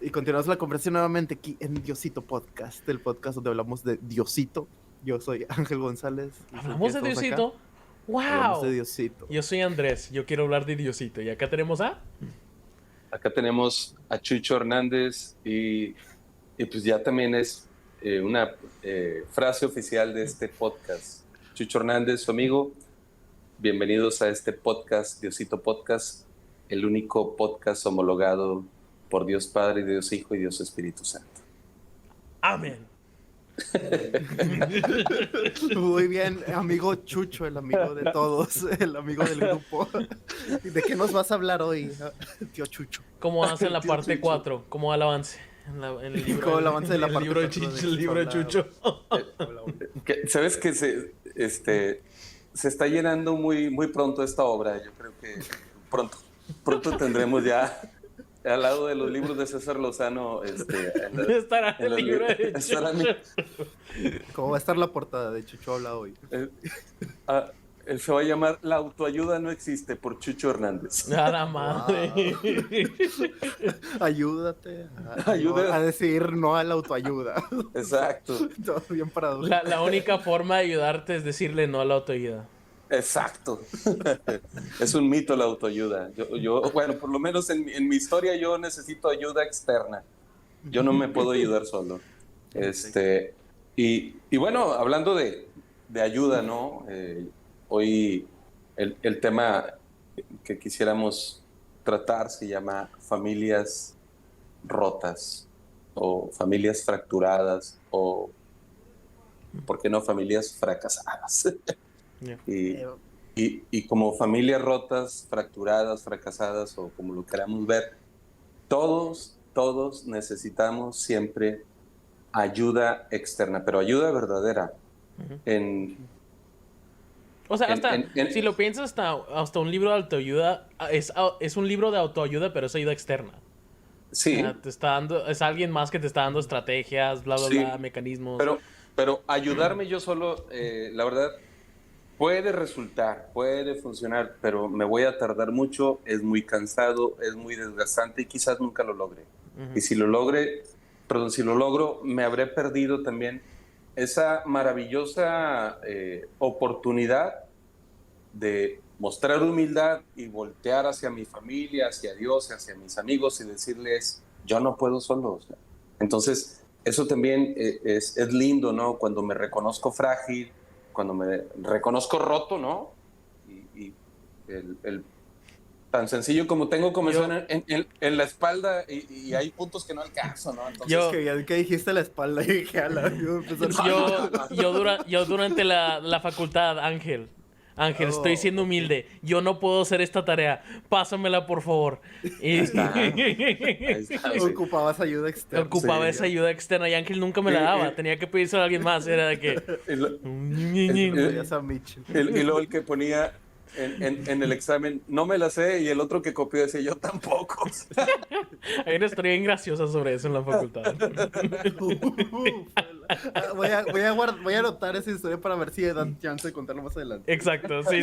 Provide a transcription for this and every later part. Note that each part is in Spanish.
Y continuamos la conversación nuevamente aquí en Diosito Podcast, el podcast donde hablamos de Diosito. Yo soy Ángel González. ¿Hablamos de Diosito? Acá. ¡Wow! Hablamos de Diosito. Yo soy Andrés, yo quiero hablar de Diosito. Y acá tenemos a... Acá tenemos a Chucho Hernández y pues ya también es una frase oficial de este podcast. Chucho Hernández, su amigo, bienvenidos a este podcast, Diosito Podcast, el único podcast homologado por Dios Padre, Dios Hijo y Dios Espíritu Santo. Amén. Muy bien, amigo Chucho, el amigo de todos, el amigo del grupo. ¿De qué nos vas a hablar hoy, tío Chucho? ¿Cómo hace en la parte 4? ¿Cómo va el avance? En el libro, ¿Cómo el avance de la el parte libro de 4 el libro de Chucho. ¿Sabes que se está llenando muy pronto esta obra? Yo creo que pronto tendremos ya al lado de los libros de César Lozano estará el libro de Chucho. ¿Cómo va a estar la portada de Chucho habla hoy? Se va a llamar La autoayuda no existe, por Chucho Hernández. A la madre. Ayúdate Ayuda. a decir no a la autoayuda. Exacto. Todo bien parado. La única forma de ayudarte es decirle no a la autoayuda. Exacto. Es un mito la autoayuda. Bueno, por lo menos en mi historia yo necesito ayuda externa. Yo no me puedo ayudar solo. Y bueno, hablando de ayuda, ¿no? Hoy el tema que quisiéramos tratar se llama familias rotas o familias fracturadas o, ¿por qué no, familias fracasadas? Yeah. Y como familias rotas, fracturadas, fracasadas o como lo queramos ver, todos necesitamos siempre ayuda externa, pero ayuda verdadera. O sea, si lo piensas, hasta un libro de autoayuda es un libro de autoayuda, pero es ayuda externa. Sí. O sea, es alguien más que te está dando estrategias, bla, bla, bla, mecanismos. Pero ayudarme yo solo, la verdad, puede resultar, puede funcionar, pero me voy a tardar mucho, es muy cansado, es muy desgastante y quizás nunca lo logre. Y si lo logro, me habré perdido también esa maravillosa oportunidad de mostrar humildad y voltear hacia mi familia, hacia Dios, hacia mis amigos y decirles, yo no puedo solo. Entonces, eso también es lindo, ¿no? Cuando me reconozco frágil, cuando me reconozco roto, ¿no? Y el tan sencillo como tengo comezón en la espalda y hay puntos que no alcanzo, ¿no? Entonces, que dijiste la espalda y dije, yo durante la facultad, Ángel, estoy siendo humilde. Yo no puedo hacer esta tarea. Pásamela, por favor. Ahí está. Ocupabas ayuda externa. Ocupaba esa ayuda externa y Ángel nunca me la daba. Tenía que pedírselo a alguien más. Era de que... Y luego el que ponía en el examen, no me la sé, y el otro que copió decía, yo tampoco. Hay una historia bien graciosa sobre eso en la facultad. Voy a anotar esa historia para ver si dan chance de contarlo más adelante. Exacto, sí.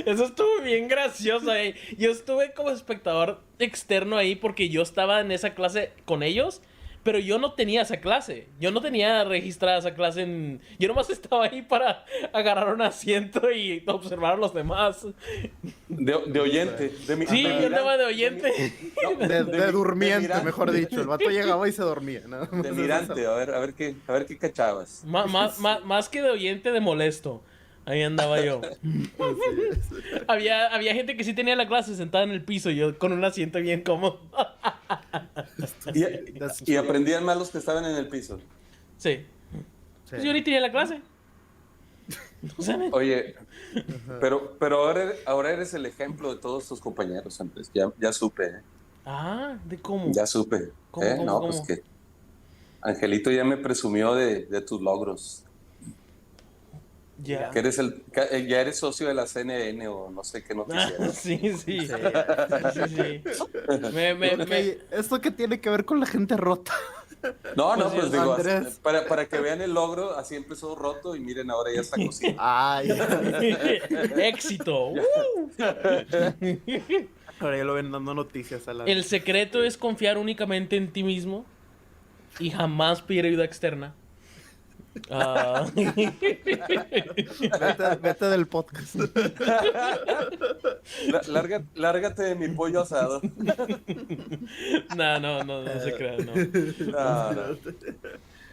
Eso estuvo bien gracioso. Yo estuve como espectador externo ahí porque yo estaba en esa clase con ellos, pero yo no tenía esa clase. Yo no tenía registrada esa clase Yo nomás estaba ahí para agarrar un asiento y observar a los demás. De oyente. Sí, yo andaba de oyente. De durmiente, mejor dicho. El vato llegaba y se dormía, ¿no? De mirante, a ver qué cachabas. Más que de oyente, de molesto. Ahí andaba yo. Había gente que sí tenía la clase sentada en el piso y yo con un asiento bien cómodo. Y aprendían más los que estaban en el piso. Sí. Pues yo ni tenía la clase. Oye, pero ahora eres el ejemplo de todos tus compañeros, Andrés. Ya supe, ¿eh? Ah, ¿de cómo? Ya supe. ¿Cómo? Pues que Angelito ya me presumió de tus logros. Ya. Que ya eres socio de la CNN o no sé qué noticiero. Sí. ¿Esto qué tiene que ver con la gente rota? No, pues digo, Andrés. para que vean el logro, así empezó roto y miren, ahora ya está cocido. Ay. Éxito. Ahora ya lo ven dando noticias a la... El secreto es confiar únicamente en ti mismo y jamás pedir ayuda externa. Vete del podcast. Lárgate de mi pollo asado. No se crea, no. No.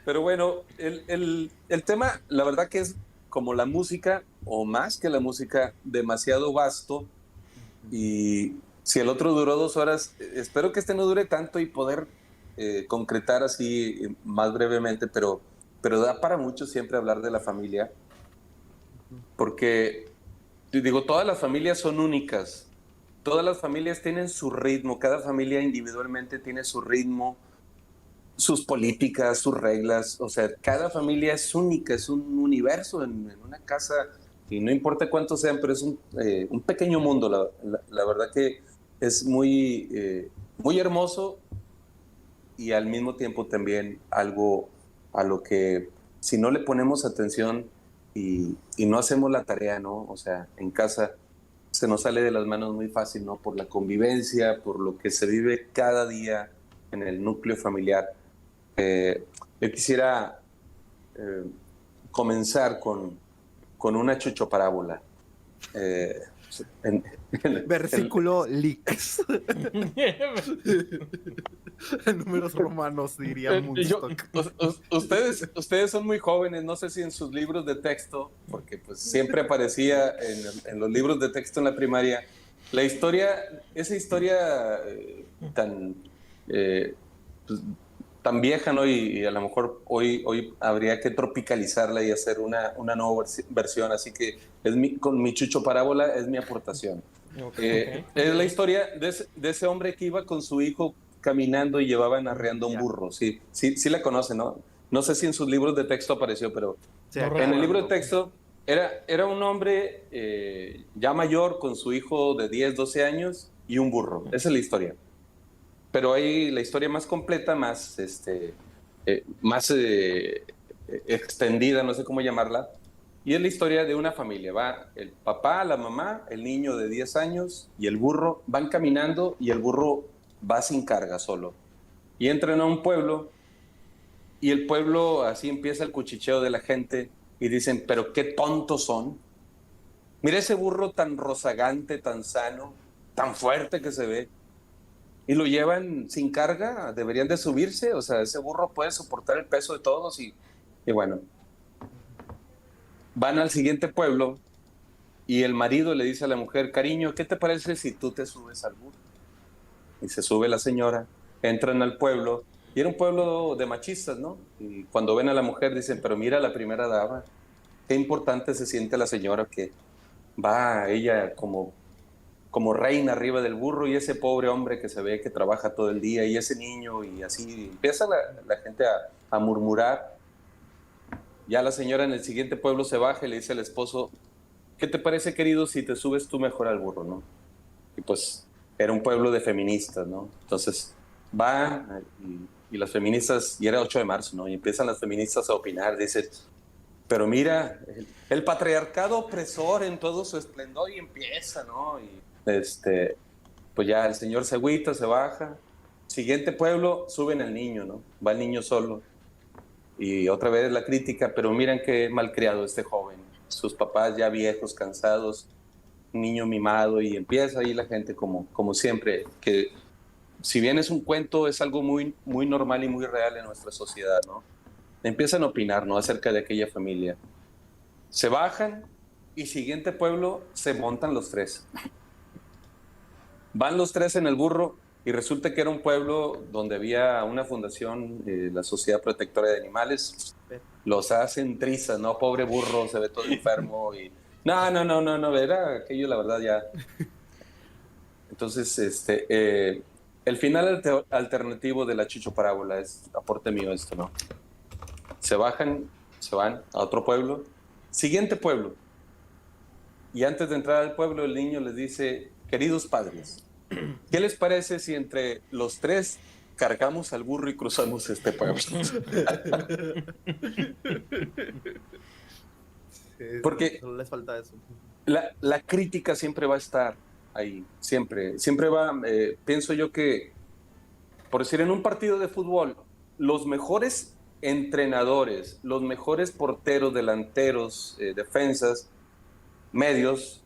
Pero bueno, el tema, la verdad que es como la música, o más que la música, demasiado vasto. Y si el otro duró 2 horas, espero que este no dure tanto y poder concretar así más brevemente, pero da para mucho siempre hablar de la familia, porque, digo, todas las familias son únicas, todas las familias tienen su ritmo, cada familia individualmente tiene su ritmo, sus políticas, sus reglas, o sea, cada familia es única, es un universo en una casa, y no importa cuántos sean, pero es un pequeño mundo, la verdad que es muy hermoso y al mismo tiempo también algo a lo que si no le ponemos atención y no hacemos la tarea, ¿no? O sea, en casa se nos sale de las manos muy fácil, ¿no? Por la convivencia, por lo que se vive cada día en el núcleo familiar. Yo quisiera comenzar con una chuchoparábola. Versículo leaks. En números romanos, diría Moonstock. Ustedes son muy jóvenes, no sé si en sus libros de texto, porque pues siempre aparecía en los libros de texto en la primaria, esa historia tan vieja, ¿no? Y a lo mejor hoy habría que tropicalizarla y hacer una nueva versión, así que con mi chucho parábola es mi aportación. Okay. Es la historia de ese hombre que iba con su hijo caminando y llevaban arreando un burro. Sí la conocen, ¿no? No sé si en sus libros de texto apareció, pero Sí, en el libro de texto era un hombre ya mayor con su hijo de 10, 12 años y un burro. Esa es la historia. Pero hay la historia más completa, más extendida, no sé cómo llamarla, y es la historia de una familia. Va el papá, la mamá, el niño de 10 años y el burro van caminando y el burro va sin carga solo. Y entran a un pueblo y el pueblo, así empieza el cuchicheo de la gente y dicen, pero qué tontos son. Mira ese burro tan rozagante, tan sano, tan fuerte que se ve. Y lo llevan sin carga, deberían de subirse, o sea, ese burro puede soportar el peso de todos y bueno. Van al siguiente pueblo y el marido le dice a la mujer, cariño, ¿qué te parece si tú te subes al burro? Y se sube la señora, entran al pueblo, y era un pueblo de machistas, ¿no? Y cuando ven a la mujer dicen, pero mira la primera dama, qué importante se siente la señora que va ella como reina arriba del burro y ese pobre hombre que se ve que trabaja todo el día y ese niño y así empieza la gente a murmurar. Ya la señora en el siguiente pueblo se baja y le dice al esposo, ¿qué te parece, querido, si te subes tú mejor al burro, no? Y pues era un pueblo de feministas, ¿no? Entonces van y las feministas, y era 8 de marzo, ¿no? Y empiezan las feministas a opinar, dicen, pero mira, el patriarcado opresor en todo su esplendor y empieza, ¿no? Y pues ya el señor se agüita, se baja. Siguiente pueblo, suben al niño, ¿no? Va el niño solo. Y otra vez la crítica, pero miren qué malcriado este joven. Sus papás ya viejos, cansados, un niño mimado, y empieza ahí la gente como siempre, que si bien es un cuento, es algo muy, muy normal y muy real en nuestra sociedad, ¿no? Empiezan a opinar, ¿no? Acerca de aquella familia. Se bajan y siguiente pueblo se montan los 3. Van los 3 en el burro y resulta que era un pueblo donde había una fundación, la Sociedad Protectora de Animales. Los hacen trizas, ¿no? Pobre burro, se ve todo enfermo y... No, era aquello, la verdad, ya... Entonces, el final alternativo de la Chucho Parábola es aporte mío esto, ¿no? Se bajan, se van a otro pueblo, siguiente pueblo. Y antes de entrar al pueblo, el niño les dice, queridos padres, ¿qué les parece si entre los 3 cargamos al burro y cruzamos este pueblo? Porque solo les falta eso. la crítica siempre va a estar. ahí, siempre va, pienso yo que, por decir, en un partido de fútbol, los mejores entrenadores, los mejores porteros, delanteros, defensas, medios,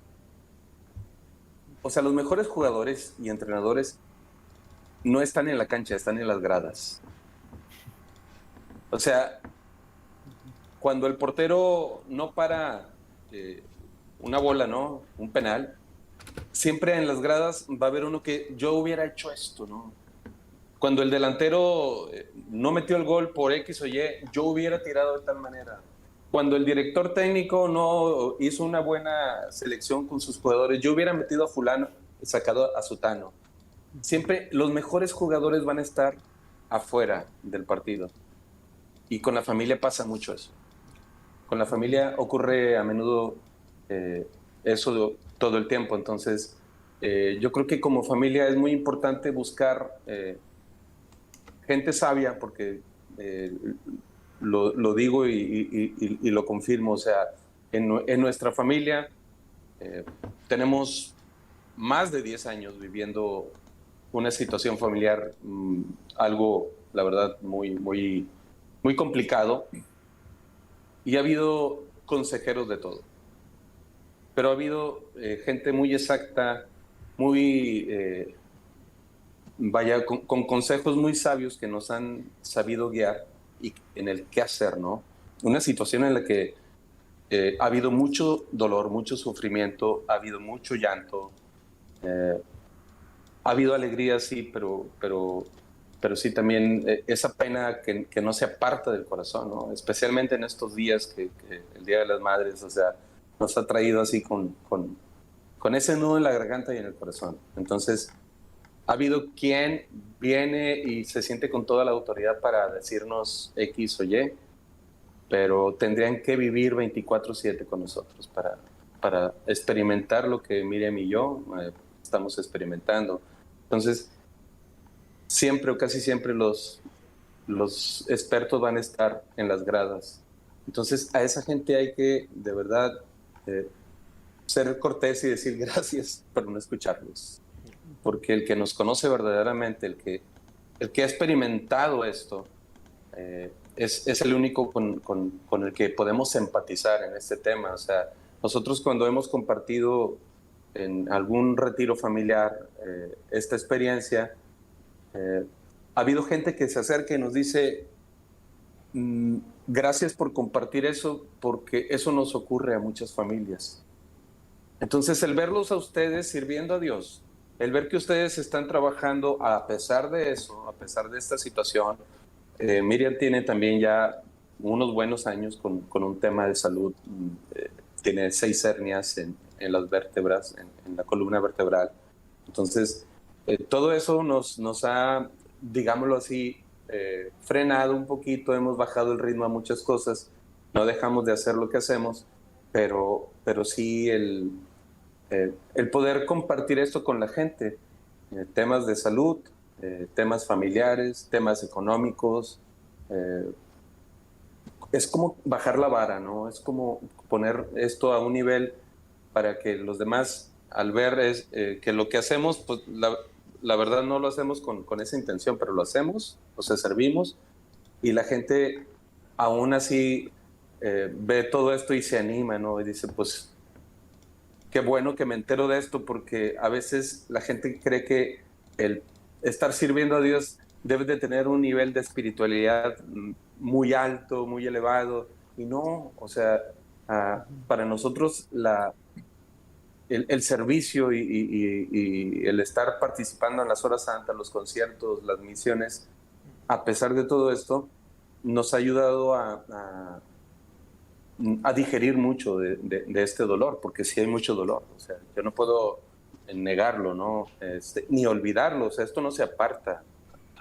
o sea, los mejores jugadores y entrenadores no están en la cancha, están en las gradas. O sea, cuando el portero no para una bola, ¿no? Un penal, siempre en las gradas va a haber uno que yo hubiera hecho esto, ¿no? Cuando el delantero no metió el gol por X o Y, yo hubiera tirado de tal manera. Cuando el director técnico no hizo una buena selección con sus jugadores, yo hubiera metido a fulano, sacado a sutano. Siempre los mejores jugadores van a estar afuera del partido. Y con la familia pasa mucho eso. Con la familia ocurre a menudo eso todo el tiempo. Entonces, yo creo que como familia es muy importante buscar gente sabia, porque lo digo y lo confirmo. O sea, en nuestra familia tenemos más de 10 años viviendo una situación familiar, algo, la verdad, muy complicado, y ha habido consejeros de todo, pero ha habido gente muy exacta, muy, con consejos muy sabios que nos han sabido guiar y en el qué hacer, ¿no? Una situación en la que ha habido mucho dolor, mucho sufrimiento, ha habido mucho llanto, ha habido alegría, sí, pero sí también esa pena que no se aparta del corazón, ¿no? Especialmente en estos días que el Día de las Madres, o sea, nos ha traído así con ese nudo en la garganta y en el corazón. Entonces, ha habido quien viene y se siente con toda la autoridad para decirnos X o Y, pero tendrían que vivir 24/7 con nosotros para experimentar lo que Miriam y yo estamos experimentando. Entonces, siempre o casi siempre los expertos van a estar en las gradas. Entonces, a esa gente hay que, de verdad, ser cortés y decir gracias, pero no escucharlos. Porque el que nos conoce verdaderamente, el que ha experimentado esto, es el único con el que podemos empatizar en este tema. O sea, nosotros cuando hemos compartido en algún retiro familiar esta experiencia, ha habido gente que se acerca y nos dice, gracias por compartir eso, porque eso nos ocurre a muchas familias. Entonces, el verlos a ustedes sirviendo a Dios, el ver que ustedes están trabajando a pesar de eso, a pesar de esta situación. Miriam tiene también ya unos buenos años con un tema de salud. Tiene 6 hernias en las vértebras, en la columna vertebral. Entonces, todo eso nos ha, digámoslo así, frenado un poquito, hemos bajado el ritmo a muchas cosas, no dejamos de hacer lo que hacemos, pero sí el poder compartir esto con la gente, temas de salud, temas familiares, temas económicos, es como bajar la vara, ¿no? Es como poner esto a un nivel para que los demás, al ver que lo que hacemos, pues la verdad no lo hacemos con esa intención, pero lo hacemos, o sea, servimos, y la gente aún así ve todo esto y se anima, ¿no? Y dice, pues, qué bueno que me entero de esto, porque a veces la gente cree que el estar sirviendo a Dios debe de tener un nivel de espiritualidad muy alto, muy elevado, y no, o sea, para nosotros el servicio y el estar participando en las horas santas, los conciertos, las misiones, a pesar de todo esto, nos ha ayudado a digerir mucho de este dolor, porque sí hay mucho dolor. O sea, yo no puedo negarlo, ¿no? Ni olvidarlo. O sea, esto no se aparta.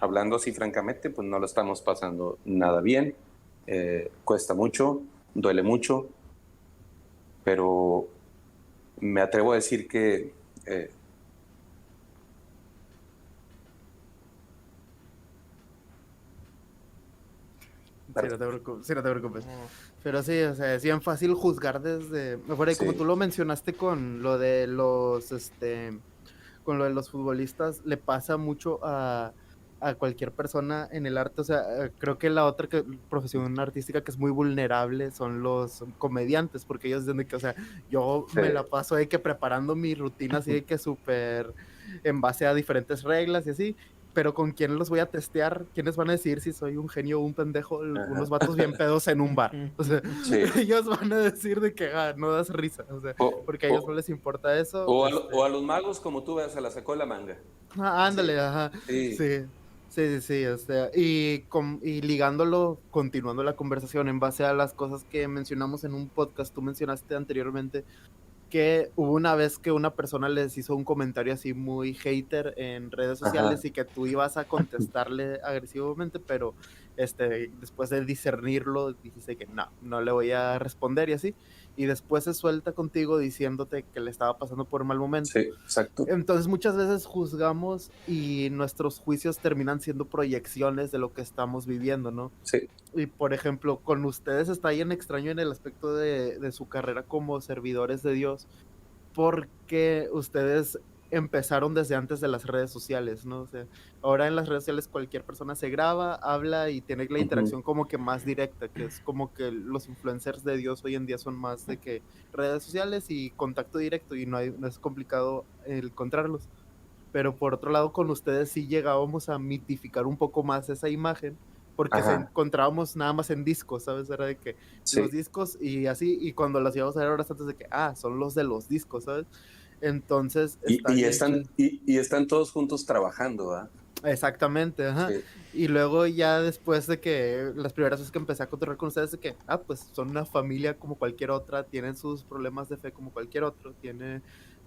Hablando así francamente, pues no lo estamos pasando nada bien. Cuesta mucho, duele mucho, pero me atrevo a decir que Sí, no te preocupes. Pero sí, o sea, es bien fácil juzgar desde... Mejor ahí, como sí. tú lo mencionaste con lo de los, con lo de los futbolistas le pasa mucho a cualquier persona en el arte. O sea, creo que la otra profesión artística que es muy vulnerable son los comediantes, porque ellos dicen que, o sea, yo Sí. me la paso de que preparando mi rutina así de que súper en base a diferentes reglas y así, pero ¿con quién los voy a testear? ¿Quiénes van a decir si soy un genio o un pendejo? Unos vatos bien pedos en un bar. O sea, Sí. ellos van a decir de que no das risa, o sea, porque a ellos no les importa eso. O a los magos, como tú ves, se la sacó de la manga. Ándale, Sí. ajá. Sí. Sí, o sea, y ligándolo, continuando la conversación en base a las cosas que mencionamos en un podcast, tú mencionaste anteriormente que hubo una vez que una persona les hizo un comentario así muy hater en redes sociales. Ajá. Y que tú ibas a contestarle agresivamente, pero después de discernirlo dijiste que no le voy a responder y así, y después se suelta contigo diciéndote que le estaba pasando por un mal momento. Sí, exacto. Entonces muchas veces juzgamos y nuestros juicios terminan siendo proyecciones de lo que estamos viviendo, ¿no? Sí. Y por ejemplo, con ustedes está bien extraño en el aspecto de su carrera como servidores de Dios, porque ustedes empezaron desde antes de las redes sociales, ¿no? O sea, ahora en las redes sociales cualquier persona se graba, habla y tiene la interacción como que más directa, que es como que los influencers de Dios hoy en día son más de que redes sociales y contacto directo, y no es complicado encontrarlos. Pero por otro lado, con ustedes sí llegábamos a mitificar un poco más esa imagen, porque se Ajá. encontrábamos nada más en discos, ¿sabes? Era de que Sí. los discos y así, y cuando las íbamos a ver horas antes de que, son los de los discos, ¿sabes? Entonces está Y bien chido. están todos juntos trabajando, ¿ah? Exactamente, ajá. Sí. Y luego ya después de que las primeras veces que empecé a cotorrear con ustedes, de que, pues son una familia como cualquier otra, tienen sus problemas de fe como cualquier otro,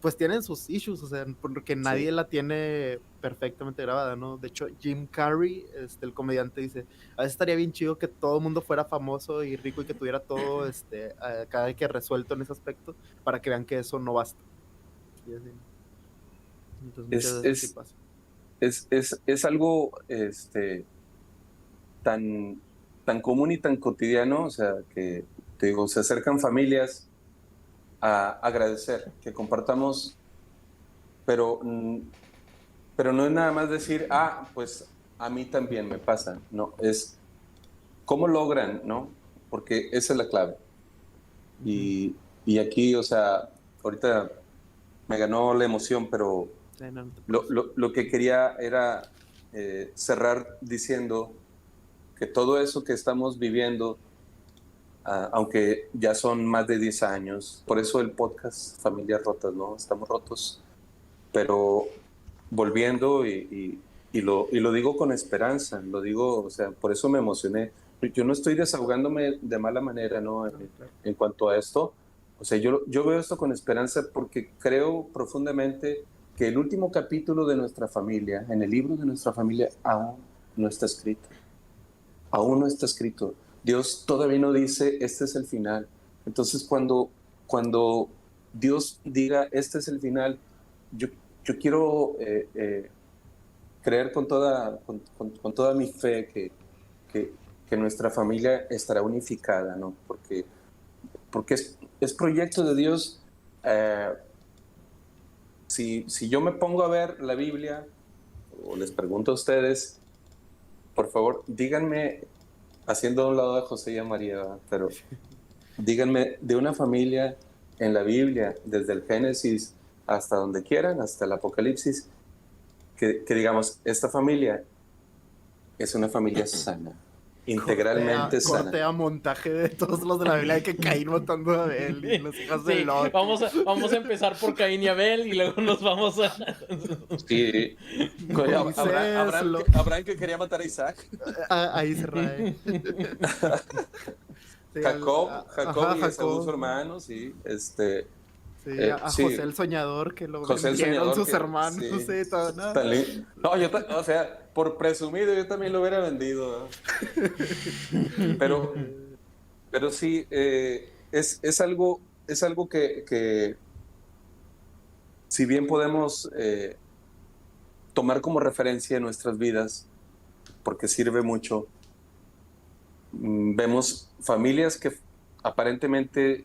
pues tienen sus issues, o sea, porque nadie la tiene perfectamente grabada, ¿no? De hecho, Jim Carrey, el comediante, dice, a veces estaría bien chido que todo el mundo fuera famoso y rico y que tuviera todo, cada que resuelto en ese aspecto, para que vean que eso no basta. Y así. Entonces muchas veces sí pasa. Es algo tan común y tan cotidiano, o sea, que te digo, se acercan familias a agradecer, que compartamos, pero no es nada más decir, pues a mí también me pasa, no, es cómo logran, ¿no? Porque esa es la clave. Y aquí, o sea, ahorita me ganó la emoción, pero lo que quería era cerrar diciendo que todo eso que estamos viviendo, aunque ya son más de 10 años, por eso el podcast Familias Rotas, ¿no? Estamos rotos, pero volviendo y lo digo con esperanza, lo digo, o sea, por eso me emocioné. Yo no estoy desahogándome de mala manera, ¿no? En cuanto a esto, o sea, yo veo esto con esperanza porque creo profundamente que el último capítulo de nuestra familia, en el libro de nuestra familia, aún no está escrito. Aún no está escrito. Dios todavía no dice, este es el final. Entonces, cuando Dios diga, este es el final, yo quiero creer con toda mi fe que nuestra familia estará unificada, ¿no? Porque es proyecto de Dios. Si yo me pongo a ver la Biblia, o les pregunto a ustedes, por favor, díganme, haciendo a un lado a José y a María, ¿verdad? Pero díganme de una familia en la Biblia, desde el Génesis hasta donde quieran, hasta el Apocalipsis, que digamos, esta familia es una familia sana, integralmente sana. Corte a montaje de todos los de la Biblia de que Caín matando a Abel y los hijos de Lot. Vamos a empezar por Caín y Abel y luego nos vamos a... Sí. Abraham que quería matar a Isaac. A Israel. Sí, Jacob y Jacob. Esaú, sus hermanos, sí. Sí, a José el soñador, que lo vendieron sus hermanos. Sí, todo, ¿no? No, o sea, por presumido yo también lo hubiera vendido, ¿no? pero sí, es algo que si bien podemos tomar como referencia en nuestras vidas, porque sirve mucho, vemos familias que aparentemente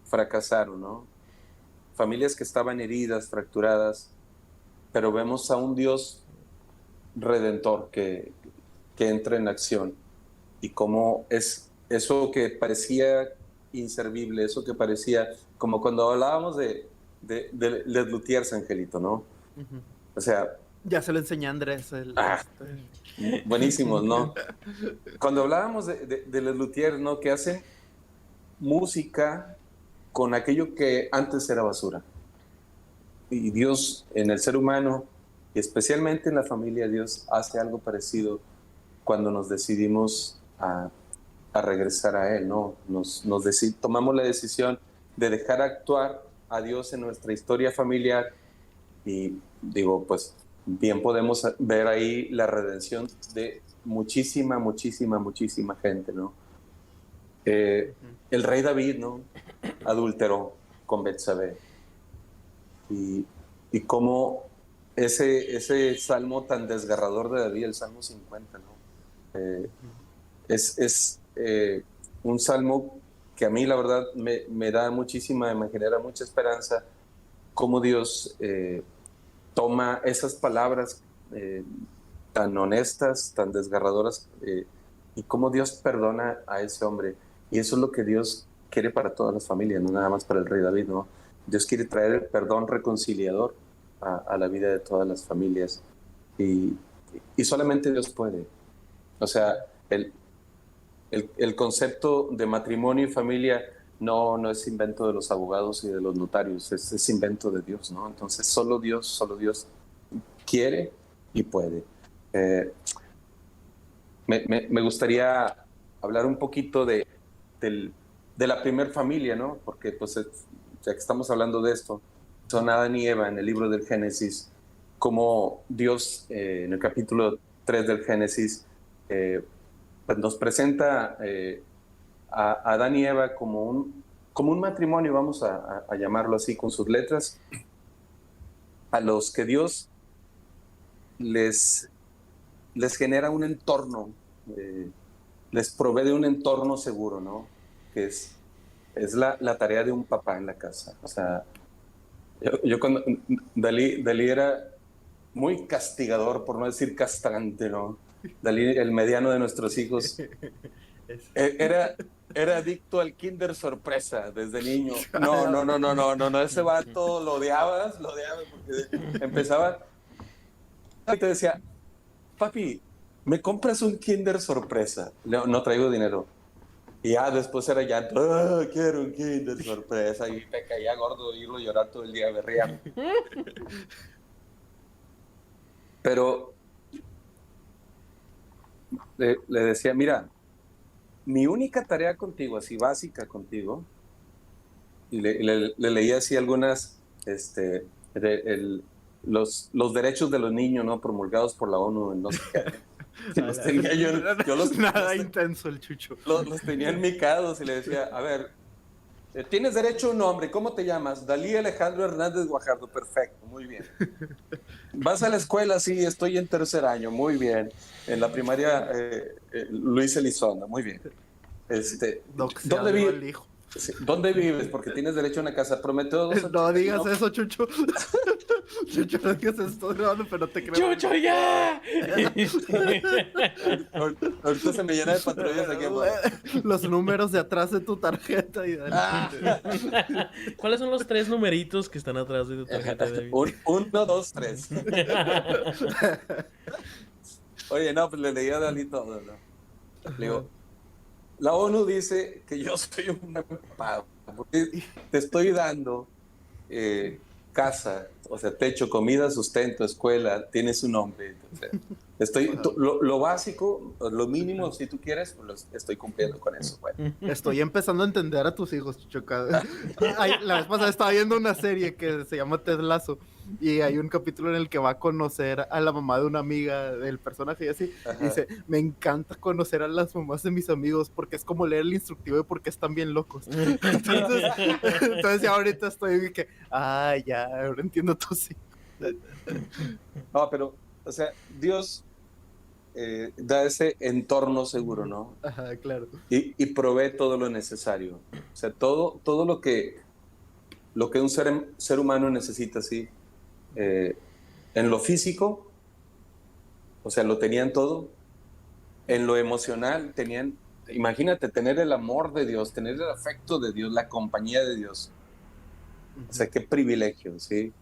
fracasaron, ¿no? Familias que estaban heridas, fracturadas, pero vemos a un Dios redentor que entra en acción, y cómo es eso que parecía inservible, eso que parecía, como cuando hablábamos de Les Luthiers, Angelito, ¿no? Ujú. O sea, Ya se lo enseñé a Andrés. buenísimos, ¿no? Cuando hablábamos de Les Luthiers, ¿no? Que hacen música con aquello que antes era basura. Y Dios en el ser humano, y especialmente en la familia, Dios hace algo parecido cuando nos decidimos a regresar a Él, ¿no? Tomamos la decisión de dejar actuar a Dios en nuestra historia familiar, y digo, pues bien podemos ver ahí la redención de muchísima, muchísima, muchísima gente, ¿no? El rey David, ¿no? Adulteró con Betsabé. Y cómo ese salmo tan desgarrador de David, el Salmo 50, ¿no? Es un salmo que a mí, la verdad, me da muchísima, me genera mucha esperanza, cómo Dios toma esas palabras tan honestas, tan desgarradoras, y cómo Dios perdona a ese hombre. Y eso es lo que Dios quiere para todas las familias, no nada más para el rey David, ¿no? Dios quiere traer el perdón reconciliador a la vida de todas las familias. Y solamente Dios puede. O sea, el concepto de matrimonio y familia no es invento de los abogados y de los notarios, es invento de Dios, ¿no? Entonces solo Dios quiere y puede. Me gustaría hablar un poquito de la primer familia, ¿no? Porque pues ya que estamos hablando de esto, son Adán y Eva en el libro del Génesis, como Dios en el capítulo 3 del Génesis pues nos presenta a Adán y Eva como un matrimonio, vamos a llamarlo así con sus letras, a los que Dios les genera un entorno, les provee de un entorno seguro, ¿no? Que es la tarea de un papá en la casa. O sea, yo cuando Dalí era muy castigador, por no decir castrante, ¿no? Dalí, el mediano de nuestros hijos, era adicto al Kinder Sorpresa desde niño. No, ese vato lo odiabas porque empezaba y te decía, papi, ¿me compras un Kinder Sorpresa? No traigo dinero. Y ya después era llanto, quiero un Kinder Sorpresa, y me caía gordo oírlo llorar todo el día, berreando. Pero le decía, mira, mi única tarea contigo, así básica contigo, y le leía así algunas, los derechos de los niños, ¿no? Promulgados por la ONU, no sé qué. Los tenía yo Nada intenso el Chucho. Los tenía enmicados y le decía, a ver, tienes derecho a un nombre, ¿cómo te llamas? Dalí Alejandro Hernández Guajardo, perfecto, muy bien. ¿Vas a la escuela? Sí, estoy en tercer año, muy bien. En la primaria Luis Elizondo, muy bien. ¿Dónde vives? Porque tienes derecho a una casa. Prometeo 2. No digas eso, Chucho. Chucho, no digas eso, pero no te creo. ¡Chucho, ya! Ahorita se me llena de patrullas aquí. Los números de atrás de tu tarjeta. ¿Cuáles son los 3 numeritos que están atrás de tu tarjeta, David? 1, 2, 3. Oye, no, pues le leía a Dalí todo, ¿no? Le digo, la ONU dice que yo soy un papá, porque te estoy dando casa, o sea, techo, comida, sustento, escuela, tienes un nombre. Lo básico, lo mínimo, si tú quieres, pues estoy cumpliendo con eso. Bueno. Estoy empezando a entender a tus hijos, Chucho. La vez pasada estaba viendo una serie que se llama Ted Lasso, y hay un capítulo en el que va a conocer a la mamá de una amiga del personaje y así. Y dice, me encanta conocer a las mamás de mis amigos porque es como leer el instructivo de por qué están bien locos. Entonces ya ahorita estoy que, ya, ahora entiendo tus hijos. No, pero, o sea, Dios da ese entorno seguro, ¿no? Ajá, claro. Y provee todo lo necesario. O sea, todo lo que un ser humano necesita, sí. En lo físico, o sea, lo tenían todo. En lo emocional, tenían, imagínate, tener el amor de Dios, tener el afecto de Dios, la compañía de Dios. O sea, qué privilegio, ¿sí?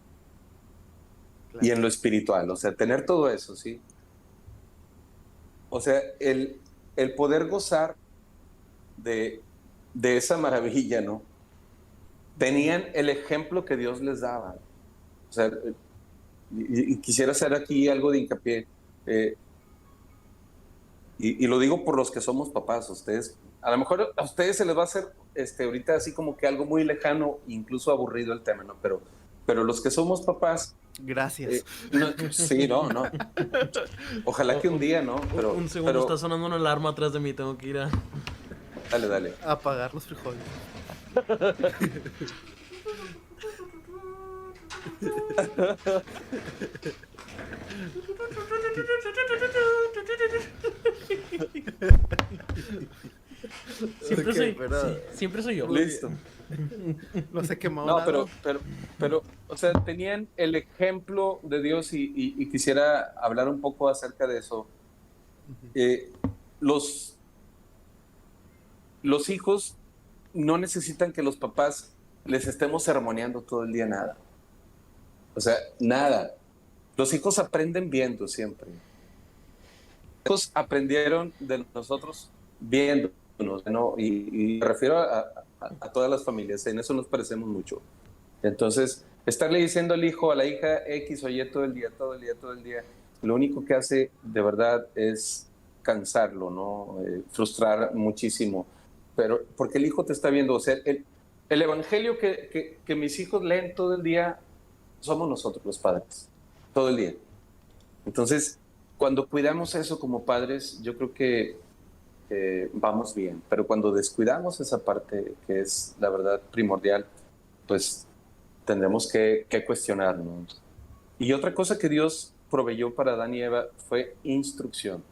Claro. Y en lo espiritual, o sea, tener todo eso, ¿sí? O sea, el poder gozar de esa maravilla, ¿no? Tenían el ejemplo que Dios les daba. O sea, y quisiera hacer aquí algo de hincapié. Y lo digo por los que somos papás. Ustedes, a lo mejor a ustedes se les va a hacer ahorita así como que algo muy lejano, incluso aburrido el tema, ¿no? Pero los que somos papás... Gracias. sí, no. Ojalá que un día, ¿no? Pero, un segundo, está sonando una alarma atrás de mí, tengo que ir a... Dale. Apagar los frijoles. Siempre soy yo. Listo. No sé qué más. No, pero, o sea, tenían el ejemplo de Dios y quisiera hablar un poco acerca de eso. Los hijos no necesitan que los papás les estemos sermoneando todo el día nada. O sea, nada. Los hijos aprenden viendo siempre. Los hijos aprendieron de nosotros viéndonos, ¿no? Y me refiero a todas las familias, en eso nos parecemos mucho. Entonces, estarle diciendo al hijo, a la hija X o Y todo el día, lo único que hace de verdad es cansarlo, ¿no? Frustrar muchísimo. Pero porque el hijo te está viendo, o sea, el evangelio que mis hijos leen todo el día somos nosotros los padres, todo el día. Entonces, cuando cuidamos eso como padres, yo creo que vamos bien, pero cuando descuidamos esa parte que es la verdad primordial, pues tendremos que cuestionarnos. Y otra cosa que Dios proveyó para Adán y Eva fue instrucción.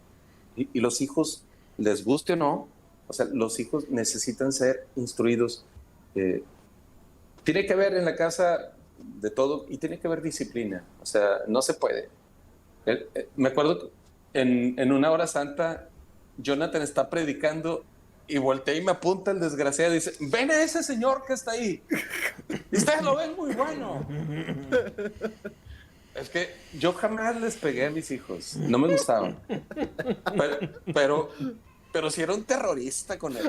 Y los hijos, les guste o no, o sea, los hijos necesitan ser instruidos. Tiene que haber en la casa de todo y tiene que haber disciplina, o sea, no se puede. Me acuerdo en una hora santa, Jonathan está predicando y voltea y me apunta el desgraciado y dice, ven a ese señor que está ahí. Y ustedes lo ven muy bueno. Es que yo jamás les pegué a mis hijos, no me gustaban. Pero sí era un terrorista con él.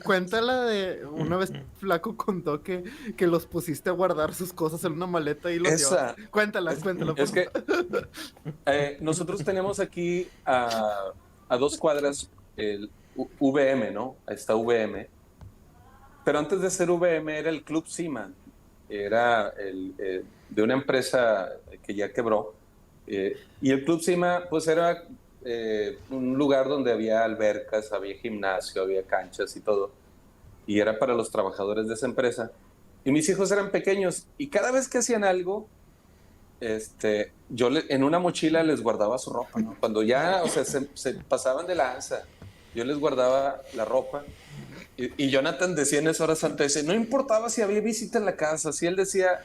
Cuéntala de una vez Flaco contó que los pusiste a guardar sus cosas en una maleta y los llevaste. Cuéntala. Es que nosotros tenemos aquí a 2 cuadras el VM, ¿no? Está VM. Pero antes de ser VM era el Club Cima. Era de una empresa que ya quebró. Y el Club Cima, pues era un lugar donde había albercas, había gimnasio, había canchas y todo. Y era para los trabajadores de esa empresa. Y mis hijos eran pequeños. Y cada vez que hacían algo, yo en una mochila les guardaba su ropa, ¿no? Cuando ya, o sea, se pasaban de lanza, yo les guardaba la ropa. Y Jonathan decía en esa hora santa, dice, no importaba si había visita en la casa, si él decía,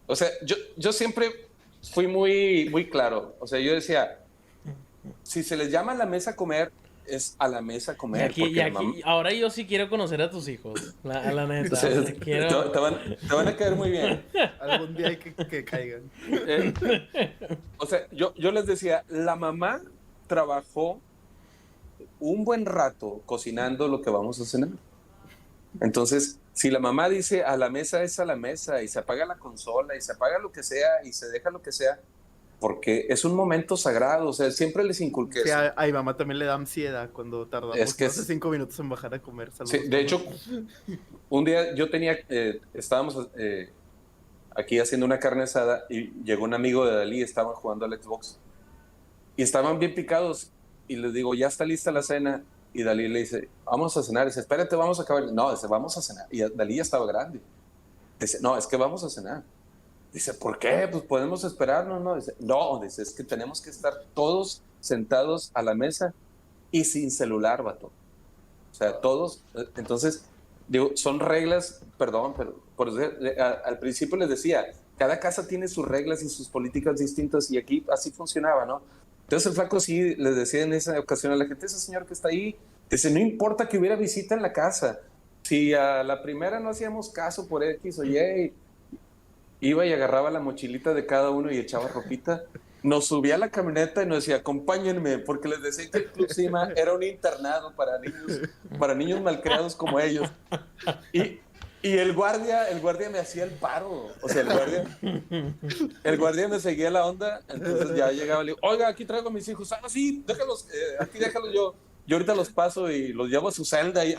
o sea, yo siempre fui muy claro, o sea, yo decía, si se les llama a la mesa a comer, es a la mesa a comer. Ahora yo sí quiero conocer a tus hijos, la neta. Te van a caer muy bien. Algún día hay que caigan. O sea, yo les decía, la mamá trabajó un buen rato cocinando lo que vamos a cenar. Entonces, si la mamá dice a la mesa es a la mesa y se apaga la consola y se apaga lo que sea y se deja lo que sea, porque es un momento sagrado, o sea, siempre les inculqué eso. A mi mamá también le da ansiedad cuando tardamos hace 5 minutos en bajar a comer. Sí, de hecho, un día yo estábamos aquí haciendo una carne asada y llegó un amigo de Dalí, estaban jugando al Xbox y estaban bien picados y les digo, ya está lista la cena. Y Dalí le dice, vamos a cenar. Dice, espérate, vamos a acabar. No, dice, vamos a cenar. Y Dalí ya estaba grande. Dice, no, es que vamos a cenar. Dice, ¿por qué? Pues podemos esperarnos, ¿no? Dice, no, dice, es que tenemos que estar todos sentados a la mesa y sin celular, vato. O sea, todos. Entonces, digo, son reglas, perdón, pero al principio les decía, cada casa tiene sus reglas y sus políticas distintas y aquí así funcionaba, ¿no? Entonces el flaco sí les decía en esa ocasión a la gente, ese señor que está ahí, dice, no importa que hubiera visita en la casa, si a la primera no hacíamos caso por X o Y, iba y agarraba la mochilita de cada uno y echaba ropita, nos subía a la camioneta y nos decía, acompáñenme, porque les decía que el Club Cima era un internado para niños malcriados como ellos. Y, y el guardia me hacía el paro, o sea, el guardia me seguía la onda, entonces ya llegaba y le digo, oiga, aquí traigo a mis hijos, sí, déjalos, aquí déjalos yo ahorita los paso y los llevo a su celda y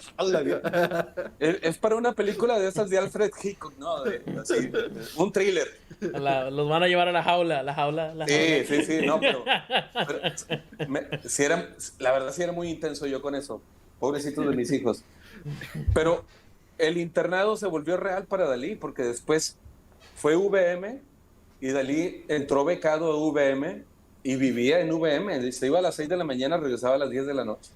es para una película de esas de Alfred Hitchcock, ¿no? Así, un thriller. Los van a llevar a la jaula, la jaula. Sí, no, pero sí la verdad sí era muy intenso yo con eso, pobrecitos de mis hijos. Pero el internado se volvió real para Dalí, porque después fue VM y Dalí entró becado a VM y vivía en VM. Se iba a las 6 de la mañana, regresaba a las 10 de la noche.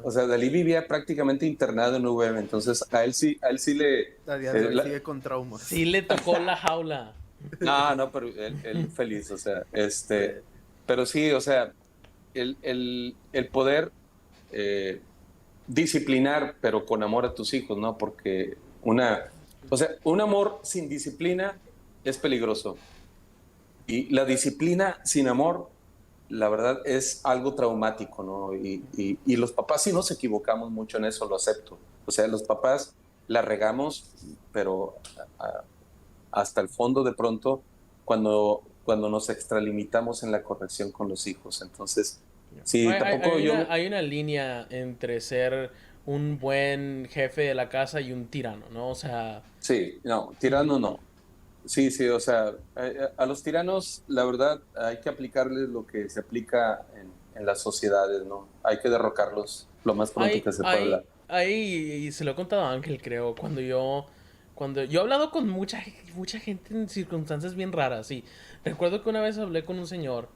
O sea, Dalí vivía prácticamente internado en VM, entonces a él sí le... A día de hoy sigue con traumas. Sí le tocó la jaula. No, pero él feliz, o sea, pero sí, o sea, el poder disciplinar, pero con amor a tus hijos, ¿no? Porque un amor sin disciplina es peligroso. Y la disciplina sin amor, la verdad, es algo traumático, ¿no? Y los papás sí nos equivocamos mucho en eso, lo acepto. O sea, los papás la regamos, pero hasta el fondo de pronto, cuando nos extralimitamos en la corrección con los hijos. Entonces, sí, tampoco hay una línea entre ser un buen jefe de la casa y un tirano, ¿no? O sea... Sí, no, tirano no. Sí, o sea, a los tiranos, la verdad, hay que aplicarles lo que se aplica en las sociedades, ¿no? Hay que derrocarlos lo más pronto que se pueda. Y se lo he contado a Ángel, creo, cuando yo he hablado con mucha gente en circunstancias bien raras, sí. Recuerdo que una vez hablé con un señor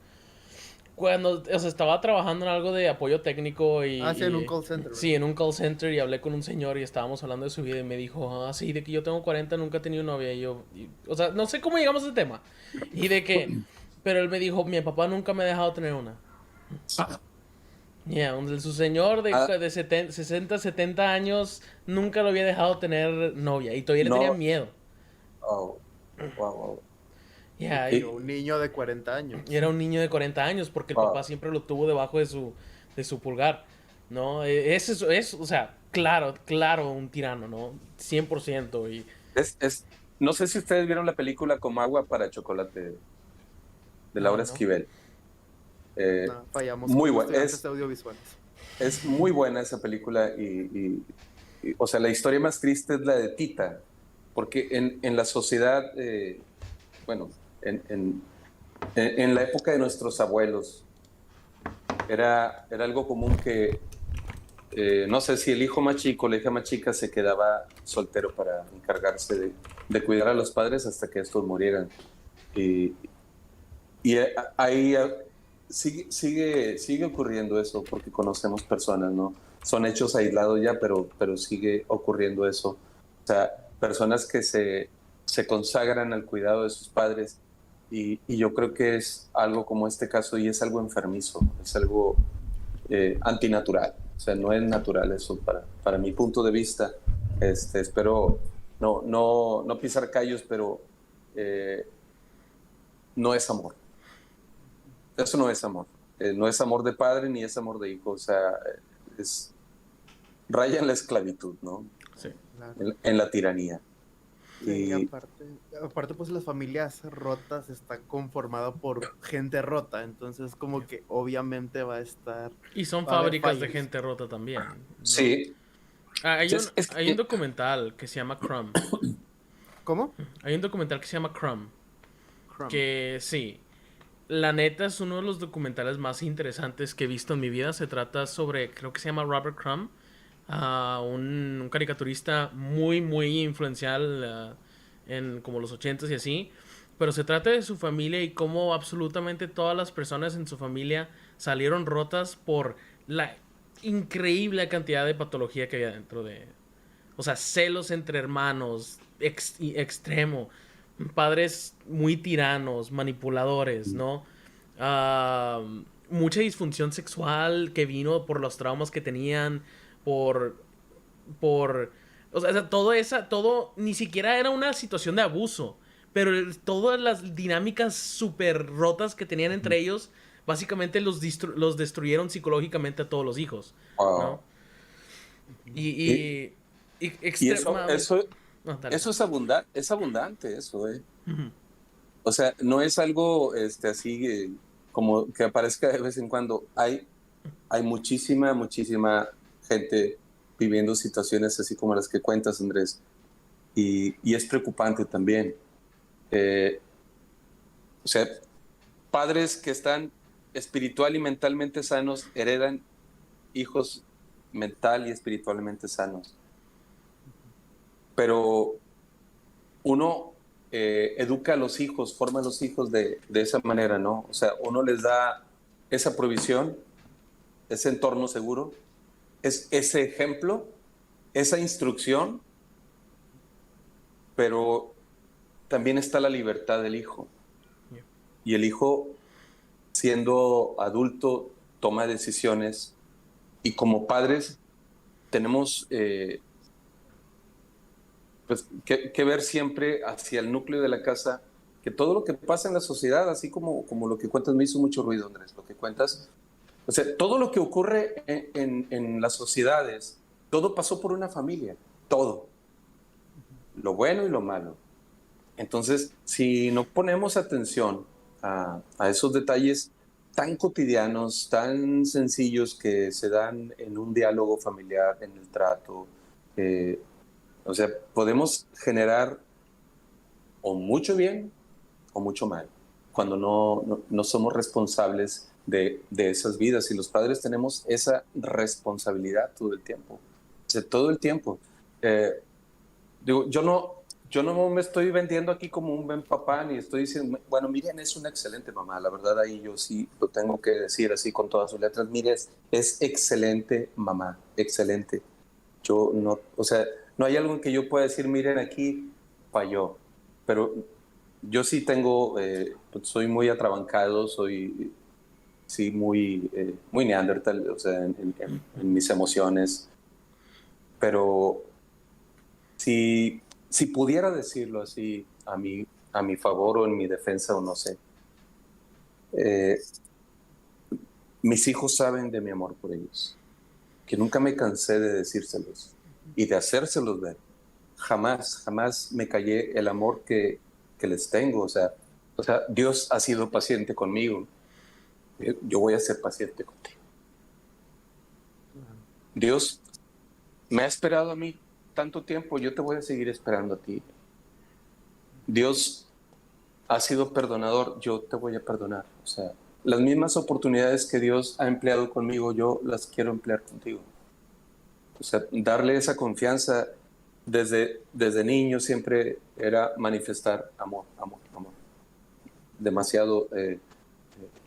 cuando, o sea, estaba trabajando en algo de apoyo técnico y... sí, en un call center. Sí, en un call center y hablé con un señor y estábamos hablando de su vida y me dijo, sí, de que yo tengo 40, nunca he tenido novia o sea, no sé cómo llegamos a ese tema. Y de que, pero él me dijo, mi papá nunca me ha dejado tener una. Su señor de 60, 70 años nunca lo había dejado tener novia y todavía le tenía miedo. Oh, wow. Y un niño de 40 años. Y era un niño de 40 años porque el papá siempre lo tuvo debajo de su pulgar, ¿no? Es, o sea, claro, un tirano, ¿no? 100%. Y... no sé si ustedes vieron la película Como agua para chocolate de Laura Esquivel. Fallamos muy buena. Audiovisuales. Es muy buena esa película o sea, la historia más triste es la de Tita, porque en la sociedad, bueno, en la época de nuestros abuelos, era algo común que, no sé si el hijo más chico, la hija más chica se quedaba soltero para encargarse de cuidar a los padres hasta que estos murieran. Y ahí sigue ocurriendo eso porque conocemos personas, ¿no? Son hechos aislados ya, pero sigue ocurriendo eso. O sea, personas que se consagran al cuidado de sus padres y yo creo que es algo como este caso y es algo enfermizo, es algo antinatural. O sea, no es natural eso para mi punto de vista. Espero no pisar callos, pero no es amor. Eso no es amor. No es amor de padre ni es amor de hijo. O sea, raya en la esclavitud, ¿no? Sí. Claro. En la tiranía. Y aparte, pues las familias rotas están conformadas por gente rota. Entonces, como que obviamente va a estar... Y son fábricas de gente rota también, ¿no? Sí. Hay un documental que se llama Crumb. ¿Cómo? Hay un documental que se llama Crumb. Que sí. La neta es uno de los documentales más interesantes que he visto en mi vida. Se trata sobre, creo que se llama Robert Crumb, un caricaturista muy, muy influencial en como los 80s y así. Pero se trata de su familia y cómo absolutamente todas las personas en su familia salieron rotas por la increíble cantidad de patología que había dentro de... O sea, celos entre hermanos, extremo. padres muy tiranos, manipuladores, ¿no? Ah, mucha disfunción sexual que vino por los traumas que tenían, por, o sea, todo, ni siquiera era una situación de abuso, pero todas las dinámicas súper rotas que tenían entre ellos, básicamente los destruyeron psicológicamente a todos los hijos, ¿no? Wow. Y, Y, y, y y eso, extremadamente... eso, No, dale. eso es abundante, eso, ¿eh? Ujú. O sea, no es algo así como que aparezca de vez en cuando. Hay muchísima, muchísima gente viviendo situaciones así como las que cuentas, Andrés. Y es preocupante también. Eh, o sea, padres que están espiritual y mentalmente sanos heredan hijos mental y espiritualmente sanos. Pero uno educa a los hijos, forma a los hijos de esa manera, ¿no? O sea, uno les da esa provisión, ese entorno seguro, ese ejemplo, esa instrucción, pero también está la libertad del hijo. Y el hijo, siendo adulto, toma decisiones y como padres tenemos pues, que ver siempre hacia el núcleo de la casa, que todo lo que pasa en la sociedad, así como lo que cuentas, me hizo mucho ruido, Andrés, lo que cuentas, o sea, todo lo que ocurre en las sociedades, todo pasó por una familia, todo, lo bueno y lo malo. Entonces, si no ponemos atención a esos detalles tan cotidianos, tan sencillos que se dan en un diálogo familiar, en el trato, eh, o sea, podemos generar o mucho bien o mucho mal cuando no somos responsables de esas vidas. Y los padres tenemos esa responsabilidad todo el tiempo. O sea, todo el tiempo. Eh, Digo, yo no me estoy vendiendo aquí como un buen papá, ni estoy diciendo, bueno, Miriam es una excelente mamá, la verdad ahí yo sí lo tengo que decir así con todas sus letras, Miriam es excelente mamá, excelente. Yo no, o sea, no hay algo que yo pueda decir, miren, aquí falló, pero yo sí tengo, pues soy muy atrabancado, soy, sí, muy neandertal, o sea, en mis emociones, pero si pudiera decirlo así a mi favor o en mi defensa o no sé, eh, mis hijos saben de mi amor por ellos, que nunca me cansé de decírselos y de hacérselos ver. Jamás, jamás me callé el amor que les tengo. O sea, Dios ha sido paciente conmigo. Yo voy a ser paciente contigo. Dios me ha esperado a mí tanto tiempo, yo te voy a seguir esperando a ti. Dios has sido perdonador, yo te voy a perdonar. O sea, las mismas oportunidades que Dios ha empleado conmigo, yo las quiero emplear contigo. O sea, darle esa confianza desde niño siempre era manifestar amor, amor, amor. Demasiado.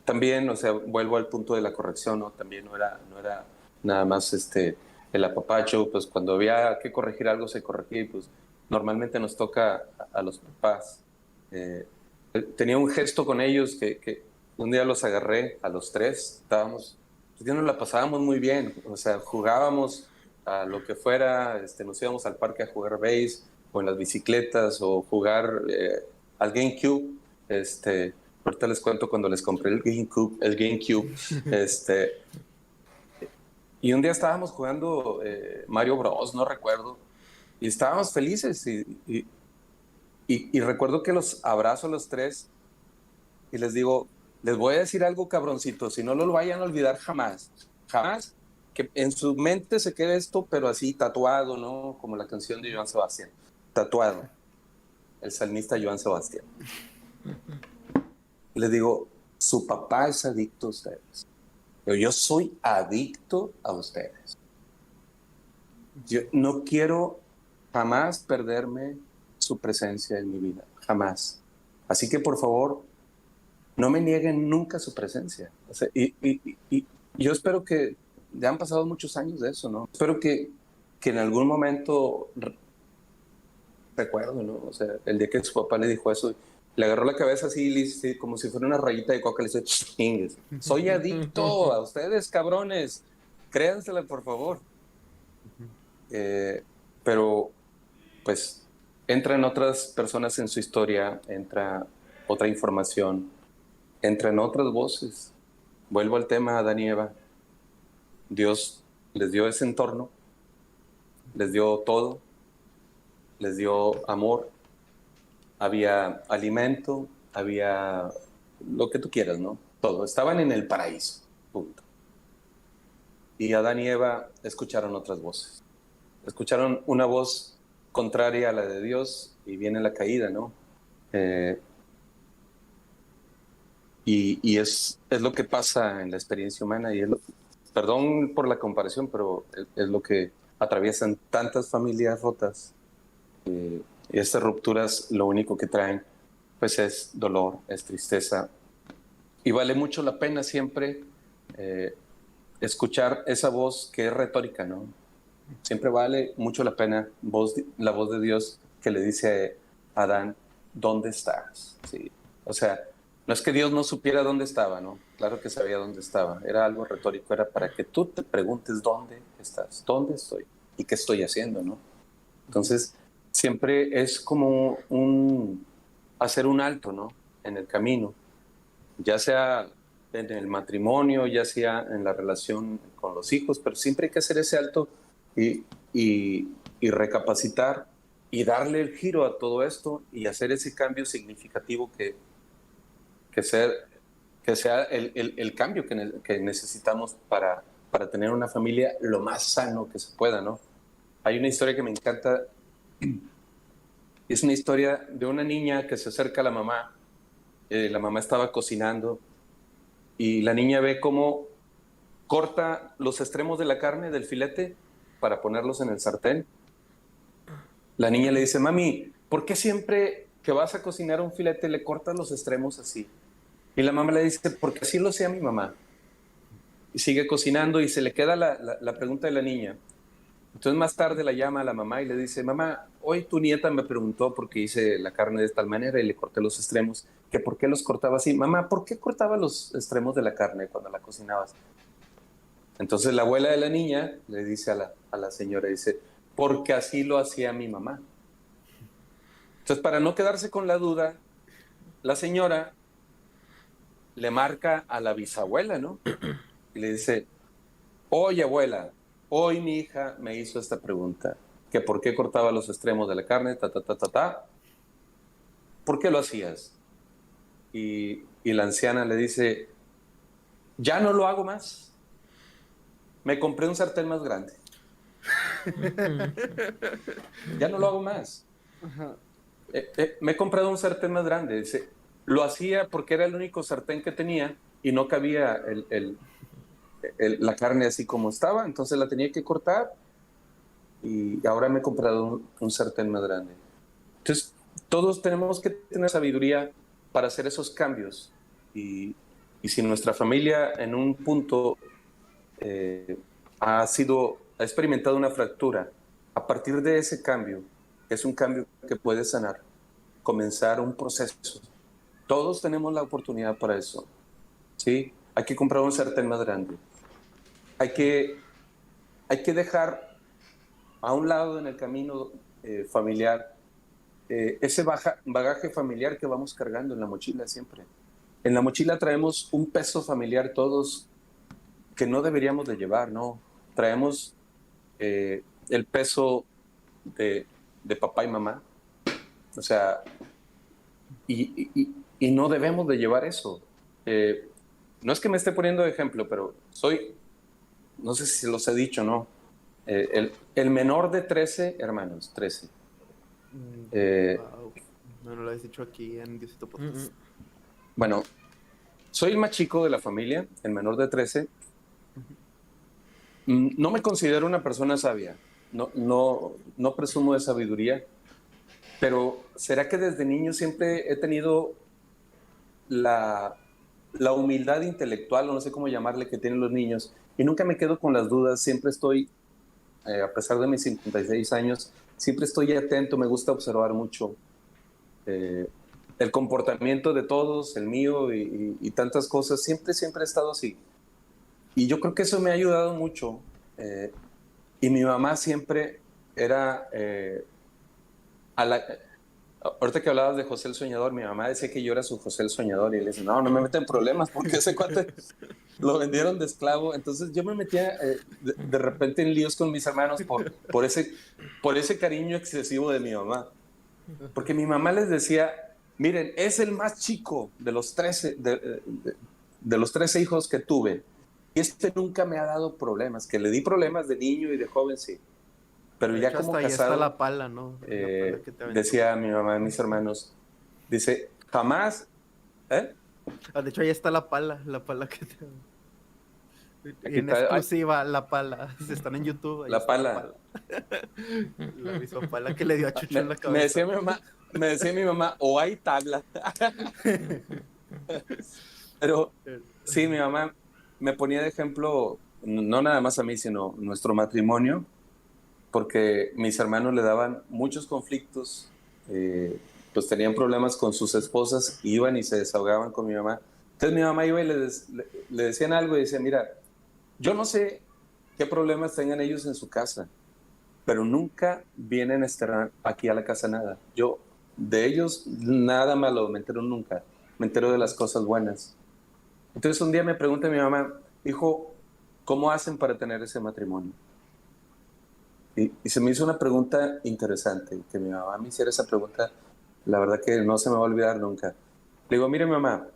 También, o sea, vuelvo al punto de la corrección, ¿no? También no era nada más el apapacho, pues cuando había que corregir algo se corregía y pues normalmente nos toca a los papás. Eh, Tenía un gesto con ellos que un día los agarré a los tres, estábamos, pues ya nos la pasábamos muy bien, o sea, jugábamos a lo que fuera, nos íbamos al parque a jugar base o en las bicicletas o jugar al GameCube, ahorita les cuento cuando les compré el GameCube, y un día estábamos jugando Mario Bros, no recuerdo, y estábamos felices y recuerdo que los abrazo a los tres y les digo, les voy a decir algo cabroncito, si no lo vayan a olvidar jamás, jamás, que en su mente se quede esto, pero así tatuado, ¿no? Como la canción de Joan Sebastián, tatuado, el salmista Joan Sebastián. Les digo, su papá es adicto a ustedes. Yo soy adicto a ustedes. Yo no quiero jamás perderme su presencia en mi vida, jamás. Así que por favor, no me nieguen nunca su presencia. O sea, y yo espero que, ya han pasado muchos años de eso, ¿no? Espero que en algún momento recuerdo, ¿no? O sea, el día que su papá le dijo eso, le agarró la cabeza así, como si fuera una rayita de coca, le dice, "Chingues, soy adicto a ustedes, cabrones, créansela, por favor". Pero, pues, entran otras personas en su historia, entra otra información, entran otras voces. Vuelvo al tema Adán y Eva. Dios les dio ese entorno, les dio todo, les dio amor, había alimento, había lo que tú quieras, ¿no? Todo. Estaban en el paraíso, punto. Y Adán y Eva escucharon otras voces. Escucharon una voz contraria a la de Dios y viene la caída, ¿no? Y es lo que pasa en la experiencia humana y perdón por la comparación, pero es lo que atraviesan tantas familias rotas. Y estas rupturas lo único que traen pues es dolor, es tristeza. Y vale mucho la pena siempre escuchar esa voz que es retórica, ¿no? Siempre vale mucho la pena la voz de Dios que le dice a Adán, ¿dónde estás? Sí. O sea, no es que Dios no supiera dónde estaba, ¿no? Claro que sabía dónde estaba. Era algo retórico, era para que tú te preguntes dónde estás, dónde estoy y qué estoy haciendo, ¿no? Entonces, siempre es como hacer un alto, ¿no? En el camino, ya sea en el matrimonio, ya sea en la relación con los hijos, pero siempre hay que hacer ese alto y, y recapacitar y darle el giro a todo esto y hacer ese cambio significativo que sea el cambio que necesitamos para tener una familia lo más sano que se pueda, ¿no? Hay una historia que me encanta, es una historia de una niña que se acerca a la mamá estaba cocinando y la niña ve cómo corta los extremos de la carne, del filete, para ponerlos en el sartén. La niña le dice, mami, ¿por qué siempre que vas a cocinar un filete le cortas los extremos así? Y la mamá le dice, porque así lo hacía mi mamá. Y sigue cocinando y se le queda la pregunta de la niña. Entonces más tarde la llama a la mamá y le dice, mamá, hoy tu nieta me preguntó por qué hice la carne de tal manera y le corté los extremos, que por qué los cortaba así. Mamá, ¿por qué cortaba los extremos de la carne cuando la cocinabas? Entonces la abuela de la niña le dice a la señora, dice, porque así lo hacía mi mamá. Entonces, para no quedarse con la duda, la señora le marca a la bisabuela, ¿no? Y le dice, oye, abuela, hoy mi hija me hizo esta pregunta, que por qué cortaba los extremos de la carne, ¿por qué lo hacías? Y la anciana le dice, ya no lo hago más, me compré un sartén más grande. Ya no lo hago más. Me he comprado un sartén más grande. Dice, lo hacía porque era el único sartén que tenía y no cabía la carne así como estaba, entonces la tenía que cortar y ahora me he comprado un sartén más grande. Entonces, todos tenemos que tener sabiduría para hacer esos cambios y si nuestra familia en un punto ha experimentado una fractura, a partir de ese cambio, es un cambio que puede sanar, comenzar un proceso. Todos tenemos la oportunidad para eso, ¿sí? Hay que comprar un sartén más grande. Hay que dejar a un lado en el camino familiar ese bagaje familiar que vamos cargando en la mochila siempre. En la mochila traemos un peso familiar todos que no deberíamos de llevar, ¿no? Traemos el peso de papá y mamá, o sea, y no debemos de llevar eso. No es que me esté poniendo de ejemplo, pero no sé si los he dicho, ¿no? El menor de 13 hermanos, 13. Wow. No lo has dicho aquí en Diosito Podcast. Bueno, soy el más chico de la familia, el menor de 13. No me considero una persona sabia, no presumo de sabiduría, pero ¿será que desde niño siempre he tenido la humildad intelectual, o no sé cómo llamarle, que tienen los niños? Y nunca me quedo con las dudas, siempre estoy a pesar de mis 56 años, siempre estoy atento, me gusta observar mucho el comportamiento de todos, el mío y tantas cosas. Siempre he estado así. Y yo creo que eso me ha ayudado mucho. Y mi mamá siempre era... ahorita que hablabas de José el Soñador, mi mamá decía que yo era su José el Soñador. Y le dice, no me meten problemas porque ese cuate lo vendieron de esclavo. Entonces yo me metía de repente en líos con mis hermanos por ese cariño excesivo de mi mamá. Porque mi mamá les decía, miren, es el más chico de los 13, de los 13 hijos que tuve. Y este nunca me ha dado problemas, que le di problemas de niño y de joven, sí. Pero ya como hasta casado, ahí está la pala, ¿no? La pala que te aventó. decía mi mamá y mis hermanos, dice, jamás, De hecho, ahí está la pala que te... Aquí en está, exclusiva, la pala. Si están en YouTube, ahí la está pala. La misma pala que le dio a Chucho en la cabeza. Me decía mi mamá, o hay tabla. Pero sí, mi mamá me ponía de ejemplo, no nada más a mí, sino nuestro matrimonio, porque mis hermanos le daban muchos conflictos, pues tenían problemas con sus esposas, iban y se desahogaban con mi mamá. Entonces mi mamá iba y le decían algo y decía, mira, yo no sé qué problemas tengan ellos en su casa, pero nunca vienen a externar aquí a la casa nada. Yo de ellos nada malo me entero nunca, me entero de las cosas buenas. Entonces un día me pregunta mi mamá, hijo, ¿cómo hacen para tener ese matrimonio? Y se me hizo una pregunta interesante, que mi mamá me hiciera esa pregunta, la verdad que no se me va a olvidar nunca. Le digo, mire mamá,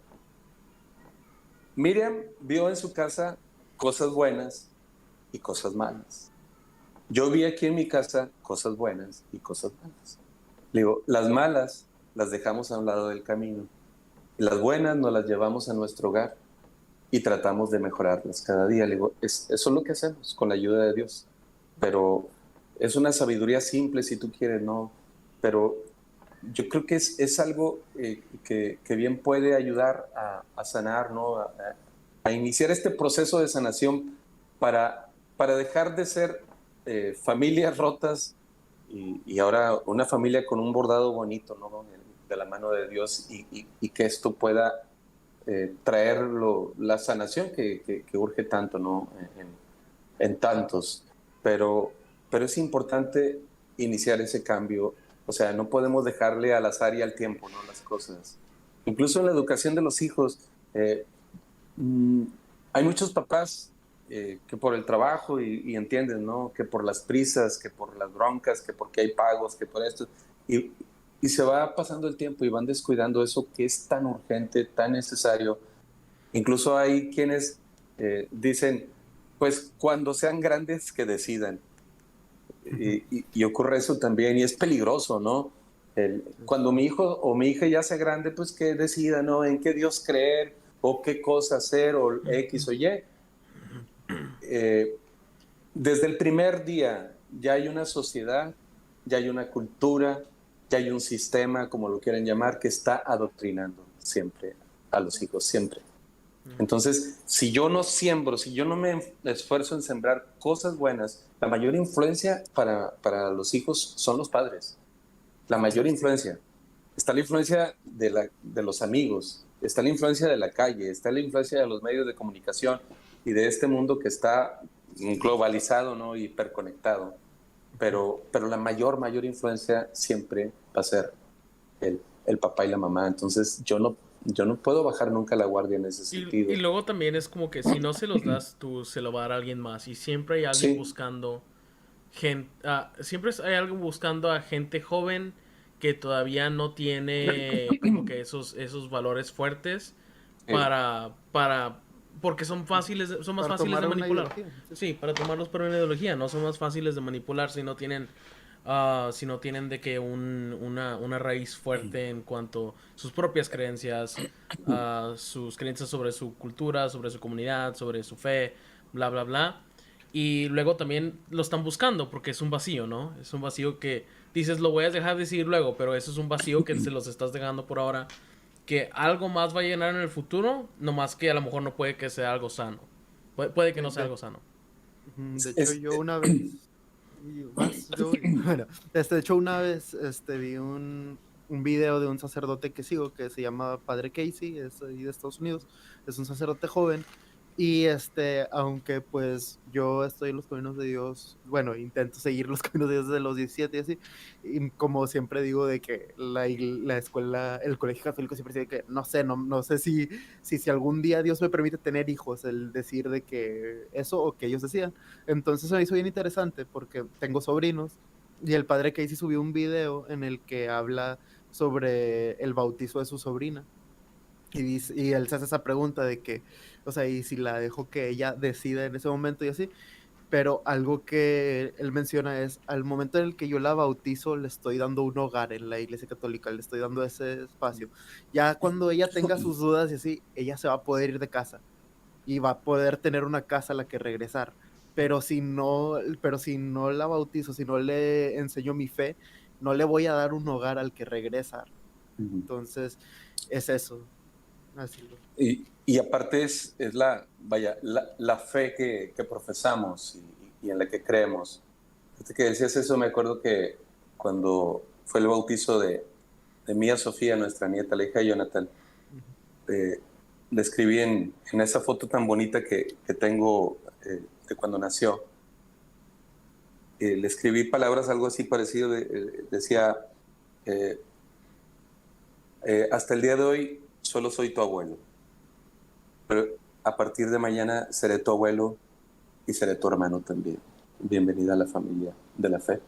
Miriam vio en su casa cosas buenas y cosas malas. Yo vi aquí en mi casa cosas buenas y cosas malas. Le digo, las malas las dejamos a un lado del camino. Y las buenas nos las llevamos a nuestro hogar y tratamos de mejorarlas cada día. Le digo, eso es lo que hacemos con la ayuda de Dios. Pero es una sabiduría simple si tú quieres, ¿no? Pero yo creo que es algo que bien puede ayudar a sanar, ¿no? A iniciar este proceso de sanación para dejar de ser familias rotas y ahora una familia con un bordado bonito, ¿no? De la mano de Dios y que esto pueda traer la sanación que urge tanto, ¿no? En tantos. Pero es importante iniciar ese cambio. O sea, no podemos dejarle al azar y al tiempo, ¿no? Las cosas. Incluso en la educación de los hijos, hay muchos papás que por el trabajo y entienden, ¿no? Que por las prisas, que por las broncas, que porque hay pagos, que por esto. Y se va pasando el tiempo y van descuidando eso que es tan urgente, tan necesario. Incluso hay quienes dicen, pues cuando sean grandes que decidan. Y ocurre eso también y es peligroso, ¿no? Cuando mi hijo o mi hija ya sea grande, pues que decida, ¿no? En qué Dios creer o qué cosa hacer o X o Y. Desde el primer día ya hay una sociedad, ya hay una cultura, ya hay un sistema, como lo quieran llamar, que está adoctrinando siempre a los hijos, siempre. Entonces, si yo no siembro, si yo no me esfuerzo en sembrar cosas buenas, la mayor influencia para los hijos son los padres. La mayor influencia. Está la influencia de los amigos, está la influencia de la calle, está la influencia de los medios de comunicación y de este mundo que está globalizado, ¿no? Hiperconectado. Pero la mayor influencia siempre va a ser el papá y la mamá. Entonces, yo no puedo bajar nunca la guardia en ese sentido. Y luego también es como que si no se los das tú, se lo va a dar alguien más. Y siempre hay alguien buscando gente, siempre hay alguien buscando a gente joven que todavía no tiene como que esos valores fuertes porque son más fáciles de manipular. Sí, para tomarlos por una ideología, no son más fáciles de manipular si no tienen de que una raíz fuerte en cuanto a sus propias creencias, sus creencias sobre su cultura, sobre su comunidad, sobre su fe, bla, bla, bla. Y luego también lo están buscando porque es un vacío, ¿no? Es un vacío que dices, lo voy a dejar de decir luego, pero eso es un vacío que se los estás dejando por ahora, que algo más va a llenar en el futuro, nomás que a lo mejor no puede que sea algo sano. Puede que no sea algo sano. De hecho, yo una vez Bueno, de hecho una vez vi un video de un sacerdote que sigo que se llama Padre Casey, es ahí de Estados Unidos, es un sacerdote joven y aunque pues yo estoy en los caminos de Dios, bueno, intento seguir los caminos de Dios desde los 17 y así, y como siempre digo de que la escuela, el colegio católico siempre dice que no sé si algún día Dios me permite tener hijos, el decir de que eso o que ellos decían. Entonces se me hizo bien interesante porque tengo sobrinos y el padre Casey subió un video en el que habla sobre el bautizo de su sobrina. Y él se hace esa pregunta de que, o sea, y si la dejo que ella decida en ese momento y así, pero algo que él menciona es, al momento en el que yo la bautizo, le estoy dando un hogar en la iglesia católica, le estoy dando ese espacio. Ya cuando ella tenga sus dudas y así, ella se va a poder ir de casa y va a poder tener una casa a la que regresar. Pero si no la bautizo, si no le enseño mi fe, no le voy a dar un hogar al que regresar. Entonces, es eso. Así lo... Y aparte es la fe que profesamos y en la que creemos. Desde que decías eso, me acuerdo que cuando fue el bautizo de Mía Sofía, nuestra nieta, la hija de Jonathan, le escribí en esa foto tan bonita que tengo de cuando nació, le escribí palabras algo así parecido, decía, hasta el día de hoy solo soy tu abuelo, pero a partir de mañana seré tu abuelo y seré tu hermano también. Bienvenida a la familia de la fe.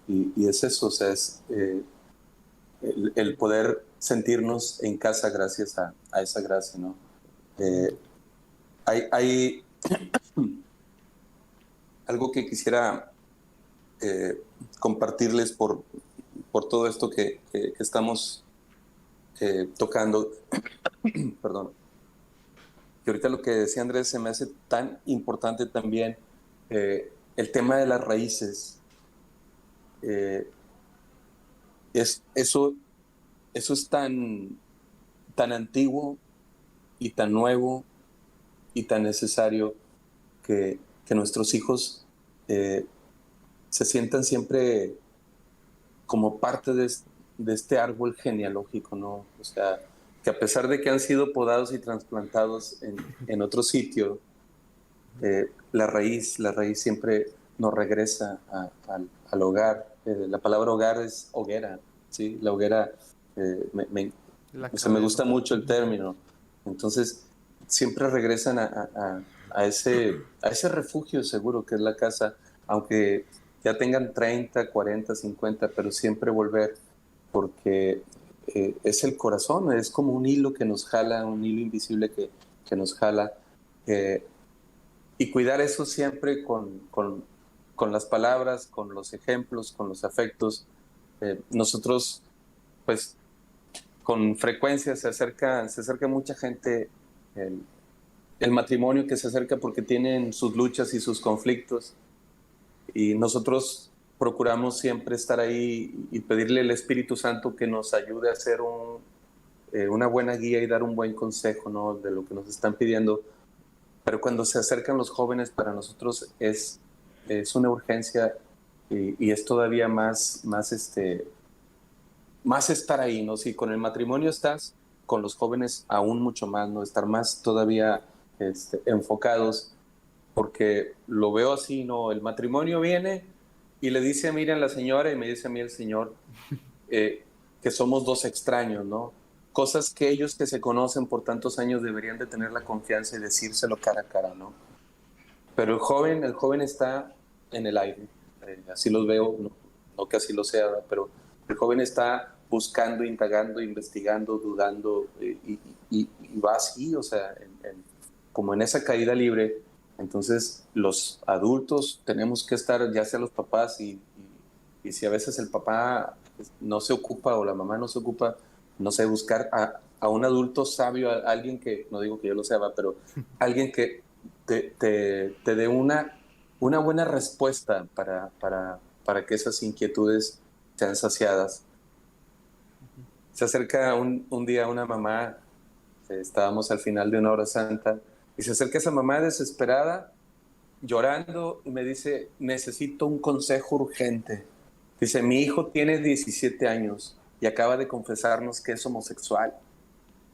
Y es eso, o sea, es el poder sentirnos en casa gracias a esa gracia, ¿no? Hay algo que quisiera compartirles por todo esto que estamos tocando. Perdón. Que ahorita lo que decía Andrés se me hace tan importante también, el tema de las raíces. Eso es tan antiguo y tan nuevo y tan necesario que nuestros hijos se sientan siempre como parte de este árbol genealógico, ¿no? O sea, que a pesar de que han sido podados y trasplantados en otro sitio, la raíz siempre nos regresa al hogar. La palabra hogar es hoguera, ¿sí? La hoguera, me gusta mucho el término. Entonces, siempre regresan a ese refugio seguro que es la casa, aunque ya tengan 30, 40, 50, pero siempre volver, porque es el corazón, es como un hilo que nos jala, un hilo invisible que nos jala. Y cuidar eso siempre con las palabras, con los ejemplos, con los afectos. Nosotros, pues, con frecuencia se acerca mucha gente, el matrimonio que se acerca porque tienen sus luchas y sus conflictos, y nosotros procuramos siempre estar ahí y pedirle al Espíritu Santo que nos ayude a hacer una buena guía y dar un buen consejo, ¿no?, de lo que nos están pidiendo. Pero cuando se acercan los jóvenes, para nosotros es una urgencia y es todavía más estar ahí, ¿no? Si con el matrimonio estás, con los jóvenes aún mucho más, ¿no? Estar más todavía enfocados, porque lo veo así, ¿no? El matrimonio viene y le dice a Miriam la señora y me dice a mí el señor que somos dos extraños, ¿no? Cosas que ellos que se conocen por tantos años deberían de tener la confianza y decírselo cara a cara, ¿no? Pero el joven está en el aire, así los veo, no que así lo sea, ¿verdad? Pero el joven está buscando, indagando, investigando, dudando, y va así, o sea, como en esa caída libre. Entonces los adultos tenemos que estar, ya sea los papás, y si a veces el papá no se ocupa o la mamá no se ocupa, no sé, buscar a un adulto sabio, a alguien que, no digo que yo lo sea, pero alguien que te dé una buena respuesta para que esas inquietudes sean saciadas. Se acerca un día una mamá, estábamos al final de una hora santa, y se acerca esa mamá desesperada llorando y me dice, necesito un consejo urgente. Dice, mi hijo tiene 17 años y acaba de confesarnos que es homosexual.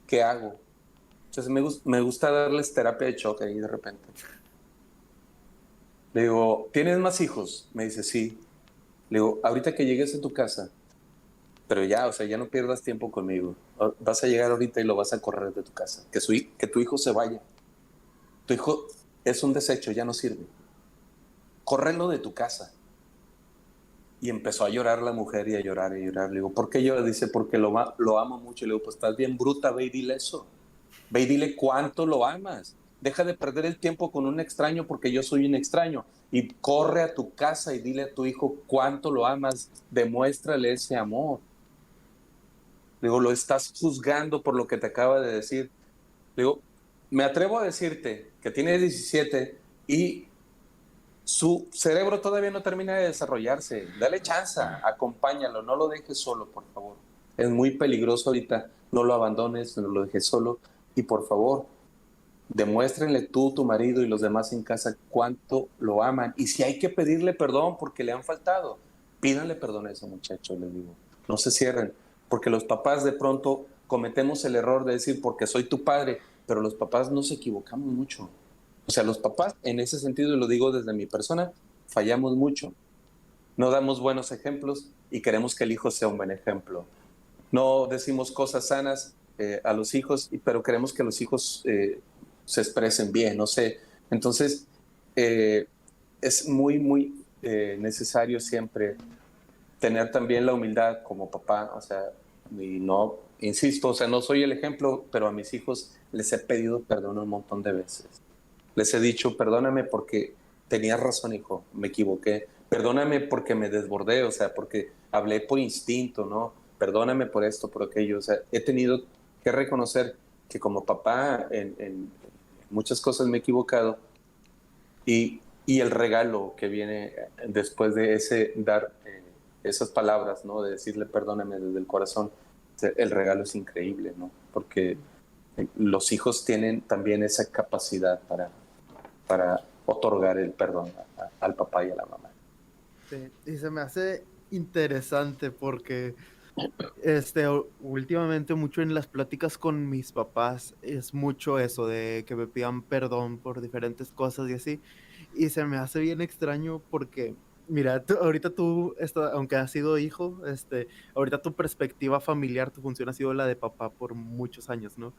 ¿Qué hago? Entonces me gusta darles terapia de choque ahí de repente. Le digo, ¿tienes más hijos? Me dice, sí. Le digo, ahorita que llegues a tu casa, pero ya, o sea, ya no pierdas tiempo conmigo. Vas a llegar ahorita y lo vas a correr de tu casa. Que tu hijo se vaya. Tu hijo es un desecho, ya no sirve. Córrelo de tu casa. Y empezó a llorar la mujer y a llorar y a llorar. Le digo, ¿por qué llora? Dice, porque lo amo mucho. Le digo, pues estás bien bruta, ve y dile eso. Ve y dile cuánto lo amas. Deja de perder el tiempo con un extraño porque yo soy un extraño. Y corre a tu casa y dile a tu hijo cuánto lo amas. Demuéstrale ese amor. Digo, lo estás juzgando por lo que te acaba de decir. Digo, me atrevo a decirte que tiene 17 y su cerebro todavía no termina de desarrollarse. Dale chance, acompáñalo, no lo dejes solo, por favor. Es muy peligroso ahorita, no lo abandones, no lo dejes solo. Y por favor, demuéstrenle tú, tu marido y los demás en casa cuánto lo aman. Y si hay que pedirle perdón porque le han faltado, pídanle perdón a ese muchacho, les digo. No se cierren, porque los papás de pronto cometemos el error de decir porque soy tu padre, pero los papás nos equivocamos mucho. O sea, los papás, en ese sentido, y lo digo desde mi persona, fallamos mucho. No damos buenos ejemplos y queremos que el hijo sea un buen ejemplo. No decimos cosas sanas a los hijos, pero queremos que los hijos se expresen bien, no sé. Entonces, es muy, muy necesario siempre tener también la humildad como papá, o sea, y no, insisto, o sea, no soy el ejemplo, pero a mis hijos les he pedido perdón un montón de veces. Les he dicho, perdóname porque tenías razón, hijo, me equivoqué. Perdóname porque me desbordé, o sea, porque hablé por instinto, ¿no? Perdóname por esto, por aquello. O sea, he tenido que reconocer que como papá en muchas cosas me he equivocado y el regalo que viene después de ese dar esas palabras, ¿no? De decirle perdóname desde el corazón, el regalo es increíble, ¿no? Porque los hijos tienen también esa capacidad para otorgar el perdón al papá y a la mamá. Sí, y se me hace interesante porque últimamente mucho en las pláticas con mis papás es mucho eso de que me pidan perdón por diferentes cosas y así. Y se me hace bien extraño porque, mira, ahorita tú, aunque has sido hijo, ahorita tu perspectiva familiar, tu función ha sido la de papá por muchos años, ¿no?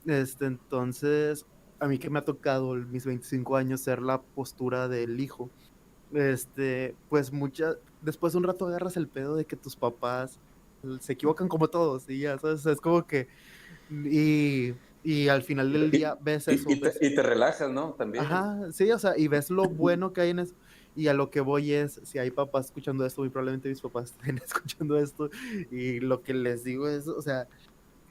Entonces, a mí que me ha tocado en mis 25 años ser la postura del hijo, pues después de un rato agarras el pedo de que tus papás se equivocan como todos y ya, ¿sabes? Es como que, y al final del día ves eso, y te relajas, ¿no? También. ajá, sí, o sea, y ves lo bueno que hay en eso. Y a lo que voy es, si hay papás escuchando esto, muy probablemente mis papás estén escuchando esto, y lo que les digo es, o sea,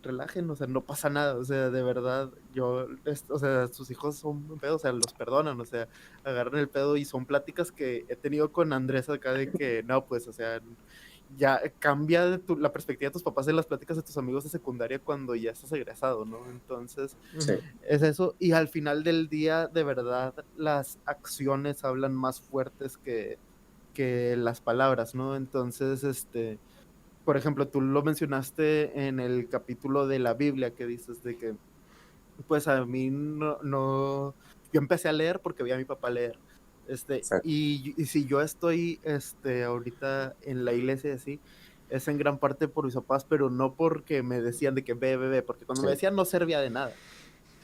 relajen, o sea, no pasa nada, o sea, de verdad, o sea, sus hijos son un pedo, o sea, los perdonan, o sea, agarran el pedo y son pláticas que he tenido con Andrés acá de que, no, pues, o sea, ya cambia la perspectiva de tus papás en las pláticas de tus amigos de secundaria cuando ya estás egresado, ¿no? Entonces, Sí. es eso, y al final del día, de verdad, las acciones hablan más fuertes que las palabras, ¿no? Entonces, por ejemplo, tú lo mencionaste en el capítulo de la Biblia que dices de que, pues a mí no, yo empecé a leer porque vi a mi papá leer, y si yo estoy, ahorita en la iglesia y así, es en gran parte por mis papás, pero no porque me decían de que ve, porque cuando me decían no servía de nada,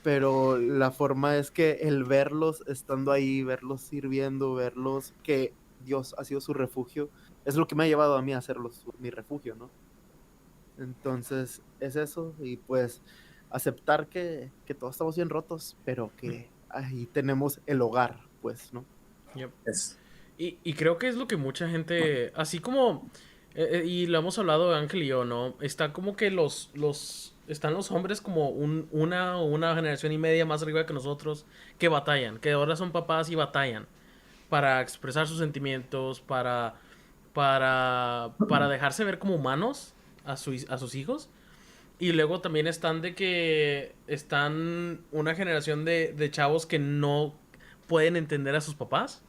pero la forma es que el verlos estando ahí, verlos sirviendo, verlos que Dios ha sido su refugio, es lo que me ha llevado a mí a hacerlos mi refugio, ¿no? Entonces, es eso, y pues aceptar que todos estamos bien rotos, pero que ahí tenemos el hogar, pues, ¿no? Yep. Es. Y creo que es lo que mucha gente, así como, y lo hemos hablado Ángel y yo, ¿no? Está como que están los hombres como una generación y media más arriba que nosotros que batallan, que ahora son papás y batallan para expresar sus sentimientos, para dejarse ver como humanos a sus hijos. Y luego también están una generación de chavos que no pueden entender a sus papás.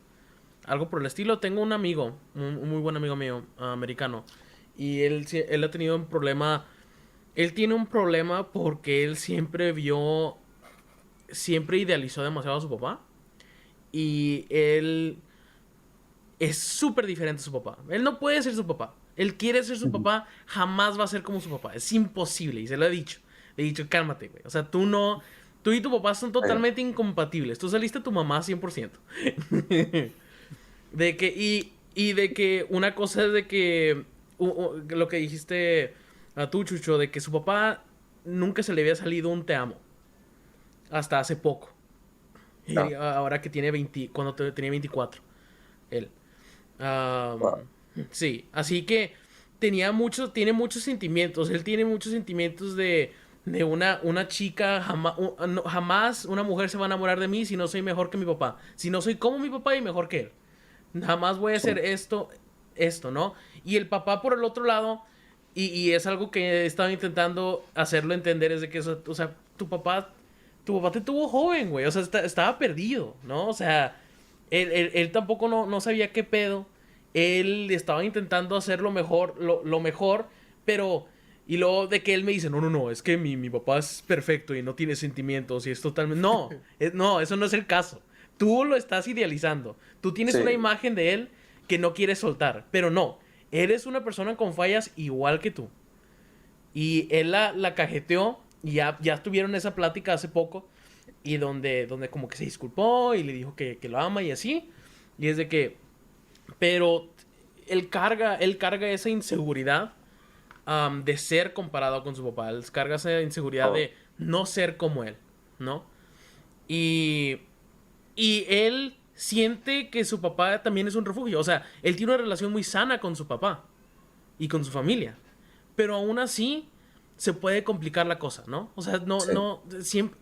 Algo por el estilo. Tengo un amigo, un muy buen amigo mío, americano. Y él ha tenido un problema. Él tiene un problema porque él siempre idealizó demasiado a su papá. Y él es súper diferente a su papá. Él no puede ser su papá. Él quiere ser su papá, jamás va a ser como su papá. Es imposible, y se lo he dicho. Le he dicho, cálmate, güey. O sea, tú y tu papá son totalmente incompatibles. Tú saliste a tu mamá 100%. De que, y de que una cosa es de que, lo que dijiste a tú, Chucho, de que su papá nunca se le había salido un te amo. Hasta hace poco. Y No. ahora que tiene 20, cuando tenía 24. Él. Wow. Sí, así que tiene muchos sentimientos. Él tiene muchos sentimientos de una chica. Jamás una mujer se va a enamorar de mí si no soy mejor que mi papá. Si no soy como mi papá y mejor que él. Jamás voy a hacer esto, ¿no? Y el papá por el otro lado, y es algo que he estado intentando hacerlo entender, es de que, o sea, tu papá te tuvo joven, güey. O sea, estaba perdido, ¿no? O sea, él tampoco no sabía qué pedo. Él estaba intentando hacer lo mejor, lo mejor, pero... Y luego de que él me dice, no, es que mi papá es perfecto y no tiene sentimientos y es totalmente... No, no, eso no es el caso. Tú lo estás idealizando. Tú tienes Sí. una imagen de él que no quieres soltar, pero no. Eres una persona con fallas igual que tú. Y él la cajeteó y ya tuvieron esa plática hace poco y donde como que se disculpó y le dijo que lo ama y así. Y es de que... Pero él carga esa inseguridad de ser comparado con su papá. Él carga esa inseguridad Oh. de no ser como él, ¿no? Y, y él siente que su papá también es un refugio. O sea, él tiene una relación muy sana con su papá y con su familia. Pero aún así se puede complicar la cosa, ¿no? O sea, Sí. siempre...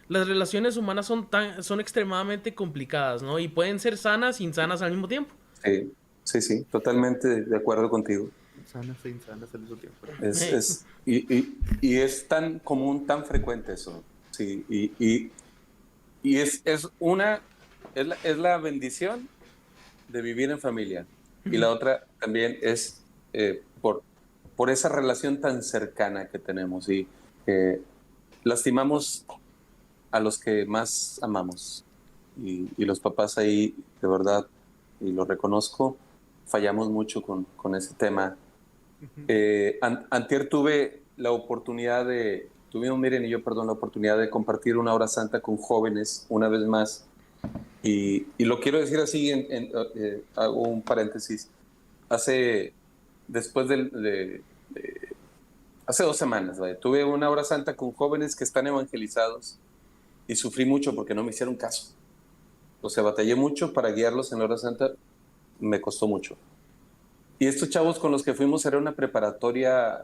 Las relaciones humanas son extremadamente complicadas, ¿no? Y pueden ser sanas e insanas al mismo tiempo. Sí, sí, sí, totalmente de acuerdo contigo. Sanas e insanas al mismo tiempo. Hey. Y es tan común, tan frecuente eso. Sí, y es la bendición de vivir en familia. Y la otra también es por esa relación tan cercana que tenemos y lastimamos a los que más amamos. Y los papás ahí, de verdad, y lo reconozco, fallamos mucho con ese tema. Antier tuvimos Miren y yo, perdón, la oportunidad de compartir una hora santa con jóvenes una vez más. Y lo quiero decir así, hago un paréntesis. Después hace 2 semanas, ¿vale? Tuve una hora santa con jóvenes que están evangelizados y sufrí mucho porque no me hicieron caso. O sea, batallé mucho para guiarlos en la hora santa, me costó mucho. Y estos chavos con los que fuimos era una preparatoria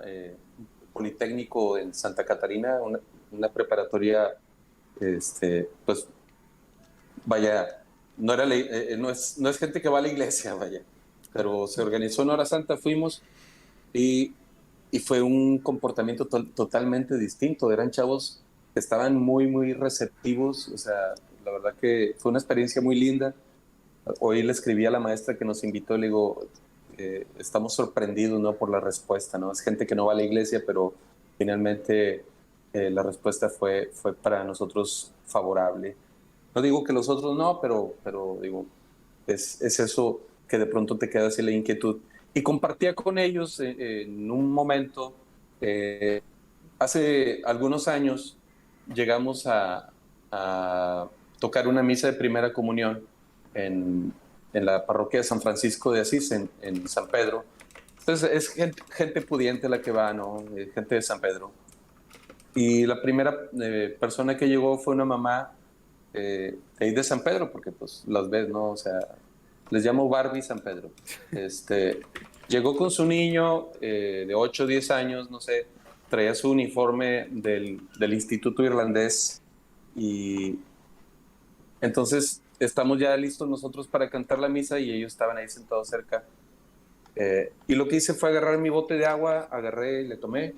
politécnico en Santa Catarina, una preparatoria, pues, vaya, no es gente que va a la iglesia, vaya, pero se organizó una hora santa, fuimos y fue un comportamiento totalmente distinto. Eran chavos que estaban muy, muy receptivos, o sea, la verdad que fue una experiencia muy linda. Hoy le escribí a la maestra que nos invitó, le digo, estamos sorprendidos, ¿no?, por la respuesta, ¿no? Es gente que no va a la iglesia, pero finalmente la respuesta fue para nosotros favorable. No digo que los otros no, pero digo, es eso que de pronto te queda así la inquietud. Y compartía con ellos en un momento, hace algunos años, llegamos a tocar una misa de primera comunión en la parroquia de San Francisco de Asís, en San Pedro. Entonces es gente pudiente la que va, ¿no? Gente de San Pedro. Y la primera persona que llegó fue una mamá de ahí de San Pedro, porque pues las ves, ¿no? O sea, les llamo Barbie San Pedro. Llegó con su niño de 8 o 10 años, no sé, traía su uniforme del Instituto Irlandés y entonces estamos ya listos nosotros para cantar la misa y ellos estaban ahí sentados cerca. Y lo que hice fue agarrar mi bote de agua, agarré y le tomé.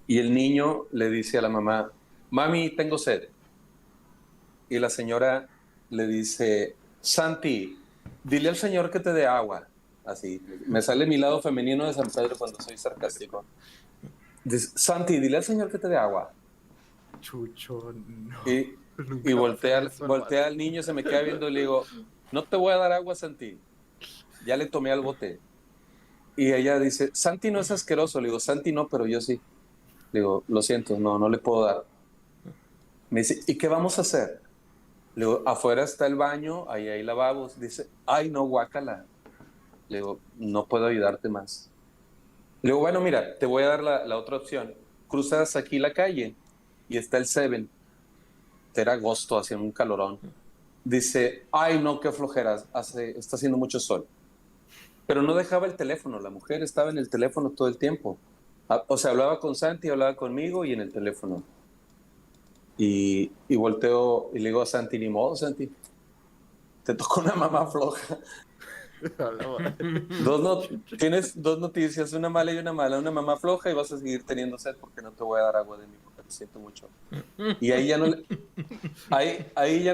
Y el niño le dice a la mamá, mami, tengo sed. y la señora le dice, Santi, dile al Señor que te dé agua. Así, me sale mi lado femenino de San Pedro cuando soy sarcástico. Dice, Santi, dile al Señor que te dé agua. Chucho, no. Y, y Nunca va a hacer voltea, eso, voltea al niño, se me queda viendo y le digo, no te voy a dar agua, Santi. Ya le tomé al bote. Y ella dice, Santi no es asqueroso. Le digo, Santi no, pero yo sí. Le digo, lo siento, no le puedo dar. Me dice, ¿y qué vamos a hacer? Le digo, afuera está el baño, ahí hay lavabos. Dice, ay, no, guácala. Le digo, no puedo ayudarte más. Le digo, bueno, mira, te voy a dar la otra opción. Cruzas aquí la calle y está el Seven. Era agosto, hacía un calorón. Dice, ay, no, qué flojeras, está haciendo mucho sol. Pero no dejaba el teléfono, la mujer estaba en el teléfono todo el tiempo. O sea, hablaba con Santi, hablaba conmigo y en el teléfono. Y volteo y le digo a Santi, ni modo, Santi, te tocó una mamá floja. A la madre. Tienes dos noticias, una mala y una mala. Una mamá floja y vas a seguir teniendo sed porque no te voy a dar agua de mi boca, lo siento mucho. Y ahí ya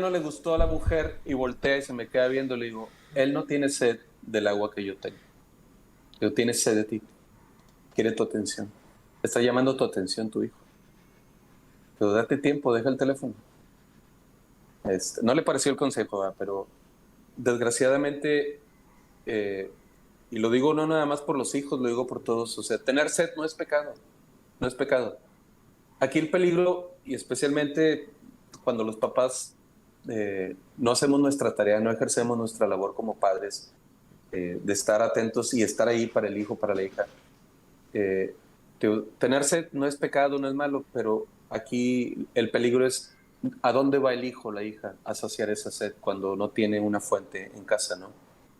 no le gustó a la mujer y voltea y se me queda viendo. Le digo, él no tiene sed del agua que yo tengo. Él tiene sed de ti. Quiere tu atención. Está llamando tu atención tu hijo. Pero date tiempo, deja el teléfono. No le pareció el consejo, ¿verdad? Pero desgraciadamente, y lo digo no nada más por los hijos, lo digo por todos. O sea, tener sed no es pecado. No es pecado. Aquí el peligro, y especialmente cuando los papás no hacemos nuestra tarea, no ejercemos nuestra labor como padres, de estar atentos y estar ahí para el hijo, para la hija. Tener sed no es pecado, no es malo, pero aquí el peligro es a dónde va el hijo, la hija, a saciar esa sed cuando no tiene una fuente en casa, ¿no?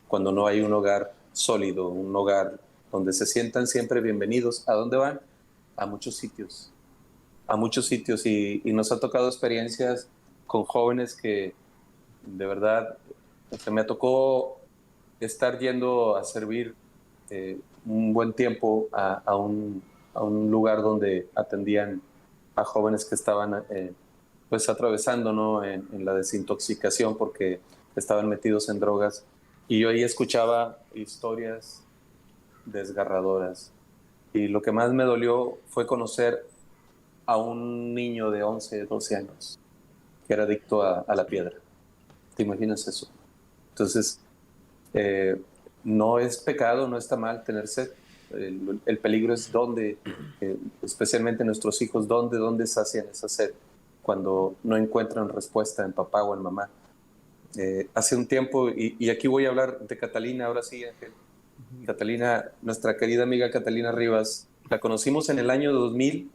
Cuando no hay un hogar sólido, un hogar donde se sientan siempre bienvenidos. ¿A dónde van? A muchos sitios y nos ha tocado experiencias con jóvenes que de verdad se me tocó estar yendo a servir un buen tiempo a un lugar donde atendían a jóvenes que estaban pues atravesando, ¿no? en la desintoxicación porque estaban metidos en drogas y yo ahí escuchaba historias desgarradoras y lo que más me dolió fue conocer a un niño de 11, 12 años que era adicto a la piedra. ¿Te imaginas eso? Entonces, no es pecado, no está mal tener sed. El peligro es dónde, especialmente nuestros hijos, dónde sacian esa sed cuando no encuentran respuesta en papá o en mamá. Hace un tiempo, y aquí voy a hablar de Catalina, ahora sí, Ángel. Catalina, nuestra querida amiga Catalina Rivas, la conocimos en el año 2000,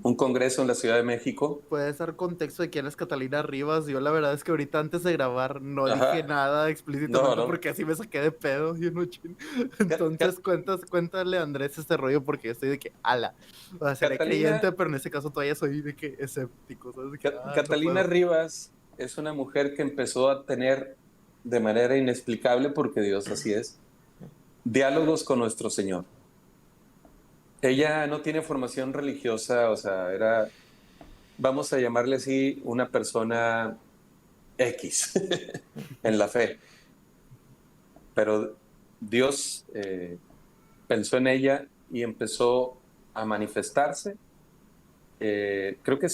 un congreso en la Ciudad de México. Puedes dar contexto de quién es Catalina Rivas. Yo la verdad es que ahorita antes de grabar no Ajá. dije nada explícitamente No. porque así me saqué de pedo. Entonces cuéntale a Andrés este rollo porque yo estoy de que, ala, o sea, seré creyente, pero en este caso todavía soy de que escéptico. ¿Sabes? De que, Catalina no Rivas es una mujer que empezó a tener de manera inexplicable, porque Dios así es, diálogos con nuestro Señor. Ella no tiene formación religiosa, o sea, era, vamos a llamarle así, una persona X en la fe. Pero Dios pensó en ella y empezó a manifestarse. Creo que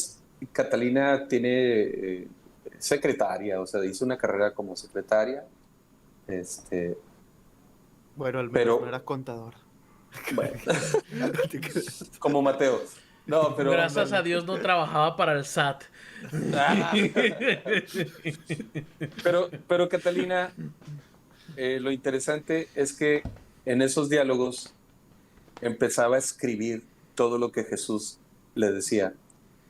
Catalina tiene secretaria, o sea, hizo una carrera como secretaria. Bueno, al menos pero, no era contador. Bueno, como Mateo. No, pero gracias a Dios no trabajaba para el SAT. Pero Catalina, lo interesante es que en esos diálogos empezaba a escribir todo lo que Jesús le decía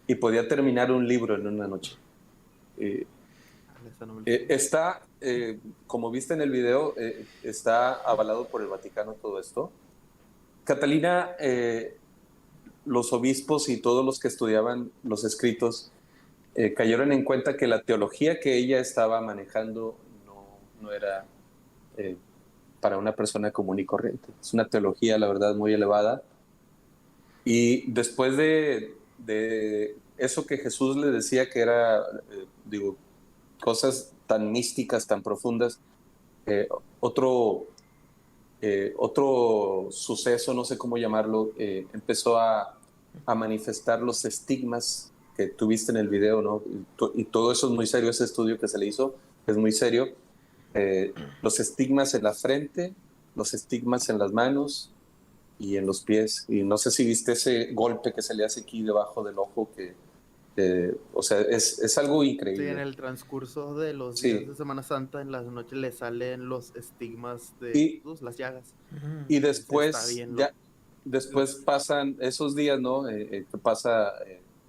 y podía terminar un libro en una noche. Está, como viste en el video, está avalado por el Vaticano todo esto. Catalina, los obispos y todos los que estudiaban los escritos cayeron en cuenta que la teología que ella estaba manejando no era para una persona común y corriente. Es una teología, la verdad, muy elevada. Y después de eso que Jesús le decía que era, digo, cosas tan místicas, tan profundas, otro suceso, no sé cómo llamarlo, empezó a manifestar los estigmas que tuviste en el video, ¿no? Y todo eso es muy serio, ese estudio que se le hizo es muy serio. Los estigmas en la frente, los estigmas en las manos y en los pies. Y no sé si viste ese golpe que se le hace aquí debajo del ojo, o sea, es algo increíble. Sí, en el transcurso de los Sí. días de Semana Santa, en las noches le salen los estigmas de las llagas. Y Está después, bien después pasan esos días, ¿no? Que pasa,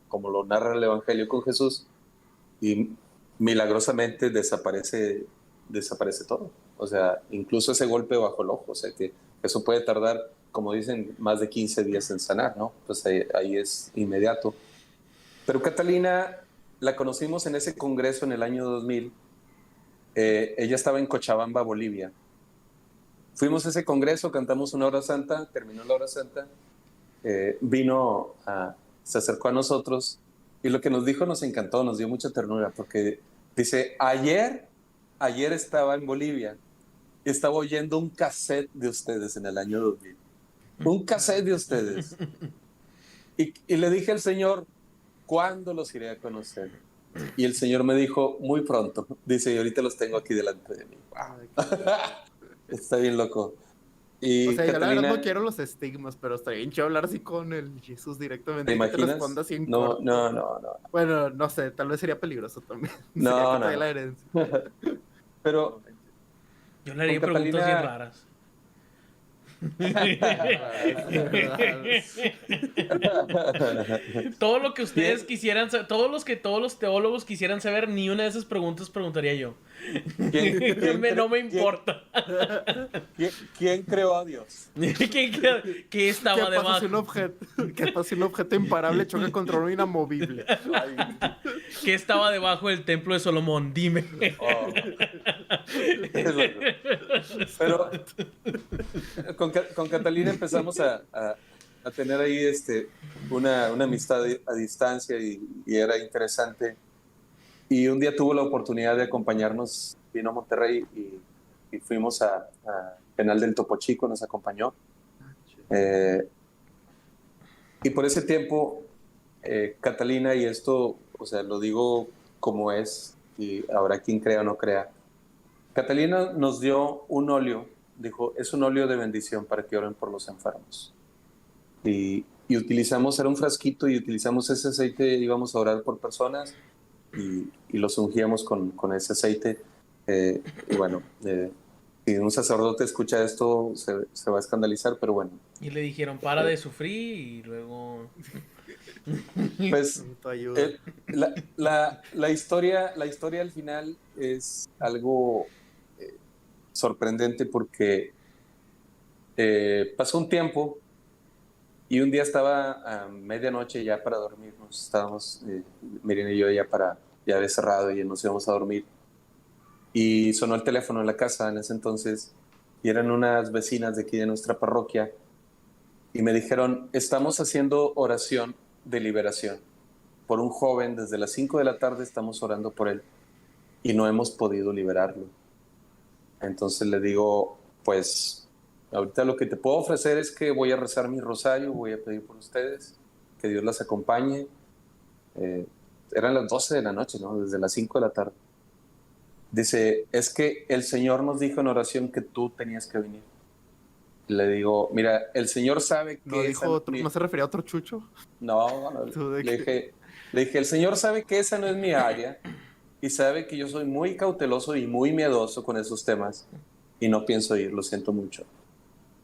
como lo narra el Evangelio con Jesús, y milagrosamente desaparece todo. O sea, incluso ese golpe bajo el ojo, o sea que eso puede tardar, como dicen, más de 15 días en sanar, ¿no? Pues ahí es inmediato. Pero Catalina la conocimos en ese congreso en el año 2000. Ella estaba en Cochabamba, Bolivia. Fuimos a ese congreso, cantamos una hora santa, terminó la hora santa, se acercó a nosotros y lo que nos dijo nos encantó, nos dio mucha ternura, porque dice, ayer estaba en Bolivia y estaba oyendo un cassette de ustedes en el año 2000. Un cassette de ustedes. Y le dije al Señor, ¿cuándo los iré a conocer? Y el Señor me dijo, muy pronto. Dice, y ahorita los tengo aquí delante de mí. Wow. Está bien loco. Y o sea, Catalina, yo la verdad no quiero los estigmas, pero estaría bien chido hablar así con el Jesús directamente. ¿te y que te imaginas? responda así en No. corto. Bueno, no sé, tal vez sería peligroso también. No, sería que te dé la herencia. Pero yo le haría preguntas bien raras. Todo lo que ustedes quisieran saber, todos los teólogos quisieran saber, ni una de esas preguntas preguntaría yo. No me importa. ¿Quién creó a Dios? ¿Qué estaba debajo? ¿Qué pasa si un objeto imparable choca contra uno inamovible? ¿Qué estaba debajo del templo de Salomón? Dime. Oh. Pero con Catalina empezamos a tener ahí una amistad a distancia y era interesante. Y un día tuvo la oportunidad de acompañarnos, vino a Monterrey y fuimos a Penal del Topo Chico, nos acompañó. Y por ese tiempo, Catalina, y esto, o sea, lo digo como es, y habrá quien crea o no crea, Catalina nos dio un óleo, dijo, es un óleo de bendición para que oren por los enfermos. Y utilizamos, era un frasquito y utilizamos ese aceite, íbamos a orar por personas y los ungíamos con ese aceite. Y bueno, si un sacerdote escucha esto, se va a escandalizar, pero bueno. Y le dijeron, para de sufrir y luego... Pues la historia al final es algo sorprendente porque pasó un tiempo y un día estaba a medianoche ya para dormirnos, estábamos Miriam y yo ya había cerrado y nos íbamos a dormir y sonó el teléfono en la casa en ese entonces y eran unas vecinas de aquí de nuestra parroquia y me dijeron, estamos haciendo oración de liberación por un joven, desde las 5 de la tarde estamos orando por él y no hemos podido liberarlo. Entonces le digo, pues ahorita lo que te puedo ofrecer es que voy a rezar mi rosario, voy a pedir por ustedes, que Dios las acompañe. Eran las 12 de la noche, ¿no? Desde las 5 de la tarde. Dice, es que el Señor nos dijo en oración que tú tenías que venir. Le digo, mira, el Señor sabe que... ¿No se refería a otro chucho? No. Le dije, el Señor sabe que esa no es mi área y sabe que yo soy muy cauteloso y muy miedoso con esos temas y no pienso ir, lo siento mucho.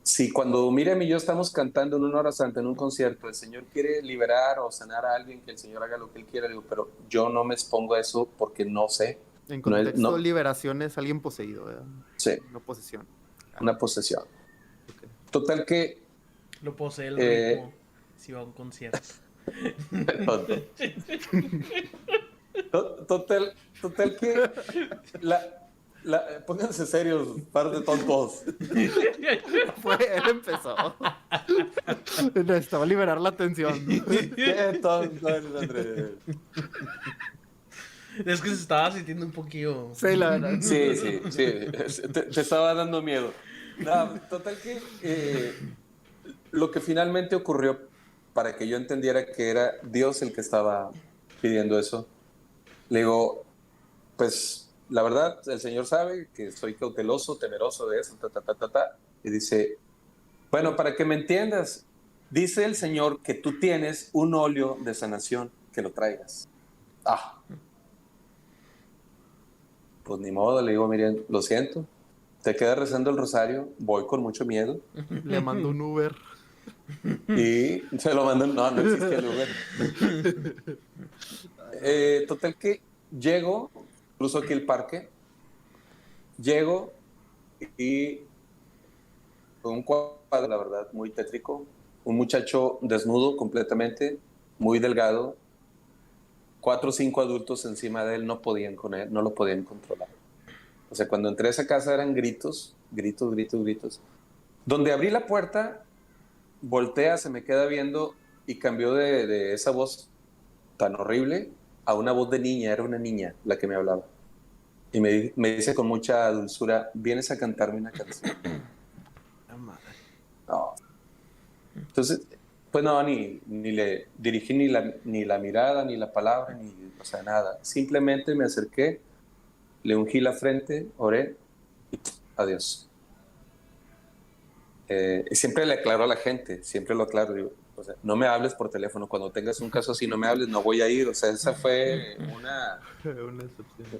Si cuando Miriam y yo estamos cantando en una hora santa, en un concierto, el Señor quiere liberar o sanar a alguien, que el Señor haga lo que Él quiera, digo, pero yo no me expongo a eso porque no sé. En contexto, liberación es alguien poseído, ¿verdad? Sí. Una posesión. Una posesión. Okay. Total que... Lo posee el ritmo si va a un concierto. Total que Pónganse serios, par de tontos. Él empezó. Necesitaba liberar la tensión. Qué tonto eres, Andrés. Es que se estaba sintiendo un poquillo. Sí, la verdad. Sí. Te estaba dando miedo. No, total que lo que finalmente ocurrió para que yo entendiera que era Dios el que estaba pidiendo eso, le digo, pues la verdad, el Señor sabe que soy cauteloso, temeroso de eso, Y dice, bueno, para que me entiendas, dice el Señor que tú tienes un óleo de sanación, que lo traigas. Pues ni modo, le digo, miren, lo siento, te quedas rezando el rosario, voy con mucho miedo. Le mando un Uber. Y se lo mandan, no existía el Uber. Total que llego, cruzo aquí el parque, llego y un cuadro, la verdad, muy tétrico, un muchacho desnudo completamente, muy delgado, 4 o 5 adultos encima de él no podían con él, no lo podían controlar. O sea, cuando entré a esa casa eran gritos. Donde abrí la puerta, voltea, se me queda viendo y cambió de esa voz tan horrible a una voz de niña, era una niña la que me hablaba. Y me dice con mucha dulzura, ¿vienes a cantarme una canción? No. Entonces, pues no, ni le dirigí ni la mirada, ni la palabra, o sea, nada. Simplemente me acerqué, le ungí la frente, oré y adiós. Y siempre le aclaro a la gente, siempre lo aclaro, digo, o sea, no me hables por teléfono, cuando tengas un caso así no me hables, no voy a ir, o sea, esa fue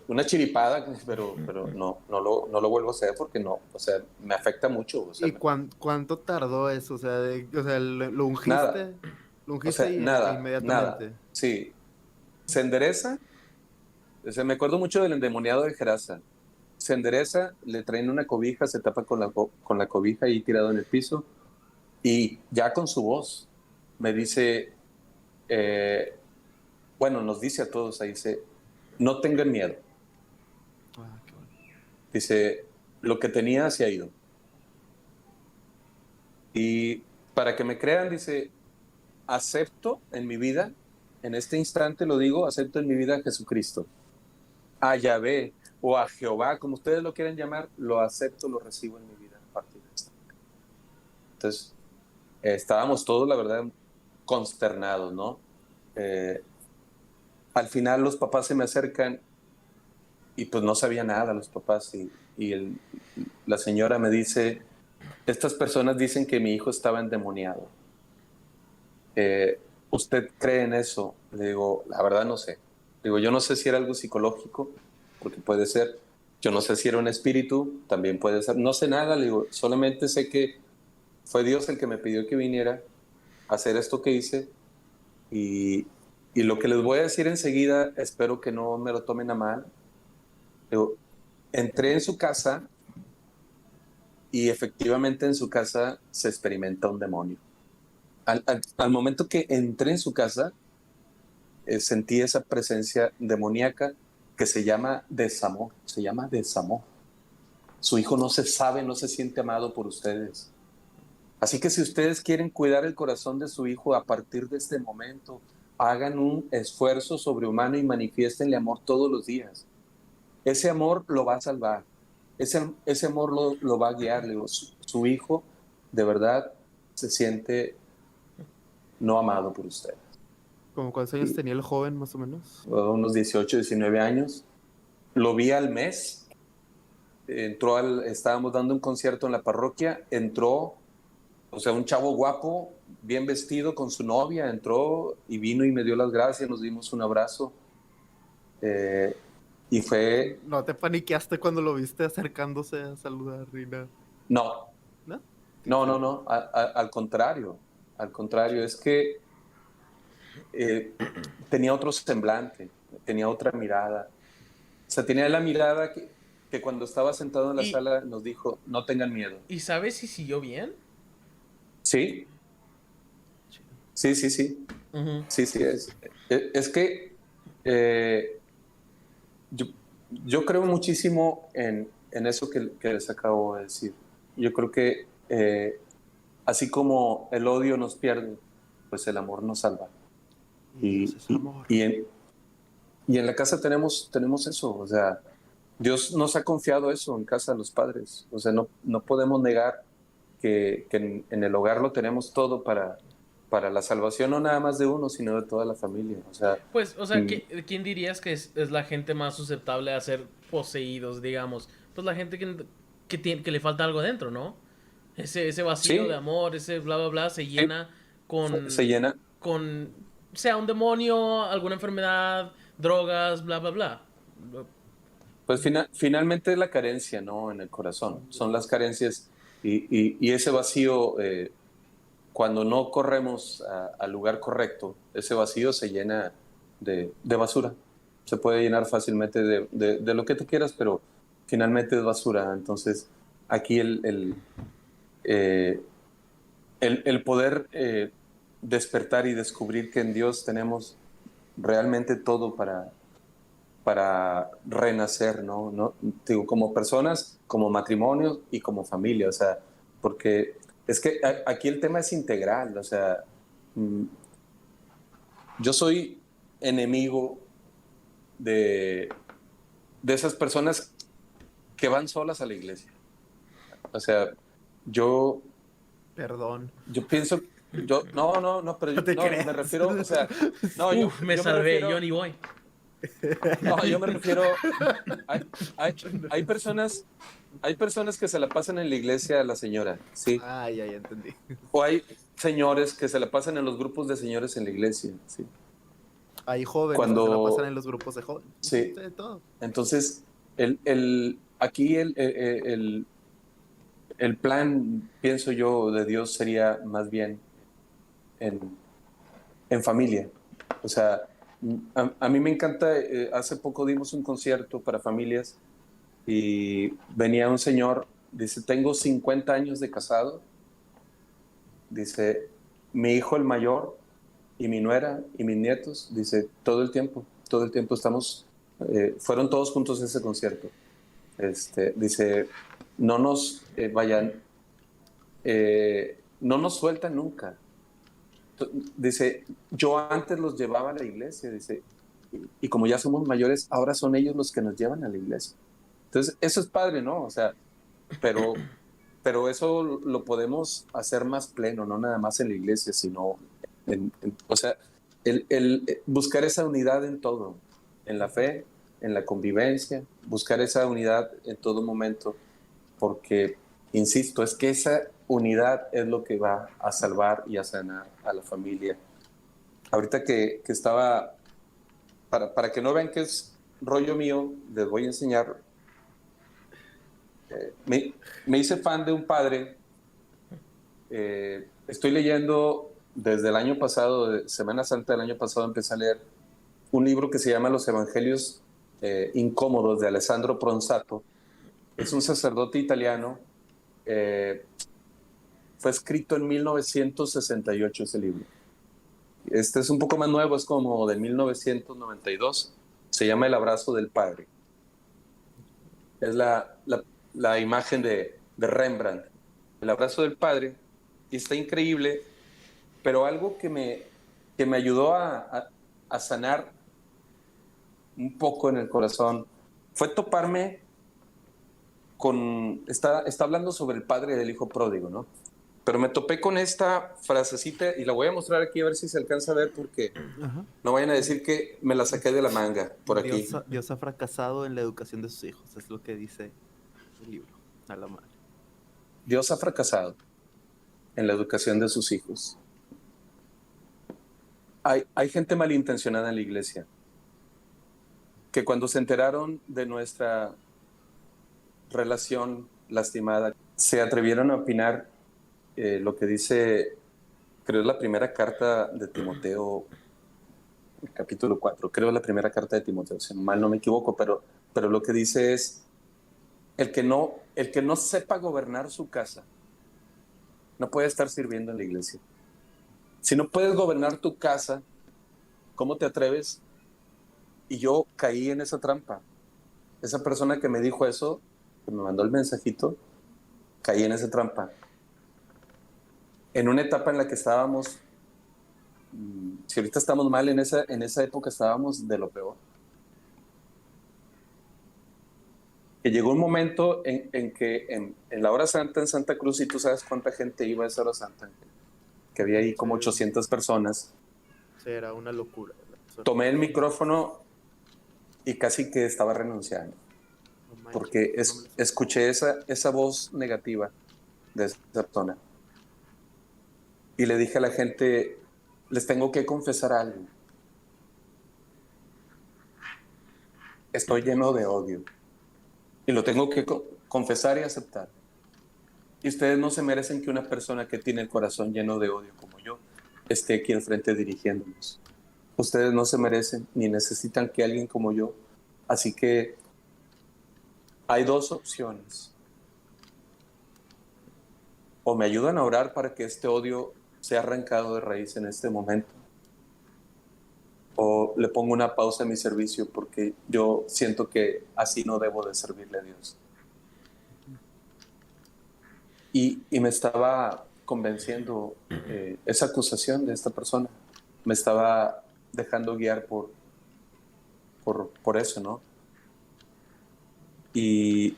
una chiripada, pero no lo vuelvo a hacer porque no, o sea, me afecta mucho. O sea, ¿Y cuánto tardó eso? O sea, lo ungiste, nada. lo O ungiste sea, y nada, inmediatamente. sí, se endereza, o sea, me acuerdo mucho del endemoniado de Gerasa, se endereza, le traen una cobija, se tapa con la cobija ahí tirado en el piso, y ya con su voz me dice, bueno, nos dice a todos ahí, dice, no tengan miedo. Qué bueno. Dice, lo que tenía se ha ido. Y para que me crean, dice, acepto en mi vida, en este instante lo digo, acepto en mi vida a Jesucristo, a Yahvé o a Jehová, como ustedes lo quieran llamar, lo acepto, lo recibo en mi vida a partir de esto. Entonces, estábamos todos, la verdad, consternados, ¿no? Al final los papás se me acercan y pues no sabía nada los papás la señora me dice, estas personas dicen que mi hijo estaba endemoniado. ¿Usted cree en eso? Le digo, la verdad no sé. Digo, yo no sé si era algo psicológico, porque puede ser. Yo no sé si era un espíritu, también puede ser. No sé nada, le digo, solamente sé que fue Dios el que me pidió que viniera a hacer esto que hice. Y lo que les voy a decir enseguida, espero que no me lo tomen a mal. Digo, entré en su casa y efectivamente en su casa se experimenta un demonio. Al momento que entré en su casa, sentí esa presencia demoníaca que se llama desamor. Su hijo no se sabe, no se siente amado por ustedes. Así que si ustedes quieren cuidar el corazón de su hijo a partir de este momento, hagan un esfuerzo sobrehumano y manifiéstenle amor todos los días. Ese amor lo va a salvar. Ese amor lo va a guiar. Su hijo de verdad se siente no amado por ustedes. ¿Cómo cuántos años tenía el joven, más o menos? Unos 18, 19 años. Lo vi al mes. Estábamos dando un concierto en la parroquia. Entró, o sea, un chavo guapo, bien vestido, con su novia. Entró y vino y me dio las gracias. Nos dimos un abrazo. Y fue... ¿No te paniqueaste cuando lo viste acercándose a saludar, Rina? No. ¿No? No. Al contrario. Al contrario, es que tenía otro semblante, tenía otra mirada. O sea, tenía la mirada que cuando estaba sentado en la sala nos dijo, no tengan miedo. ¿Y sabes si siguió bien? Sí. Sí. Uh-huh. Sí, es que yo creo muchísimo en en eso que les acabo de decir. Yo creo que así como el odio nos pierde, pues el amor nos salva. Y Dios es amor. Y en la casa tenemos eso, o sea, Dios nos ha confiado eso en casa de los padres, o sea, no podemos negar que en el hogar lo tenemos todo para la salvación, no nada más de uno, sino de toda la familia, o sea. Pues, o sea, ¿quién dirías que es la gente más susceptible a ser poseídos, digamos? Pues la gente que le falta algo dentro, ¿no? Ese vacío Sí, de amor, ese bla, bla, bla, se sí, llena con, se llena. con, sea un demonio, alguna enfermedad, drogas, bla, bla, bla. Pues finalmente es la carencia, ¿no? En el corazón. Son las carencias y ese vacío, cuando no corremos al lugar correcto, ese vacío se llena de basura. Se puede llenar fácilmente de lo que te quieras, pero finalmente es basura. Entonces, aquí eh, el poder despertar y descubrir que en Dios tenemos realmente todo para renacer, ¿no? ¿No? Digo, como personas, como matrimonio y como familia, o sea, porque es que aquí el tema es integral, o sea, mm, yo soy enemigo de, de esas personas que van solas a la iglesia. O sea, yo, Perdón. yo pienso, no, pero No te no, me creas. refiero, o sea, no, Uf, me yo me salvé, refiero, yo ni voy. no, yo me refiero, hay, hay, hay personas Hay personas que se la pasan en la iglesia a la señora, ¿sí? Ah, ya entendí. O hay señores que se la pasan en los grupos de señores en la iglesia, ¿sí? Hay jóvenes que se la pasan Cuando, en los grupos de jóvenes. sí, De todo. entonces, aquí el plan, pienso yo, de Dios sería más bien en, en familia. O sea, a mí me encanta, hace poco dimos un concierto para familias y venía un señor, dice, tengo 50 años de casado. Dice, mi hijo el mayor y mi nuera y mis nietos, dice, todo el tiempo estamos, fueron todos juntos a ese concierto. Dice, no nos no nos sueltan nunca. Dice, yo antes los llevaba a la iglesia, dice, y como ya somos mayores, ahora son ellos los que nos llevan a la iglesia. Entonces, eso es padre, ¿no? O sea, pero eso lo podemos hacer más pleno, no nada más en la iglesia, sino o sea, el buscar esa unidad en todo, en la fe, en la convivencia, buscar esa unidad en todo momento, porque, insisto, es que esa unidad es lo que va a salvar y a sanar a la familia. Ahorita que estaba, para que no vean que es rollo mío, les voy a enseñar. Me hice fan de un padre. Estoy leyendo desde el año pasado, de Semana Santa del año pasado, empecé a leer un libro que se llama Los Evangelios Incómodos de Alessandro Pronsato. Es un sacerdote italiano. Fue escrito en 1968 ese libro. Este es un poco más nuevo, es como de 1992. Se llama El Abrazo del Padre. Es la imagen de Rembrandt, El Abrazo del Padre, y está increíble, pero algo que me ayudó a sanar un poco en el corazón fue toparme está hablando sobre el padre del hijo pródigo, ¿no? Pero me topé con esta frasecita y la voy a mostrar aquí a ver si se alcanza a ver, porque Ajá. no vayan a decir que me la saqué de la manga por aquí. Dios ha fracasado en la educación de sus hijos, es lo que dice el libro, a la madre. Dios ha fracasado en la educación de sus hijos. Hay gente malintencionada en la iglesia que cuando se enteraron de nuestra relación lastimada, se atrevieron a opinar lo que dice, creo es la primera carta de Timoteo, capítulo 4, creo es la primera carta de Timoteo, si mal no me equivoco, pero lo que dice es, el que no sepa gobernar su casa, no puede estar sirviendo en la iglesia. Si no puedes gobernar tu casa, ¿cómo te atreves? Y yo caí en esa trampa. Esa persona que me dijo eso, que me mandó el mensajito, caí en esa trampa. En una etapa en la que estábamos, si ahorita estamos mal, en esa época estábamos de lo peor. Que llegó un momento en que en la hora santa en Santa Cruz, y tú sabes cuánta gente iba a esa hora santa, que había ahí como 800 personas. Sí, era una locura. Tomé el micrófono y casi que estaba renunciando, porque escuché esa voz negativa de esa persona. Y le dije a la gente, les tengo que confesar algo. Estoy lleno de odio. Y lo tengo que confesar y aceptar. Y ustedes no se merecen que una persona que tiene el corazón lleno de odio como yo esté aquí al frente dirigiéndonos. Ustedes no se merecen ni necesitan que alguien como yo. Así que hay dos opciones. O me ayudan a orar para que este odio sea arrancado de raíz en este momento, o le pongo una pausa a mi servicio porque yo siento que así no debo de servirle a Dios. Y me estaba convenciendo esa acusación de esta persona. Me estaba dejando guiar por eso, ¿no? Y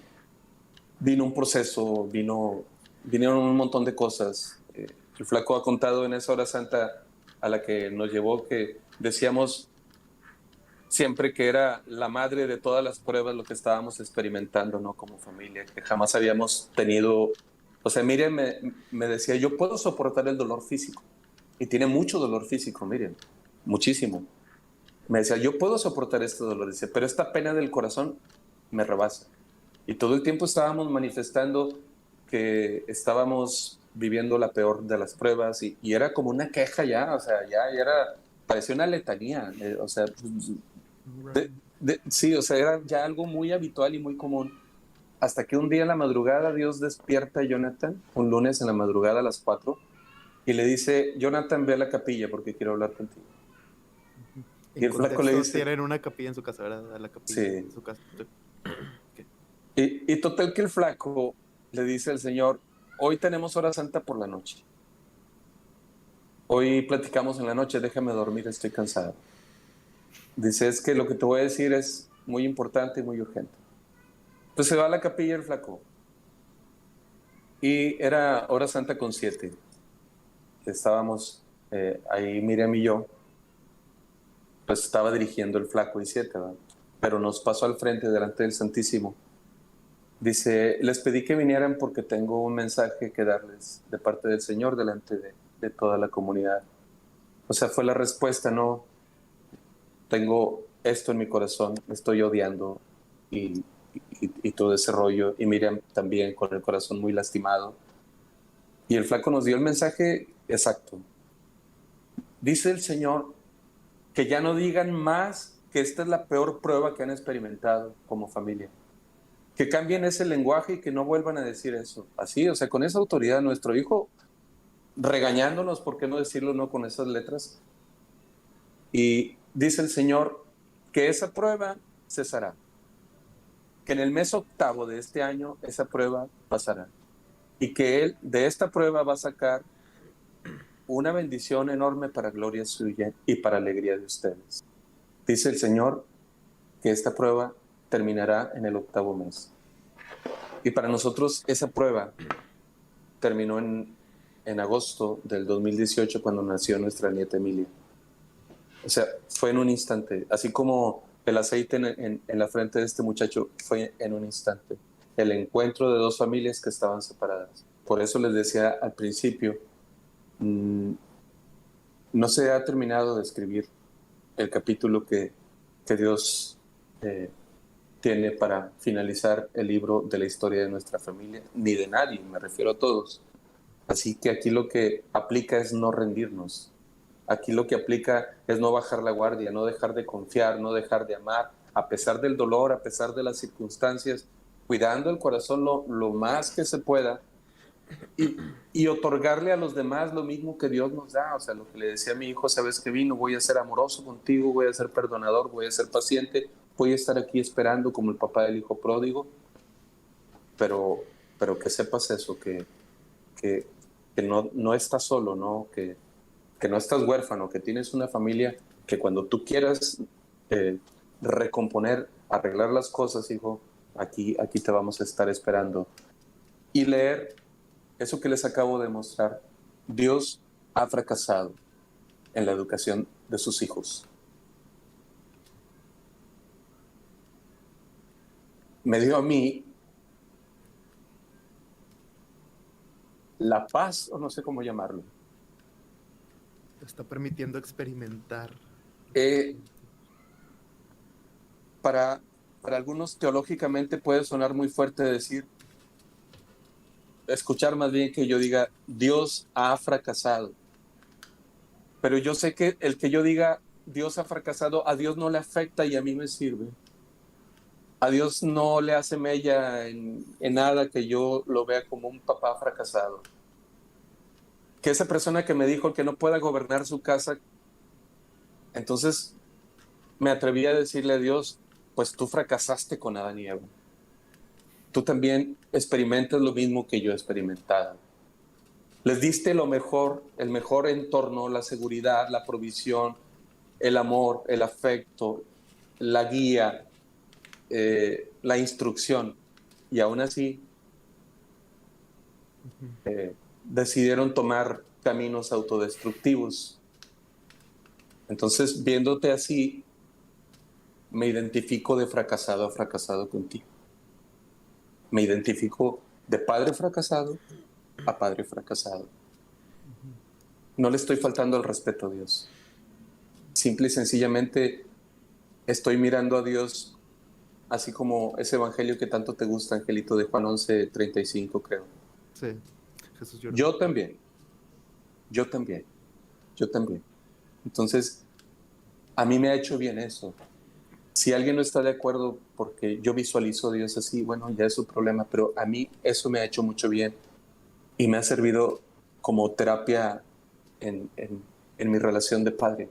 vino un proceso, vinieron un montón de cosas. El flaco ha contado en esa hora santa a la que nos llevó que decíamos siempre que era la madre de todas las pruebas lo que estábamos experimentando, ¿no? Como familia, que jamás habíamos tenido. O sea, Miriam me decía, yo puedo soportar el dolor físico. Y tiene mucho dolor físico, Miriam, muchísimo. Me decía, yo puedo soportar este dolor, dice, pero esta pena del corazón me rebasa. Y todo el tiempo estábamos manifestando que estábamos viviendo la peor de las pruebas y era como una queja ya, o sea, ya era, parecía una letanía, o sea, sí, o sea, era ya algo muy habitual y muy común. Hasta que un día en la madrugada Dios despierta a Jonathan, un lunes en la madrugada a las 4, y le dice, Jonathan, ve a la capilla porque quiero hablar contigo. Y el flaco le dice... Tienen una capilla en su casa, ¿verdad? La capilla sí. En su casa. Okay. Y total que el flaco le dice al Señor, hoy tenemos hora santa por la noche. Hoy platicamos en la noche, déjame dormir, estoy cansado. Dice, es que lo que te voy a decir es muy importante y muy urgente. Pues se va a la capilla el flaco. Y era hora santa con 7. Estábamos ahí, Miriam y yo. Pues estaba dirigiendo el flaco y 7, ¿verdad? Pero nos pasó al frente delante del Santísimo. Dice, les pedí que vinieran porque tengo un mensaje que darles de parte del Señor delante de toda la comunidad. O sea, fue la respuesta, ¿no? Tengo esto en mi corazón, me estoy odiando y todo ese rollo. Y Miriam también con el corazón muy lastimado. Y el flaco nos dio el mensaje exacto. Dice el Señor que ya no digan más que esta es la peor prueba que han experimentado como familia. Que cambien ese lenguaje y que no vuelvan a decir eso. Así, o sea, con esa autoridad, nuestro hijo regañándonos, ¿por qué no decirlo no con esas letras? Y dice el Señor que esa prueba cesará. Que en el mes 8 de este año esa prueba pasará. Y que Él de esta prueba va a sacar una bendición enorme para gloria suya y para alegría de ustedes. Dice el Señor que esta prueba terminará en el 8º mes. Y para nosotros esa prueba terminó en agosto del 2018 cuando nació nuestra nieta Emilia. O sea, fue en un instante. Así como el aceite en la frente de este muchacho fue en un instante. El encuentro de dos familias que estaban separadas. Por eso les decía al principio, no se ha terminado de escribir el capítulo que Dios tiene para finalizar el libro de la historia de nuestra familia, ni de nadie, me refiero a todos. Así que aquí lo que aplica es no rendirnos. Aquí lo que aplica es no bajar la guardia, no dejar de confiar, no dejar de amar, a pesar del dolor, a pesar de las circunstancias, cuidando el corazón lo más que se pueda y otorgarle a los demás lo mismo que Dios nos da. O sea, lo que le decía a mi hijo, sabes que vino, voy a ser amoroso contigo, voy a ser perdonador, voy a ser paciente, voy a estar aquí esperando como el papá del hijo pródigo. pero, pero que sepas eso, que, que no estás solo, ¿no? Que no estás huérfano, que tienes una familia, que cuando tú quieras recomponer, arreglar las cosas, hijo, aquí te vamos a estar esperando. Y leer eso que les acabo de mostrar. Dios ha fracasado en la educación de sus hijos. Me dio a mí la paz, o no sé cómo llamarlo. Te está permitiendo experimentar. Para algunos teológicamente puede sonar muy fuerte decir, escuchar más bien que yo diga, Dios ha fracasado. Pero yo sé que el que yo diga, Dios ha fracasado, a Dios no le afecta y a mí me sirve. A Dios no le hace mella en nada que yo lo vea como un papá fracasado. Que esa persona que me dijo que no pueda gobernar su casa, entonces me atreví a decirle a Dios, pues tú fracasaste con Adán y Eva. Tú también experimentas lo mismo que yo he experimentado. Les diste lo mejor, el mejor entorno, la seguridad, la provisión, el amor, el afecto, la guía, la instrucción. Y aún así decidieron tomar caminos autodestructivos. Entonces, viéndote así, me identifico de fracasado a fracasado contigo. Me identifico de padre fracasado a padre fracasado. No le estoy faltando al respeto a Dios. Simple y sencillamente estoy mirando a Dios así como ese evangelio que tanto te gusta, Angelito, de Juan 11:35, creo. Sí, Jesús lloró. Yo también. Entonces, a mí me ha hecho bien eso. Si alguien no está de acuerdo porque yo visualizo a Dios así, bueno, ya es su problema, pero a mí eso me ha hecho mucho bien y me ha servido como terapia en mi relación de padre.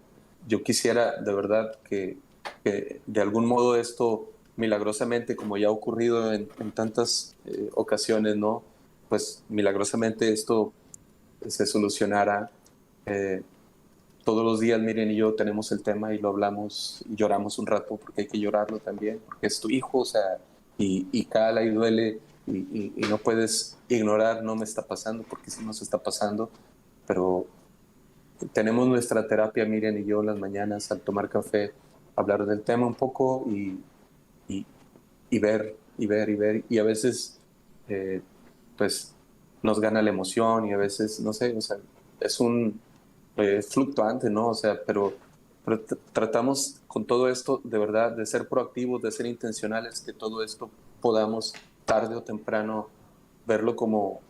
Yo quisiera de verdad que de algún modo esto milagrosamente, como ya ha ocurrido en tantas ocasiones, ¿no? Pues milagrosamente esto se solucionara. Todos los días Miriam y yo tenemos el tema y lo hablamos y lloramos un rato porque hay que llorarlo también, porque es tu hijo, o sea, y cala y duele y no puedes ignorar, no me está pasando, porque sí nos está pasando, pero tenemos nuestra terapia Miriam y yo en las mañanas al tomar café, hablar del tema un poco y ver, y a veces pues nos gana la emoción y a veces, no sé, o sea, es un fluctuante, ¿no? O sea, pero tratamos con todo esto de verdad de ser proactivos, de ser intencionales, que todo esto podamos tarde o temprano verlo como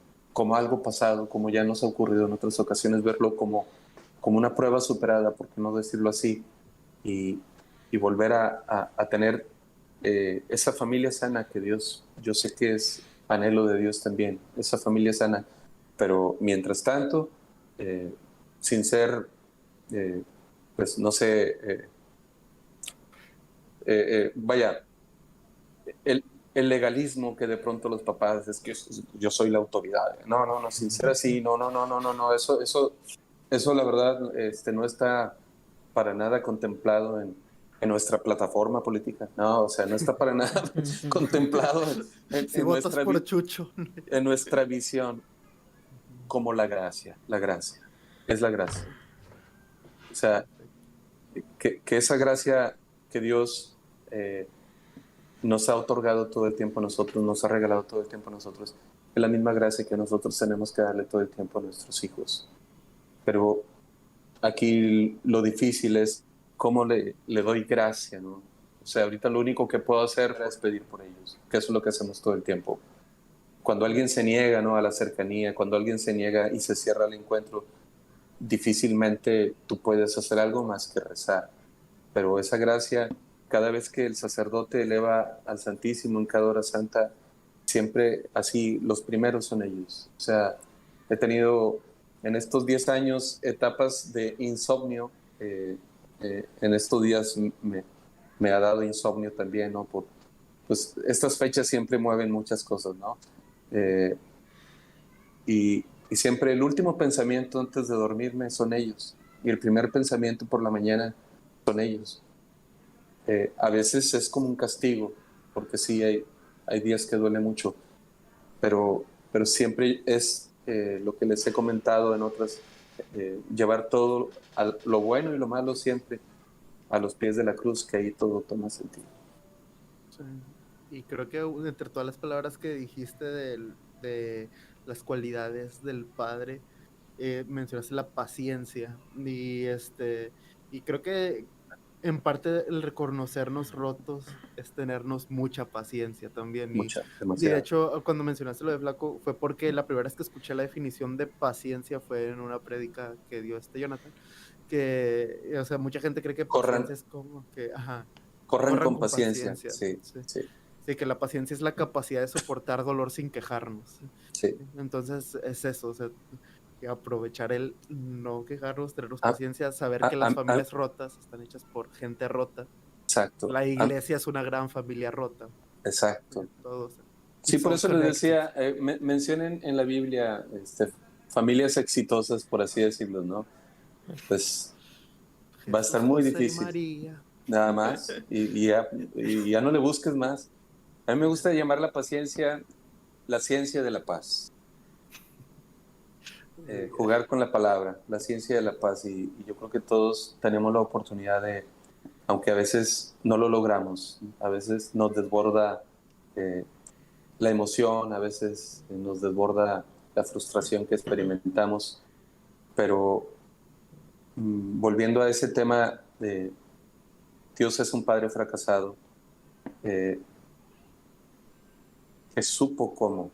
algo pasado, como ya nos ha ocurrido en otras ocasiones, verlo como una prueba superada, por qué no decirlo así, y volver a tener esa familia sana que Dios, yo sé que es anhelo de Dios también, esa familia sana, pero mientras tanto, sin ser, pues no sé, vaya, el legalismo que de pronto los papás es que yo soy la autoridad. No, sin ser así, no, eso la verdad no está para nada contemplado en nuestra plataforma política. No, o sea, no está para nada contemplado Si votas por Chucho. en nuestra visión como la gracia, es la gracia. O sea, que esa gracia que Dios nos ha otorgado todo el tiempo a nosotros, nos ha regalado todo el tiempo a nosotros, es la misma gracia que nosotros tenemos que darle todo el tiempo a nuestros hijos. Pero aquí lo difícil es cómo le doy gracia, ¿no? O sea, ahorita lo único que puedo hacer es pedir por ellos, que eso es lo que hacemos todo el tiempo. Cuando alguien se niega, ¿no?, a la cercanía, cuando alguien se niega y se cierra el encuentro, difícilmente tú puedes hacer algo más que rezar. Pero esa gracia, cada vez que el sacerdote eleva al Santísimo en cada hora santa, siempre así, los primeros son ellos. O sea, he tenido en estos 10 años etapas de insomnio. En estos días me ha dado insomnio también, ¿no? pues estas fechas siempre mueven muchas cosas, ¿no? Y siempre el último pensamiento antes de dormirme son ellos. Y el primer pensamiento por la mañana son ellos. A veces es como un castigo, porque sí, hay días que duele mucho, pero siempre es lo que les he comentado en otras, llevar todo, lo bueno y lo malo siempre, a los pies de la cruz, que ahí todo toma sentido. Sí. Y creo que entre todas las palabras que dijiste de las cualidades del Padre, mencionaste la paciencia. Y creo que en parte el reconocernos rotos es tenernos mucha paciencia también. Y Mucha, de demasiada. hecho, cuando mencionaste lo de flaco, fue porque la primera vez que escuché la definición de paciencia fue en una prédica que dio Jonathan. Que, o sea, mucha gente cree que Corran, paciencia es como que, ajá, corran corran con con paciencia, paciencia. sí, Sí. sí, Sí, que la paciencia es la capacidad de soportar dolor sin quejarnos. sí. Entonces es eso, o sea, que aprovechar el no quejarnos, tenernos Ah, paciencia, saber que ah, las ah, ah, familias rotas están hechas por gente rota. exacto, La iglesia es una gran familia rota. exacto. Todos Sí, por son eso les connected. decía, mencionen en la Biblia familias exitosas, por así decirlo, ¿no? Pues va a estar Jesús, muy José y difícil, María. nada más, y ya no le busques más. A mí me gusta llamar la paciencia la ciencia de la paz, jugar con la palabra, la ciencia de la paz, y yo creo que todos tenemos la oportunidad de, aunque a veces no lo logramos, a veces nos desborda eh, la emoción, a veces nos desborda la frustración que experimentamos, pero volviendo a ese tema de Dios es un padre fracasado, eh, que supo cómo,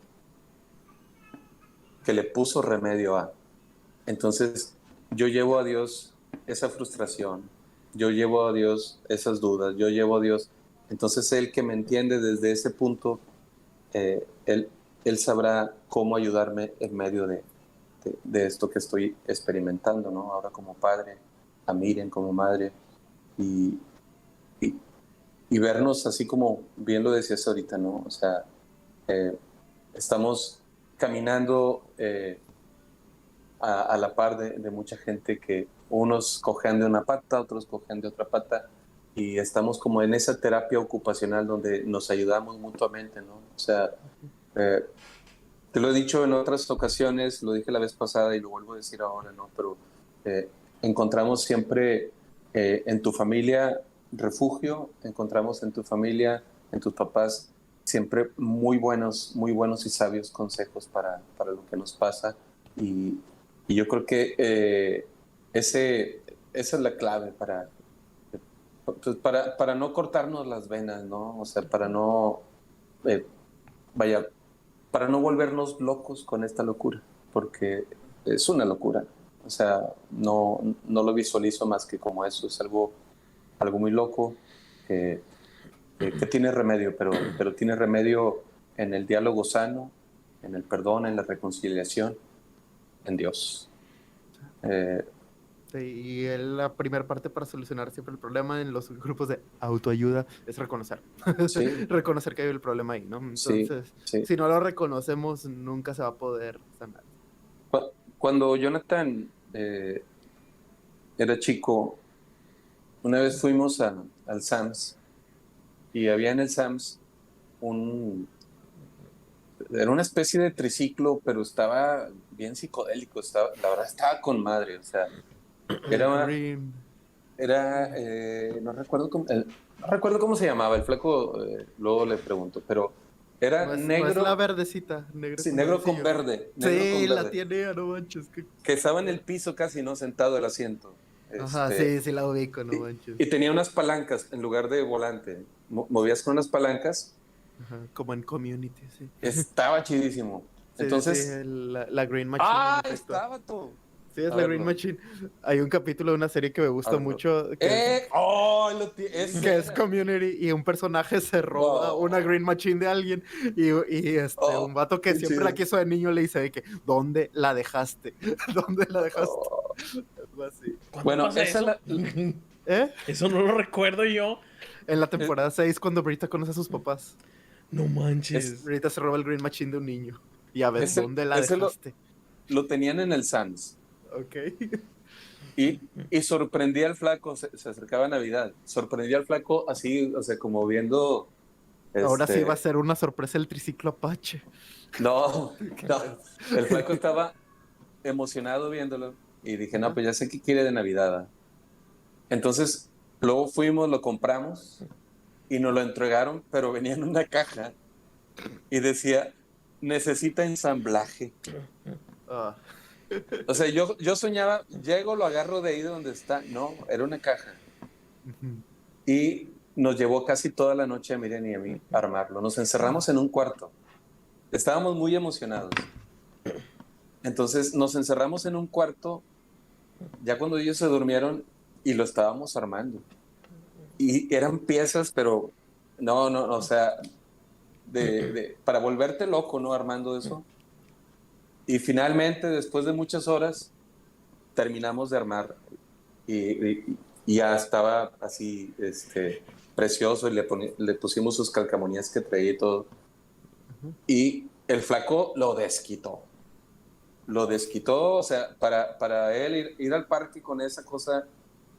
que le puso remedio a. Entonces, yo llevo a Dios esa frustración, yo llevo a Dios esas dudas, yo llevo a Dios. Entonces, Él que me entiende desde ese punto, él sabrá cómo ayudarme en medio de esto que estoy experimentando, ¿no? Ahora como padre, a Miriam como madre, y, y, y vernos así como bien lo decías ahorita, ¿no? O sea, estamos caminando a la par de mucha gente, que unos cojean de una pata, otros cojean de otra pata, y estamos como en esa terapia ocupacional donde nos ayudamos mutuamente, ¿no? O sea, eh, te lo he dicho en otras ocasiones, lo dije la vez pasada y lo vuelvo a decir ahora, ¿no? Pero eh, encontramos siempre en tu familia refugio, encontramos en tu familia, en tus papás, siempre muy buenos y sabios consejos para lo que nos pasa. Y, y yo creo que esa es la clave pues para no cortarnos las venas, ¿no? O sea, para no, eh, vaya, para no volvernos locos con esta locura, porque es una locura. O sea, no lo visualizo más que como eso, es algo muy loco que, que tiene remedio, pero tiene remedio en el diálogo sano, en el perdón, en la reconciliación, en Dios. Sí, y la primera parte para solucionar siempre el problema en los grupos de autoayuda es reconocer. Sí, Reconocer que hay el problema ahí, ¿no? sí, Entonces, sí. si no lo reconocemos, nunca se va a poder sanar. Cuando Jonathan era chico, una vez fuimos al Sam's, y había en el Sam's era una especie de triciclo, pero estaba bien psicodélico, la verdad estaba con madre, o sea, El era, green. no recuerdo cómo se llamaba, el flaco, luego le pregunto, pero era No es la negro, verdecita, negra sí, con verdecillo. negro con Sí, la verde, tiene, no manches. que estaba en el piso casi, ¿no? Sentado el asiento. Ajá, sí, sí la ubico, no manches. Y tenía unas palancas en lugar de volante. Movías con unas palancas. Ajá, como en Community, sí. Estaba chidísimo. Sí, sí, Entonces, la Green Machine, en efecto. estaba tú. Sí, es A la Green verlo, Machine. Hay un capítulo de una serie que me a gusta verlo. mucho, que es Ese era. Community, y un personaje se roba una No. Green Machine de alguien, y un Oh, vato que qué siempre la chido. quiso de niño le dice de que, ¿dónde la dejaste? ¿Dónde la dejaste? Oh. Algo así. ¿Cuándo Bueno, pasa eso? ¿Eh? Eso no lo recuerdo yo. En la temporada 6, cuando Brita conoce a sus papás, No manches. Brita se roba el Green Machine de un niño. Y a ver, Ese- ¿dónde la ese dejaste? lo tenían en el Sans. Ok. Y sorprendía al flaco, se acercaba Navidad, sorprendía al flaco así, o sea, como viendo, Ahora sí va a ser una sorpresa el triciclo Apache. no, no, el flaco estaba emocionado viéndolo y dije, no, pues ya sé qué quiere de Navidad. ¿Ah? Entonces, luego fuimos, lo compramos y nos lo entregaron, pero venía en una caja y decía, necesita ensamblaje. Ah, O sea, yo soñaba, llego, lo agarro de ahí de donde está. No, era una caja. ujú. Y nos llevó casi toda la noche a Miriam y a mí a armarlo. Nos encerramos en un cuarto. Estábamos muy emocionados. Entonces nos encerramos en un cuarto, ya cuando ellos se durmieron y lo estábamos armando. Y eran piezas, pero no, o sea, para volverte loco, ¿no? Armando eso. Y finalmente, después de muchas horas, terminamos de armar y ya estaba así, precioso y le pusimos sus calcamonías que traía y todo. Y el flaco lo desquitó, o sea, para él ir al parque con esa cosa,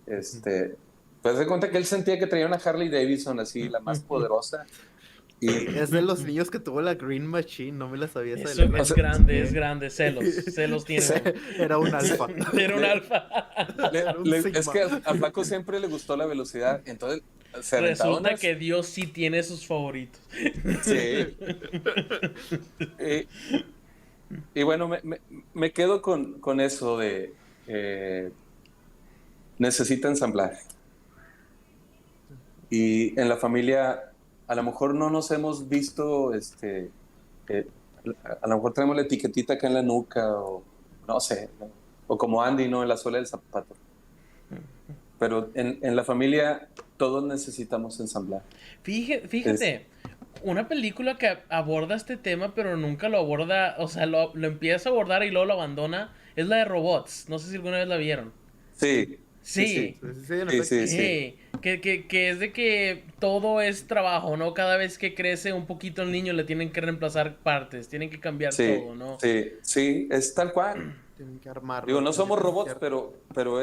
pues de cuenta que él sentía que traía una Harley Davidson así, la más poderosa. Y Es de los niños que tuvo la Green Machine, no me la sabía esa Eso del es sea, grande, celos tiene. Era un alfa. Era un alfa. Era un es sigma. que a flaco siempre le gustó la velocidad, entonces se aventaba Resulta unas... que Dios sí tiene sus favoritos. Sí. Eh, y bueno, me quedo con eso de necesita ensamblaje. Y en la familia, a lo mejor no nos hemos visto, eh, a lo mejor tenemos la etiquetita acá en la nuca, o no sé, ¿no? O como Andy, ¿no? En la suela del zapato. Pero en la familia todos necesitamos ensamblar. Fíjate, una película que aborda este tema, pero nunca lo aborda, o sea, lo empieza a abordar y luego lo abandona, es la de Robots. No sé si alguna vez la vieron. Sí, sí, Sí. sí, Sí, en sí, efecto. sí, sí. Que es de que todo es trabajo, ¿no? Cada vez que crece un poquito el niño le tienen que reemplazar partes, tienen que cambiar Sí, todo, ¿no? sí, sí, es tal cual. Tienen que armarlo Digo, al no somos principio, es robots, cierto. pero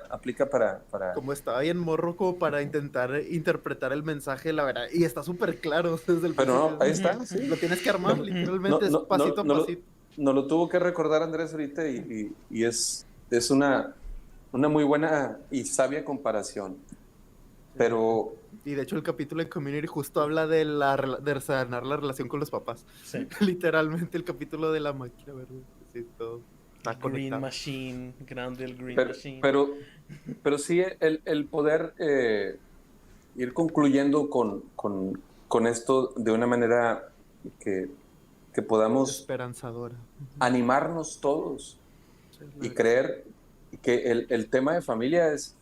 aplica para... Como estaba ahí en morro como para intentar interpretar el mensaje, la verdad. Y está súper claro desde el Pero principio. no, ahí está, sí. Lo tienes que armar, No, literalmente, es no, no, pasito a pasito. no lo tuvo que recordar Andrés ahorita y es una muy buena y sabia comparación. Pero Y de hecho el capítulo de Community justo habla de de sanar la relación con los papás. Sí. Literalmente el capítulo de la máquina, ¿verdad? Sí, todo está Green conectado. Machine, grande el Green pero, Machine. pero sí el poder ir concluyendo con esto de una manera que, que podamos Esperanzadora. animarnos todos Sí, y la- creer que el tema de familia es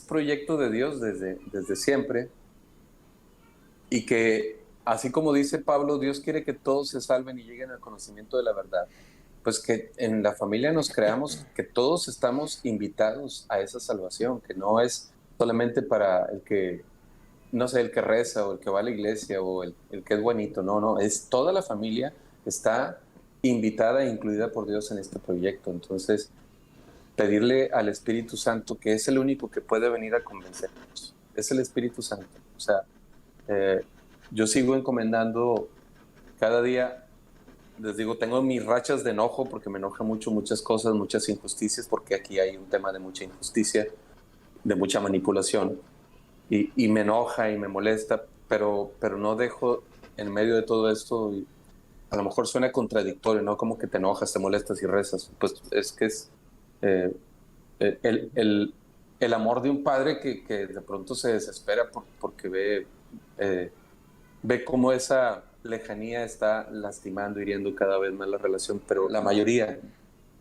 proyecto de Dios desde siempre y que así como dice Pablo, Dios quiere que todos se salven y lleguen al conocimiento de la verdad. Pues que en la familia nos creamos que todos estamos invitados a esa salvación, que no es solamente para el que, no sé, el que reza o el que va a la iglesia o el que es bonito, no, es toda la familia está invitada e incluida por Dios en este proyecto. Entonces, pedirle al Espíritu Santo, que es el único que puede venir a convencernos, es el Espíritu Santo. O sea, eh, yo sigo encomendando cada día, les digo, tengo mis rachas de enojo porque me enoja mucho muchas cosas, muchas injusticias, porque aquí hay un tema de mucha injusticia, de mucha manipulación, y me enoja y me molesta, pero no dejo en medio de todo esto, y a lo mejor suena contradictorio, ¿no? Como que te enojas, te molestas y rezas, pues es que es eh, el amor de un padre que de pronto se desespera porque eh, ve cómo esa lejanía está lastimando, hiriendo cada vez más la relación, pero la mayoría,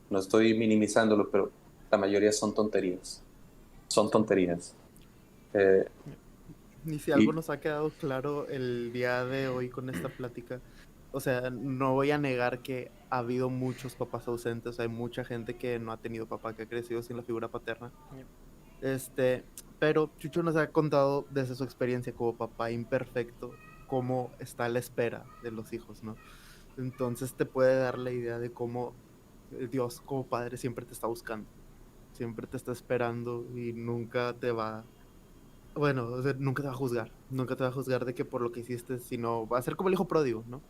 no estoy minimizándolo, pero la mayoría son tonterías. Eh, Y si algo y nos ha quedado claro el día de hoy con esta plática, o sea, no voy a negar que ha habido muchos papás ausentes, hay mucha gente que no ha tenido papá, que ha crecido sin la figura paterna, Pero Chucho nos ha contado desde su experiencia como papá imperfecto cómo está a la espera de los hijos, ¿no? Entonces te puede dar la idea de cómo Dios como padre siempre te está buscando, siempre te está esperando y nunca te va, bueno, o sea, nunca te va a juzgar, nunca te va a juzgar de que por lo que hiciste, sino va a ser como el hijo pródigo, ¿no?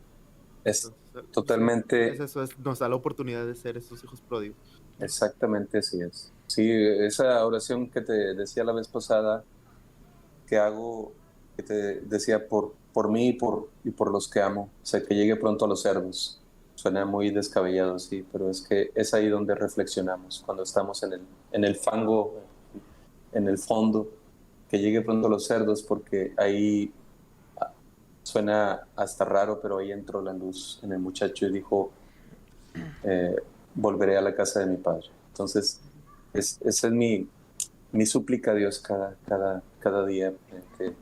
Es Entonces, totalmente, nos da la oportunidad de ser esos hijos pródigos. exactamente así es. Sí, esa oración que te decía la vez pasada, que hago, que te decía por mí y por los que amo, o sea, que llegue pronto a los cerdos. Suena muy descabellado, sí, pero es que es ahí donde reflexionamos, cuando estamos en el fango, en el fondo, que llegue pronto a los cerdos, porque ahí suena hasta raro, pero ahí entró la luz en el muchacho y dijo, eh, volveré a la casa de mi padre. Entonces, esa es mi súplica a Dios cada día.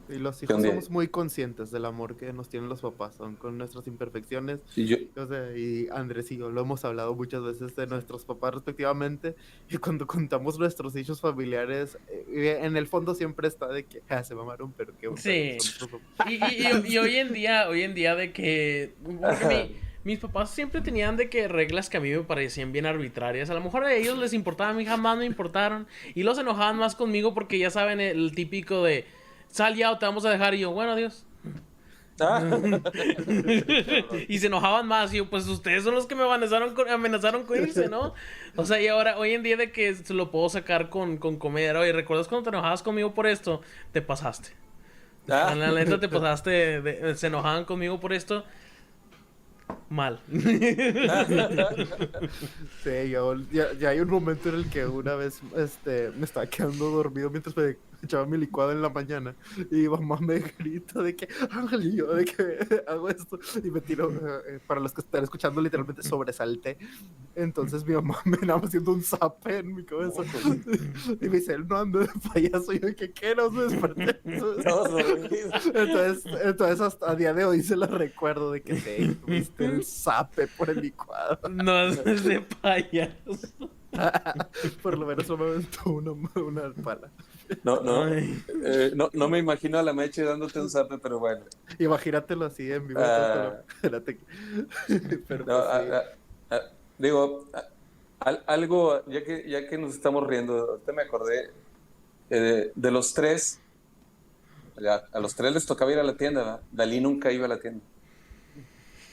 Y los Que hijos un día somos muy conscientes del amor que nos tienen los papás, aun con nuestras imperfecciones. y yo, O sea, y Andrés y yo lo hemos hablado muchas veces de nuestros papás respectivamente. Y cuando contamos nuestros hechos familiares, en el fondo siempre está de que se mamaron, pero qué onda, Sí. son nuestros papás. Y hoy en día de que... Porque mis papás siempre tenían de que reglas que a mí me parecían bien arbitrarias. A lo mejor a ellos les importaba, a mí jamás me importaron. Y los enojaban más conmigo porque ya saben el típico de... Sal ya o te vamos a dejar. Y yo, bueno, adiós. Y se enojaban más. Y yo, pues ustedes son los que me amenazaron con irse, ¿no? O sea, y ahora, hoy en día de que se lo puedo sacar con comedia. Oye, ¿recuerdas cuando te enojabas conmigo por esto? Te pasaste. Ah. La neta te pasaste. Se enojaban conmigo por esto. Mal. Sí, ya hay un momento en el que una vez me estaba quedando dormido mientras me echaba mi licuado en la mañana y mi mamá me grita de que Ángel y yo de que hago esto y me tiro, para los que están escuchando literalmente sobresalté. Entonces mi mamá me andaba haciendo un zape en mi cabeza y me dice, no ando de payaso. Y yo de que ¿qué? No se desperté. Todos dormidos. Entonces hasta a día de hoy se lo recuerdo de que te tuviste el zape por el licuado. No es de payaso. Por lo menos no me aventó una pala. Ay. No me imagino a la Meche dándote un zape, pero bueno. Imagínatelo así en vivo. Ah. Espérate. Pero No, pues sí. digo, algo, ya que nos estamos riendo, ahorita me acordé de los tres, a los tres les tocaba ir a la tienda, ¿verdad? Dalí nunca iba a la tienda.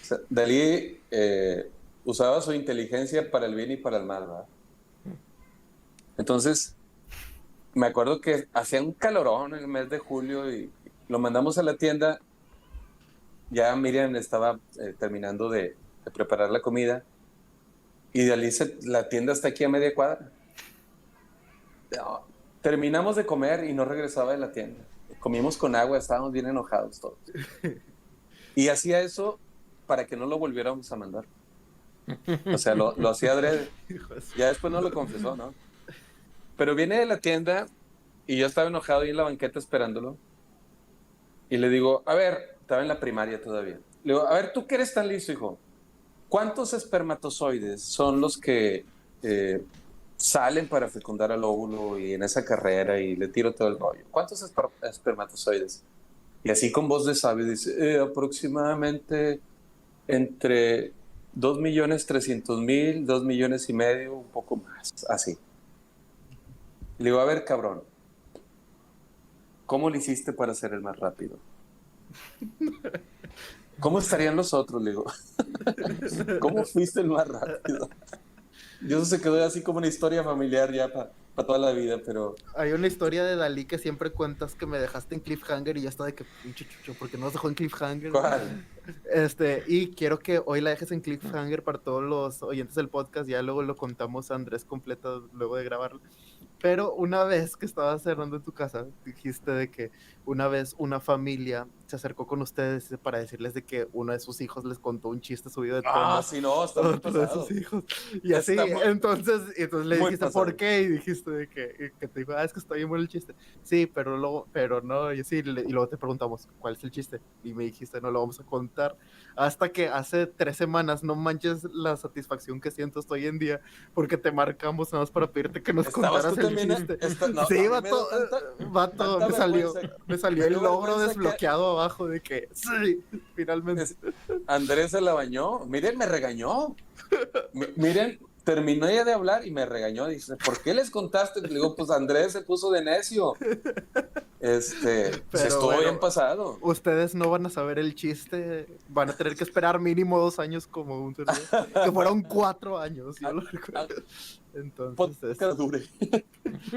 O sea, Dalí usaba su inteligencia para el bien y para el mal, ¿verdad? Entonces, me acuerdo que hacía un calorón en el mes de julio y lo mandamos a la tienda. Ya Miriam estaba terminando de preparar la comida y Dalí la tienda está aquí a media cuadra. No, terminamos de comer y no regresaba de la tienda. Comimos con agua, estábamos bien enojados todos. Y hacía eso para que no lo volviéramos a mandar. O sea, lo hacía adrede. Ya después no lo confesó, ¿no? Pero viene de la tienda y yo estaba enojado ahí en la banqueta esperándolo. Y le digo, a ver, estaba en la primaria todavía. Le digo, a ver, ¿tú qué eres tan listo, hijo? ¿Cuántos espermatozoides son los que salen para fecundar al óvulo y en esa carrera y le tiro todo el rollo? ¿Cuántos espermatozoides? Y así con voz de sabio dice, aproximadamente entre 2.300.000, 2.500.000, un poco más, así. Le digo, a ver, cabrón, ¿cómo le hiciste para ser el más rápido? ¿Cómo estarían los otros? Le digo, ¿cómo fuiste el más rápido? Y eso se quedó así como una historia familiar ya para toda la vida, pero... Hay una historia de Dalí que siempre cuentas que me dejaste en cliffhanger y ya está de que pinche Chucho, ¿por qué no nos dejó en cliffhanger? ¿Cuál? Y quiero que hoy la dejes en cliffhanger para todos los oyentes del podcast, ya luego lo contamos a Andrés completo luego de grabarlo. Pero una vez que estabas cerrando en tu casa, dijiste de que una vez una familia se acercó con ustedes para decirles de que uno de sus hijos les contó un chiste subido de tono. Sí, no, está muy Otro de pesado. sus hijos. Y así, entonces le dijiste, pasado. ¿por qué? Y dijiste de que te dijo, es que está bien bueno el chiste. Sí, pero no, y sí, y luego te preguntamos, ¿cuál es el chiste? Y me dijiste, no lo vamos a contar. Hasta que hace 3 semanas, no manches la satisfacción que siento hoy en día, porque te marcamos nada más para pedirte que nos contaras el chiste. Sí, vato, me salió el logro desbloqueado abajo de que, sí, finalmente. Andrés se la bañó. Miren, me regañó. Miren, terminé ya de hablar y me regañó. Dice, ¿por qué les contaste? Le digo, pues Andrés se puso de necio. Estuvo bien pasado. Ustedes no van a saber el chiste. Van a tener que esperar mínimo 2 años como un servidor. Que fueron 4 años, yo lo recuerdo. Entonces, podcast dure.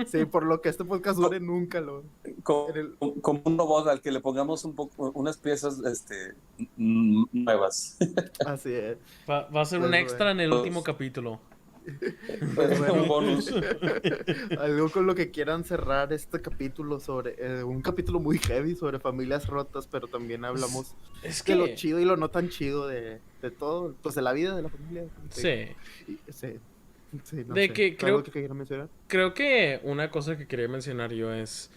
Sí, por lo que este podcast dure, nunca lo... Como un robot al que le pongamos unas piezas nuevas. Así es. Va a ser un extra en el último capítulo. Pues bueno, un bonus. Algo con lo que quieran cerrar este capítulo sobre un capítulo muy heavy sobre familias rotas, pero también hablamos de lo chido y lo no tan chido de todo, pues de la vida de la familia. Sí, no sé. Creo que quieran mencionar. Creo que una cosa que quería mencionar yo es,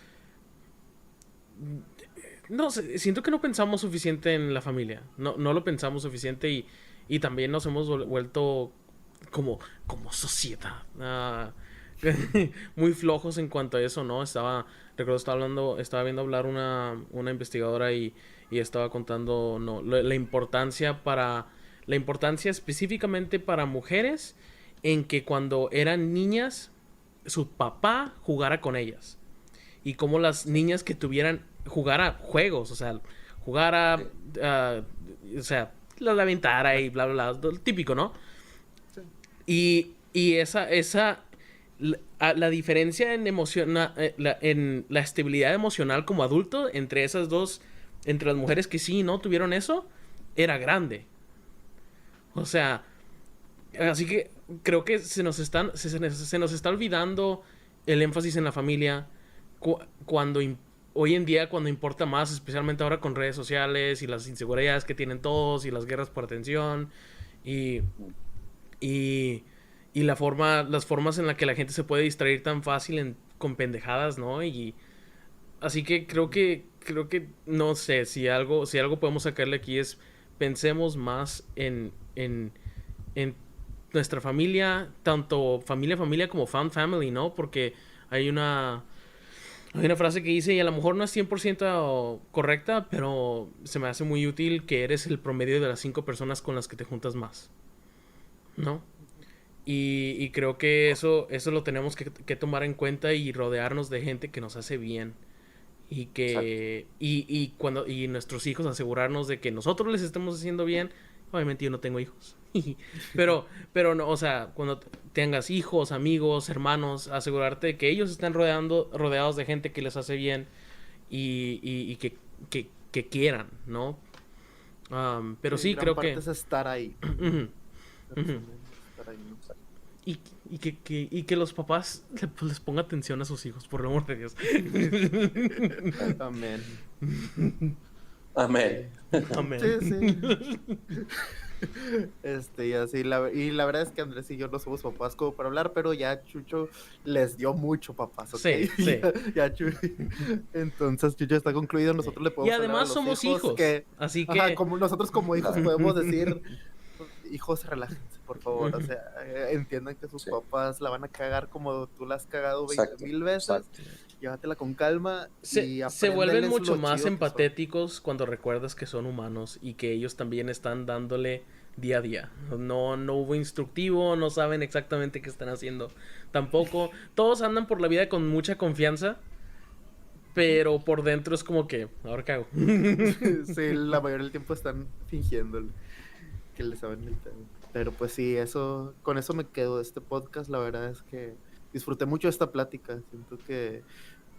no sé, siento que no pensamos suficiente en la familia. No lo pensamos suficiente y también nos hemos vuelto como sociedad muy flojos en cuanto a eso, ¿no? Estaba viendo hablar una investigadora y estaba contando la importancia específicamente para mujeres en que cuando eran niñas su papá jugara con ellas y como las niñas que jugara juegos, o sea, o sea, la aventara y bla bla bla, lo típico, ¿no? Y la diferencia en la estabilidad emocional como adulto entre esas dos, entre las mujeres que sí y no tuvieron eso, era grande. O sea, así que creo que se nos está olvidando el énfasis en la familia cuando hoy en día cuando importa más, especialmente ahora con redes sociales y las inseguridades que tienen todos y las guerras por atención y las formas en las que la gente se puede distraer tan fácil con pendejadas, ¿no? Y así que creo que no sé, si algo podemos sacarle aquí es pensemos más en nuestra familia, tanto familia como fan family, ¿no? Porque hay una frase que dice, y a lo mejor no es 100% correcta, pero se me hace muy útil, que eres el promedio de las 5 personas con las que te juntas más, ¿no? Y creo que eso lo tenemos que tomar en cuenta y rodearnos de gente que nos hace bien. Y que y nuestros hijos asegurarnos de que nosotros les estemos haciendo bien. Obviamente yo no tengo hijos. pero no, o sea, cuando tengas hijos, amigos, hermanos, asegurarte de que ellos están rodeados de gente que les hace bien y que quieran, ¿no? Pero sí, creo que es estar ahí. Y que los papás les pongan atención a sus hijos, por el amor de Dios. Amén. Amén. Amén. Sí. Y así, la verdad es que Andrés y yo no somos papás como para hablar, pero ya Chucho les dio mucho papás, ¿ok? Sí. ya entonces Chucho está concluido, nosotros le podemos y además somos hijos así que como nosotros como hijos podemos decir, hijos, relájense, por favor, o sea, entiendan que sus papás la van a cagar como tú la has cagado 20,000 veces. Llévatela con calma y se vuelven mucho más empatéticos cuando recuerdas que son humanos y que ellos también están dándole día a día. No hubo instructivo, no saben exactamente qué están haciendo tampoco. Todos andan por la vida con mucha confianza, pero por dentro es como que, ahora qué hago. Sí, la mayoría del tiempo están fingiéndole que le saben el tema. Pero pues sí, con eso me quedo de este podcast. La verdad es que disfruté mucho esta plática. Siento que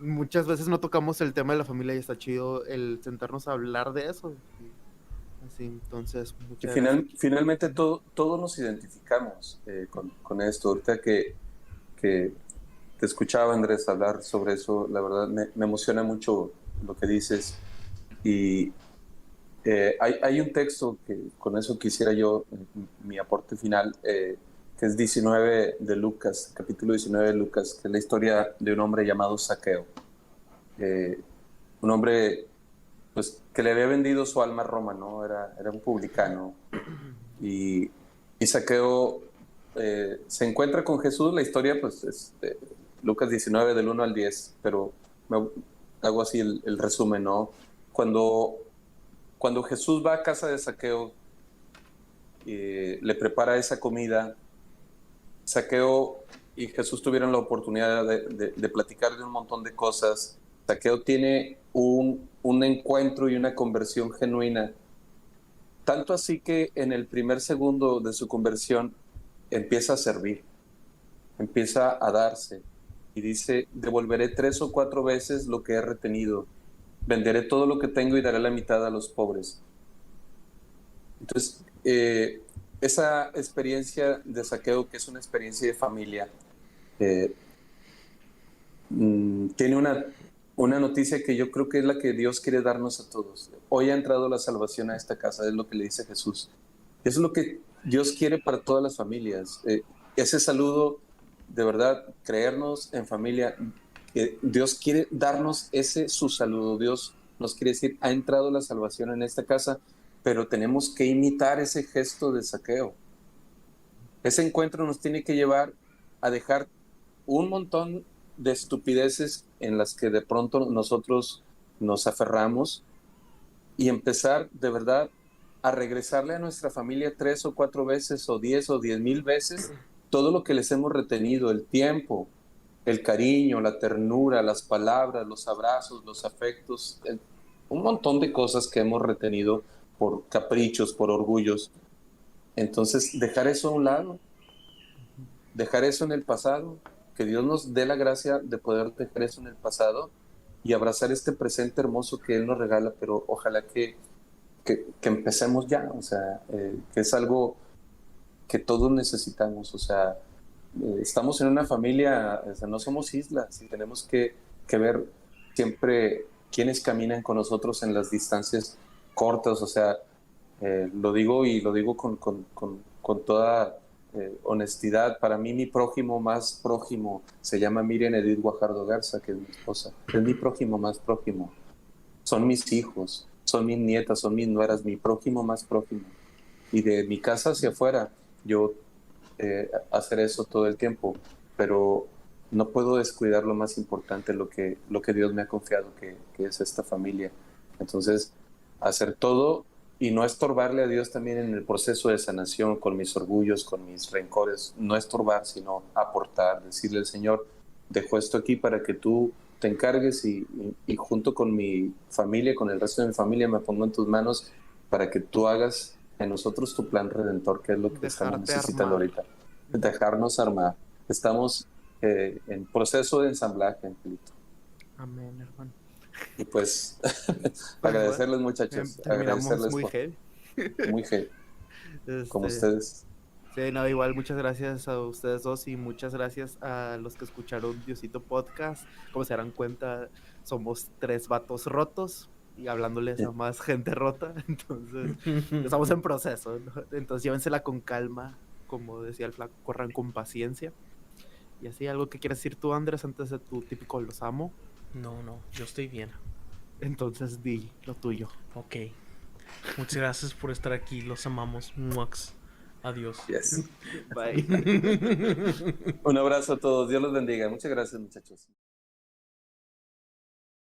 muchas veces no tocamos el tema de la familia y está chido el sentarnos a hablar de eso. Así, entonces, finalmente todos nos identificamos con esto. Ahorita que te escuchaba, Andrés, hablar sobre eso, la verdad me emociona mucho lo que dices y Hay un texto que con eso quisiera yo, mi aporte final, que es 19 de Lucas, capítulo 19 de Lucas, que es la historia de un hombre llamado Zaqueo. Un hombre pues, que le había vendido su alma a Roma, ¿no? Era un publicano. Y Zaqueo se encuentra con Jesús. La historia pues es Lucas 19 del 1 al 10, pero hago así el resumen, ¿no? Cuando Jesús va a casa de Zaqueo, le prepara esa comida, Zaqueo y Jesús tuvieron la oportunidad de platicar de un montón de cosas. Zaqueo tiene un encuentro y una conversión genuina, tanto así que en el primer segundo de su conversión empieza a servir, empieza a darse y dice: devolveré 3 o 4 veces lo que he retenido, venderé todo lo que tengo y daré la mitad a los pobres. Entonces, esa experiencia de Zaqueo, que es una experiencia de familia, tiene una noticia que yo creo que es la que Dios quiere darnos a todos. Hoy ha entrado la salvación a esta casa, es lo que le dice Jesús. Eso es lo que Dios quiere para todas las familias. Ese saludo, de verdad, creernos en familia, Dios quiere darnos su saludo. Dios nos quiere decir: ha entrado la salvación en esta casa, pero tenemos que imitar ese gesto de Zaqueo. Ese encuentro nos tiene que llevar a dejar un montón de estupideces en las que de pronto nosotros nos aferramos y empezar de verdad a regresarle a nuestra familia 3 o 4 veces o 10 o 10,000 veces todo lo que les hemos retenido: el tiempo, el cariño, la ternura, las palabras, los abrazos, los afectos, un montón de cosas que hemos retenido por caprichos, por orgullos. Entonces, dejar eso a un lado, dejar eso en el pasado, que Dios nos dé la gracia de poder dejar eso en el pasado y abrazar este presente hermoso que Él nos regala, pero ojalá que empecemos ya, o sea, que es algo que todos necesitamos, o sea, estamos en una familia, o sea, no somos islas y tenemos que ver siempre quiénes caminan con nosotros en las distancias cortas, o sea, lo digo con toda honestidad. Para mí, mi prójimo más prójimo se llama Miriam Edith Guajardo Garza, que es mi esposa. Es mi prójimo más prójimo. Son mis hijos, son mis nietas, son mis nueras, mi prójimo más prójimo. Y de mi casa hacia afuera, yo hacer eso todo el tiempo, pero no puedo descuidar lo más importante, lo que Dios me ha confiado, que es esta familia. Entonces, hacer todo y no estorbarle a Dios también en el proceso de sanación, con mis orgullos, con mis rencores, no estorbar, sino aportar, decirle al Señor: dejo esto aquí para que tú te encargues y junto con mi familia, con el resto de mi familia, me pongo en tus manos para que tú hagas en nosotros tu plan redentor, que es lo que estamos necesitando ahorita. Dejarnos armar. Estamos en proceso de ensamblaje, Angelito. Amén, hermano. Y pues, agradecerles, muchachos. Agradecerles muy heavy. Muy heavy. Como ustedes. Sí, no, igual muchas gracias a ustedes dos y muchas gracias a los que escucharon Diosito Podcast. Como se darán cuenta, somos 3 vatos rotos y hablándoles a más gente rota. Entonces, estamos en proceso, ¿no? Entonces, llévensela con calma. Como decía el flaco, corran con paciencia. Y así, ¿algo que quieras decir tú, Andrés, antes de tu típico los amo? No, yo estoy bien. Entonces di lo tuyo. Ok. Muchas gracias por estar aquí. Los amamos. Muax. Adiós. Yes. Bye. Un abrazo a todos. Dios los bendiga. Muchas gracias, muchachos.